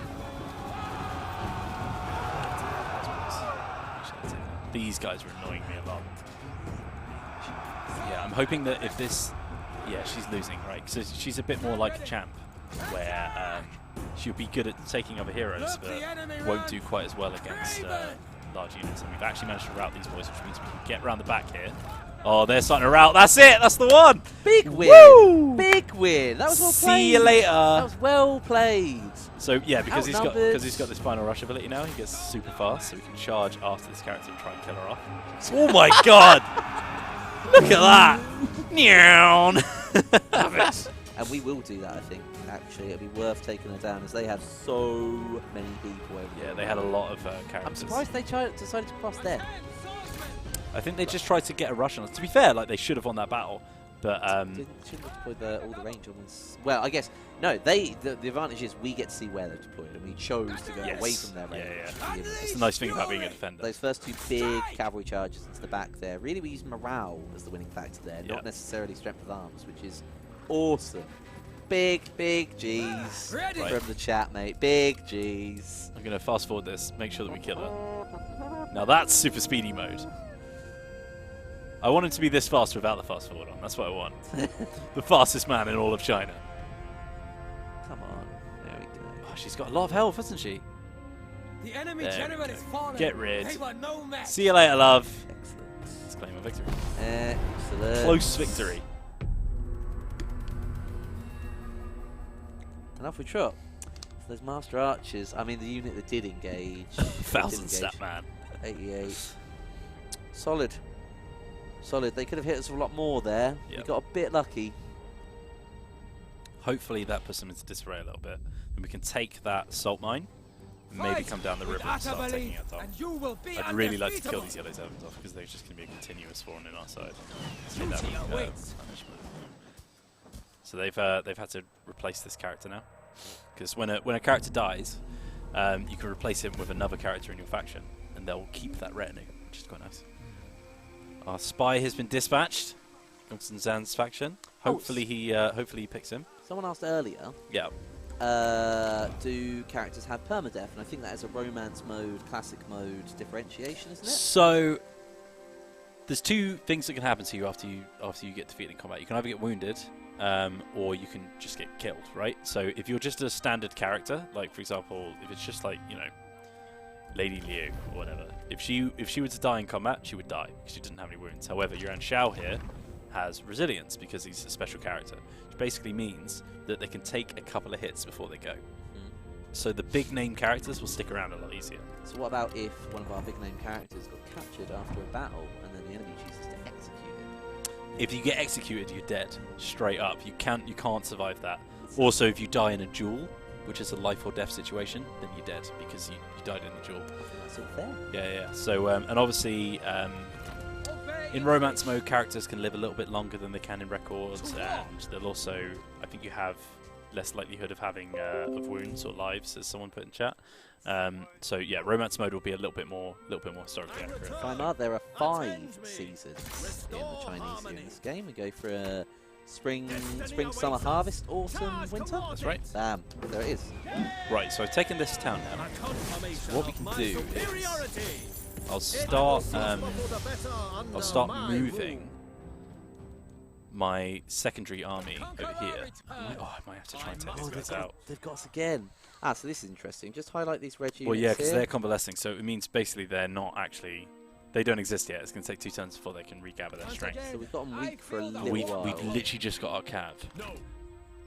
These guys are annoying me a lot. Yeah, I'm hoping that if this... Yeah, she's losing, right? So she's a bit more like a champ, where she'll be good at taking other heroes, but won't do quite as well against large units. And we've actually managed to rout these boys, which means we can get around the back here. Oh, they're starting to rout. That's it. That's the one. Big win. Woo! Big win. That was well played. See you later. That was well played. So yeah, because he's got this final rush ability now, he gets super fast, so we can charge after this character and try and kill her off. Oh my God! Look at that! Nyan. Love it. And we will do that, I think. Actually, it'll be worth taking her down, as they have so many people everywhere. Yeah, they had a lot of characters. I'm surprised they decided to cross them. I think they just tried to get a rush on us. To be fair, like, they should have won that battle, but shouldn't have deployed all the range on this. Well, I guess no. The advantage is we get to see where they're deployed, and we chose to go away from their range. Yeah. That's the nice thing about being a defender. Those first two big cavalry charges into the back there. Really, we use morale as the winning factor there, not necessarily strength of arms, which is awesome. Big G's from the chat, mate. Big G's. I'm gonna fast forward this. Make sure that we kill her. Now that's super speedy mode. I want it to be this fast without the fast forward on. That's what I want. The fastest man in all of China. Come on. There we go. Oh, she's got a lot of health, hasn't she? The enemy general is fallen. Get rid. They were no match. See you later, love. Excellent. Let's claim a victory. Excellent. Close victory. And off we trot. So those master archers, I mean the unit that did engage. 1,000 stat man. 88. Solid. They could have hit us a lot more there. Yep. We got a bit lucky. Hopefully that puts them into disarray a little bit. And we can take that salt mine and maybe come down the river and start taking it off. I'd really like to kill these yellow sevens off because they're just going to be a continuous thorn in our side. So they've had to replace this character now. Because when a character dies, you can replace him with another character in your faction, and they'll keep that retinue, which is quite nice. Our spy has been dispatched. Gongsun Zan's faction. Hopefully he picks him. Someone asked earlier. Yeah. Do characters have permadeath? And I think that is a romance mode, classic mode differentiation, isn't it? So there's two things that can happen to you after you get defeated in combat. You can either get wounded, or you can just get killed, right? So if you're just a standard character, like for example, if it's just like, you know, Lady Liu or whatever, if she were to die in combat, she would die because she didn't have any wounds. However, Yuan Shao here has resilience because he's a special character, which basically means that they can take a couple of hits before they go. So the big name characters will stick around a lot easier. So what about if one of our big name characters got captured after a battle and then the enemy chooses to execute him? If you get executed, you're dead. Straight up. You can't survive that. Also, if you die in a duel, which is a life or death situation, then you're dead because you died in the duel. I think that's all fair. Yeah. So, and obviously, in romance mode, characters can live a little bit longer than they can in records, and they'll also, I think you have less likelihood of having of wounds or lives, as someone put in chat. So yeah, romance mode will be a little bit more historically accurate. Time out. There are 5 seasons in the Chinese in this game. We go for a spring, summer, harvest, autumn, winter. That's right. Bam, there it is. Right, so I've taken this town now. So what we can do is I'll start moving my secondary army over here. I might have to try and take these guys out. They've got us again. Ah, so this is interesting. Just highlight these red units. Well, yeah, because here. they're convalescing, so it means basically they're not actually. They don't exist yet. It's going to take 2 turns before they can regather their strength. So we've got them weak for a little We've while. literally just got our cav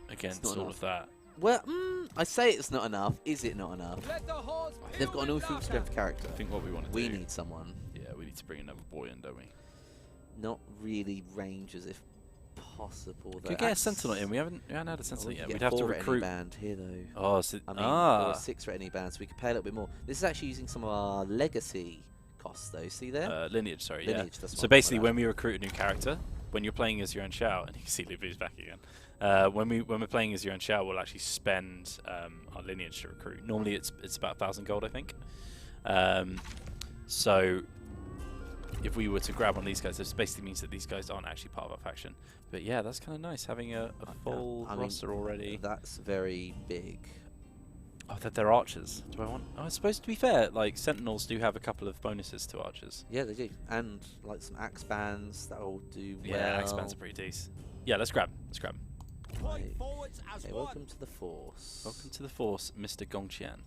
against all of that. Well, I say it's not enough. Is it not enough? They've got an awful strength character. I think what we want to do. We need someone. Yeah, we need to bring another boy in, don't we? Not really rangers, if possible. Could get a sentinel in. We haven't had a sentinel yet. We'd have to 4 recruit. band here though. Oh, so I mean, or a 6 retiny band, so we could pay a little bit more. This is actually using some of our legacy costs, though. See there? Lineage, sorry. Lineage, yeah. that's So basically, when we recruit a new character, when you're playing as Yuan Shao, and you can see Lubu's back again. When we're playing as Yuan Shao, we'll actually spend our lineage to recruit. Normally, it's about 1,000 gold, I think. So if we were to grab on these guys, this basically means that these guys aren't actually part of our faction. But yeah, that's kind of nice having a full roster already. That's very big. Oh, that they're archers. Do I want? Oh, I suppose to be fair, like sentinels do have a couple of bonuses to archers. Yeah, they do, and like some axe bands that will do well. Yeah, axe bands are pretty decent. Yeah, let's grab. Let's grab. Right. Okay, welcome to the force. Welcome to the force, Mr. Gongqian.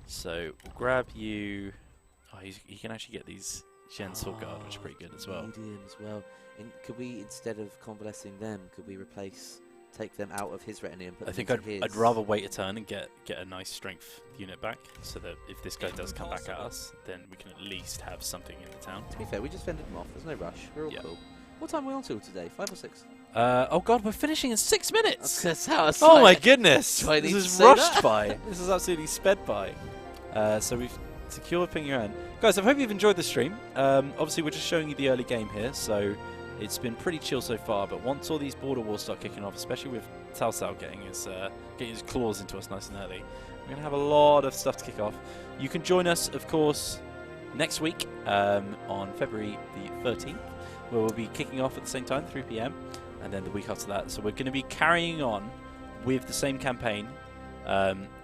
So we'll grab you. Oh, you can actually get these Shen Sword Guard, which is pretty good as well. Medium as well. Could we, instead of convalescing them, could we take them out of his retinue and put I them think into his? I'd rather wait a turn and get a nice strength unit back, so that if this guy does come back at us, then we can at least have something in the town. To be fair, we just fended them off. There's no rush. We're all cool. What time are we on till today? 5 or 6? Oh god, we're finishing in 6 minutes! That's how it's Oh like. my goodness! Do I need This to is say rushed that? by. This is absolutely sped by. So we've secured Ping Yuan. Guys, I hope you've enjoyed the stream. Obviously, we're just showing you the early game here, so it's been pretty chill so far. But once all these border wars start kicking off, especially with Cao Cao getting his claws into us nice and early, we're going to have a lot of stuff to kick off. You can join us, of course, next week on February the 13th, where we'll be kicking off at the same time, 3 PM, and then the week after that. So we're going to be carrying on with the same campaign,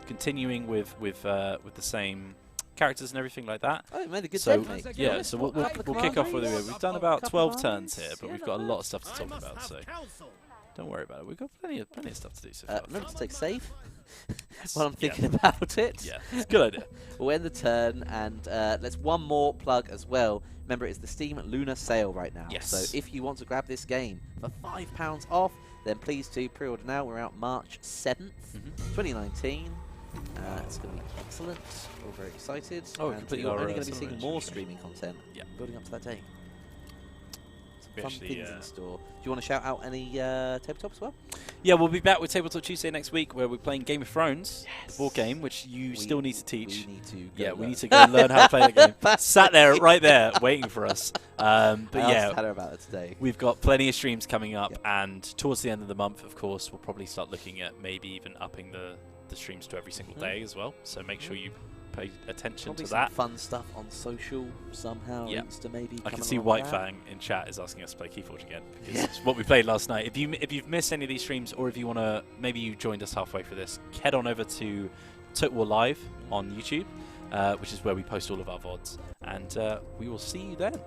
continuing with the same characters and everything like that. Oh, you made a good So dent, mate. yeah, so we'll kick off with it. We've done about 12 turns here, but we've got a lot of stuff to talk about. So don't worry about it. We've got plenty of stuff to do so far. Remember to take save while I'm thinking about it. Yeah, it's a good idea. We'll end the turn, and let's one more plug as well. Remember, it's the Steam Lunar sale right now. Yes. So if you want to grab this game for £5 off, then please do pre-order now. We're out March 7th, 2019. It's going to be excellent. We're very excited. Oh, and you're only going to be seeing more streaming content building up to that day. Some fun things in store. Do you want to shout out any tabletop as well? Yeah, we'll be back with Tabletop Tuesday next week, where we're playing Game of Thrones, the board game, which you still need to teach. We need to go we need to go and learn how to play the game. Sat there, right there, waiting for us. But yeah, tell her about it today. We've got plenty of streams coming up, and towards the end of the month, of course, we'll probably start looking at maybe even upping the streams to every single day as well. So make sure you pay attention to that. Fun stuff on social somehow. Yeah. Insta maybe. I can see Whitefang in chat is asking us to play Keyforge again, because it's what we played last night. If you've missed any of these streams, or if you want to, maybe you joined us halfway through this, head on over to Total War Live on YouTube, which is where we post all of our VODs, and we will see you then.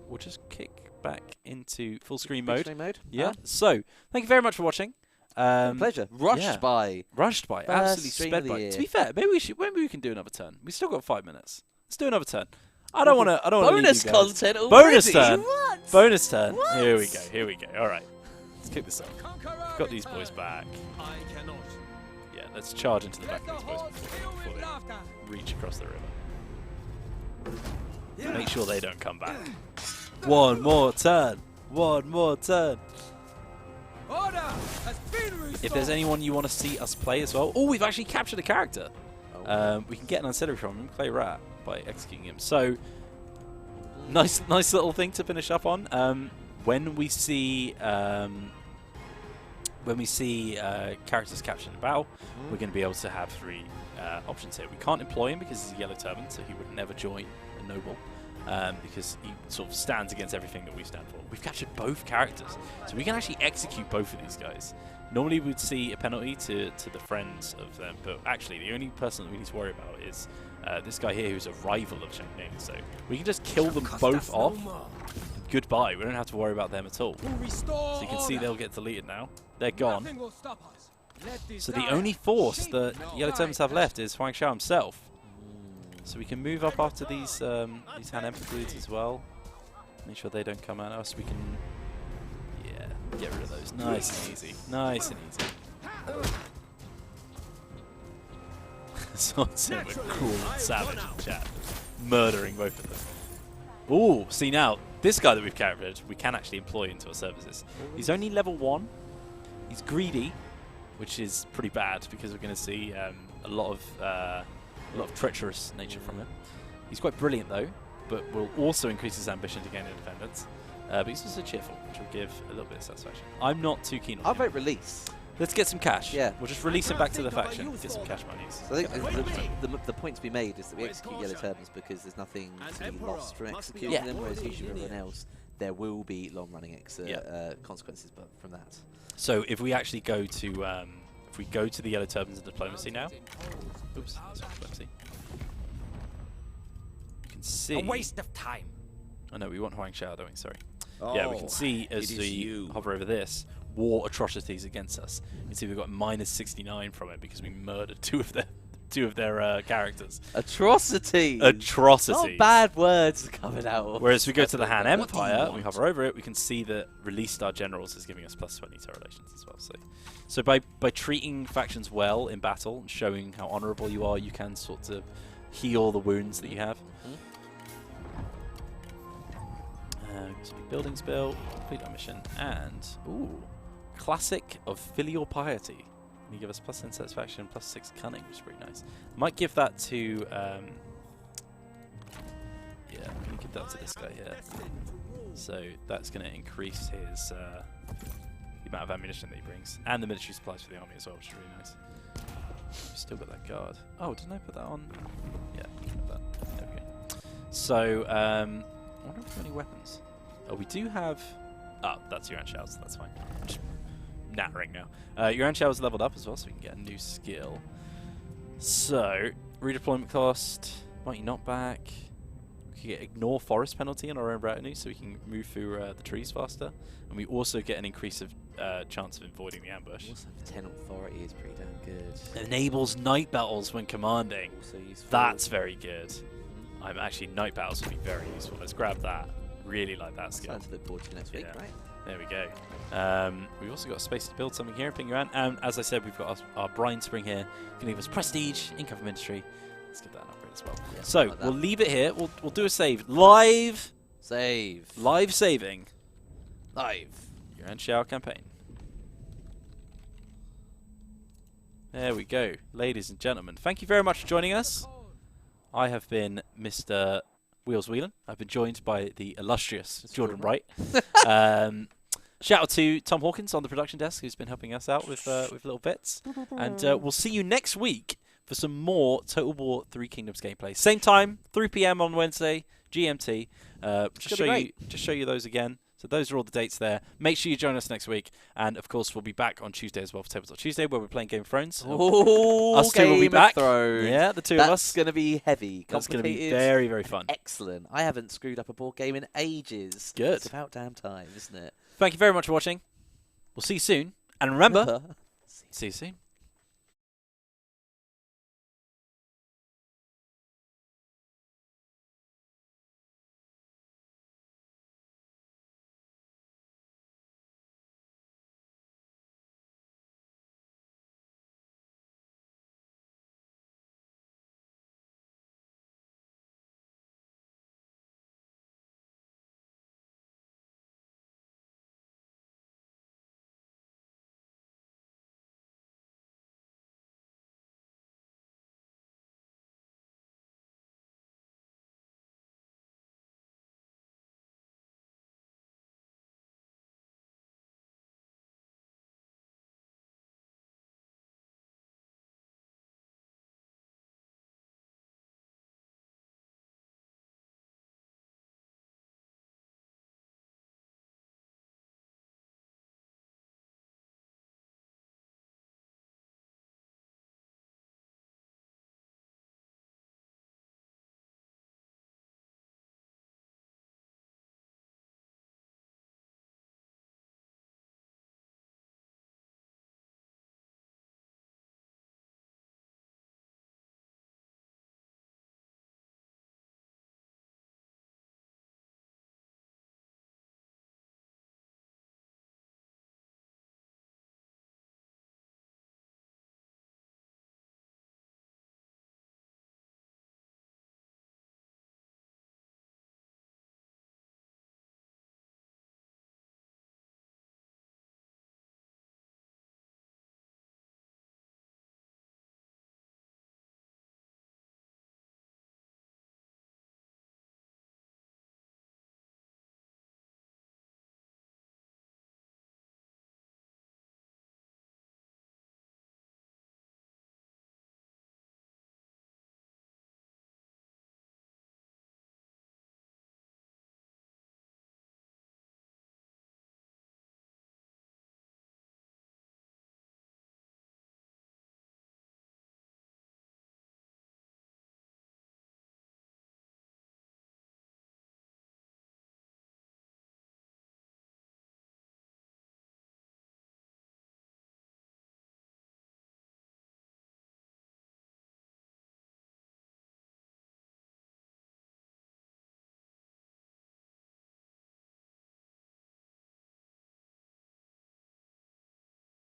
We'll just kick back into full screen mode. Yeah. So thank you very much for watching. Pleasure. Rushed by. Absolutely sped by. To be fair, maybe we can do another turn. We still got 5 minutes. Let's do another turn. I don't want to. Bonus content already. Bonus turn. What? Bonus turn. What? Here we go. All right. Let's kick this off. We've got these boys back. Yeah, let's charge into the back of these boys before they reach across the river. Make sure they don't come back. One more turn. If there's anyone you want to see us play as well. Oh, we've actually captured a character. We can get an ancillary from him, play Rat, by executing him. So, nice little thing to finish up on. When we see when we see characters captured in battle, we're going to be able to have 3 options here. We can't employ him because he's a yellow turban, so he would never join a noble. Because he sort of stands against everything that we stand for. We've captured both characters, so we can actually execute both of these guys. Normally we'd see a penalty to the friends of them, but actually the only person that we need to worry about is this guy here who's a rival of Chengning. So we can just kill them both off. Goodbye, we don't have to worry about them at all. So you can see they'll get deleted now. They're gone. So the only force that Yellow Turbans have left is Yuan Shao himself. So we can move up after these Han Emperor dudes as well. Make sure they don't come at us. We can, get rid of those. Nice and easy. Nice and easy. Someone with cruel and savage in chat, murdering both of them. Ooh, see now, this guy that we've captured, we can actually employ into our services. He's only level 1. He's greedy, which is pretty bad because we're going to see a lot of treacherous nature from him. He's quite brilliant though, but will also increase his ambition to gain independence. But he's also cheerful, which will give a little bit of satisfaction. I'm not too keen on him. I'll vote release. Let's get some cash. Yeah. We'll just release him back to the faction, get some cash monies. So I think the point to be made is that we execute Yellow Turbans because there's nothing to be lost from executing them, whereas usually everyone else, there will be long-running consequences from that. So if we actually go to if we go to the Yellow Turbans and diplomacy now, oops, sorry, diplomacy. You can see. A waste of time. Oh no, we want Yuan Shao, don't we? Sorry. Oh, yeah, we can see as we hover over this, war atrocities against us. You can see we've got -69 from it because we murdered two of their characters. Atrocity. Atrocities. Not bad words coming out. Whereas we go to the Han Empire, we hover over it, we can see that released our generals is giving us +20 to relations as well. So by treating factions well in battle and showing how honourable you are, you can sort of heal the wounds that you have. Some buildings built, complete our mission, and classic of filial piety. You give us +10 satisfaction, +6 cunning, which is pretty nice. Might give that to I'm gonna give that to this guy here. So that's gonna increase his the amount of ammunition that he brings, and the military supplies for the army as well, which is really nice. Still got that guard. Oh, didn't I put that on? Yeah, that. There we go. So I wonder if we have any weapons. Oh, we do have. Oh, that's Yuan Shao, so that's fine. I'm just nattering now. Yuan Shao is leveled up as well, so we can get a new skill. So, redeployment cost, mighty knockback. We can get ignore forest penalty on our own retinue, so we can move through the trees faster. And we also get an increase of chance of avoiding the ambush. Also, 10 authority is pretty damn good. Enables night battles when commanding. Also useful. That's very good. I'm actually, night battles would be very useful. Let's grab that. Really like that skill. Time to look forward to next week, right? There we go. We've also got space to build something here in Ping Yuan. And as I said, we've got our brine spring here. Can give us prestige, income from industry. Let's give that an upgrade as well. Yeah, so like we'll leave it here. We'll do a save. Live saving. Yuan Shao campaign. There we go. Ladies and gentlemen, thank you very much for joining us. I have been Mr. Wheels Whelan. I've been joined by the illustrious Jordan Wright. Shout out to Tom Hawkins on the production desk, who's been helping us out with little bits. And we'll see you next week for some more Total War 3 Kingdoms gameplay. Same time, 3 PM on Wednesday, GMT. Just show you those again. So those are all the dates there. Make sure you join us next week. And, of course, we'll be back on Tuesday as well for Tabletop Tuesday, where we're playing Game of Thrones. Oh, us two will be back. Thrones. Yeah, the two of us. That's going to be heavy. That's going to be very, very fun. Excellent. I haven't screwed up a board game in ages. Good. It's about damn time, isn't it? Thank you very much for watching. We'll see you soon. And remember, see you soon.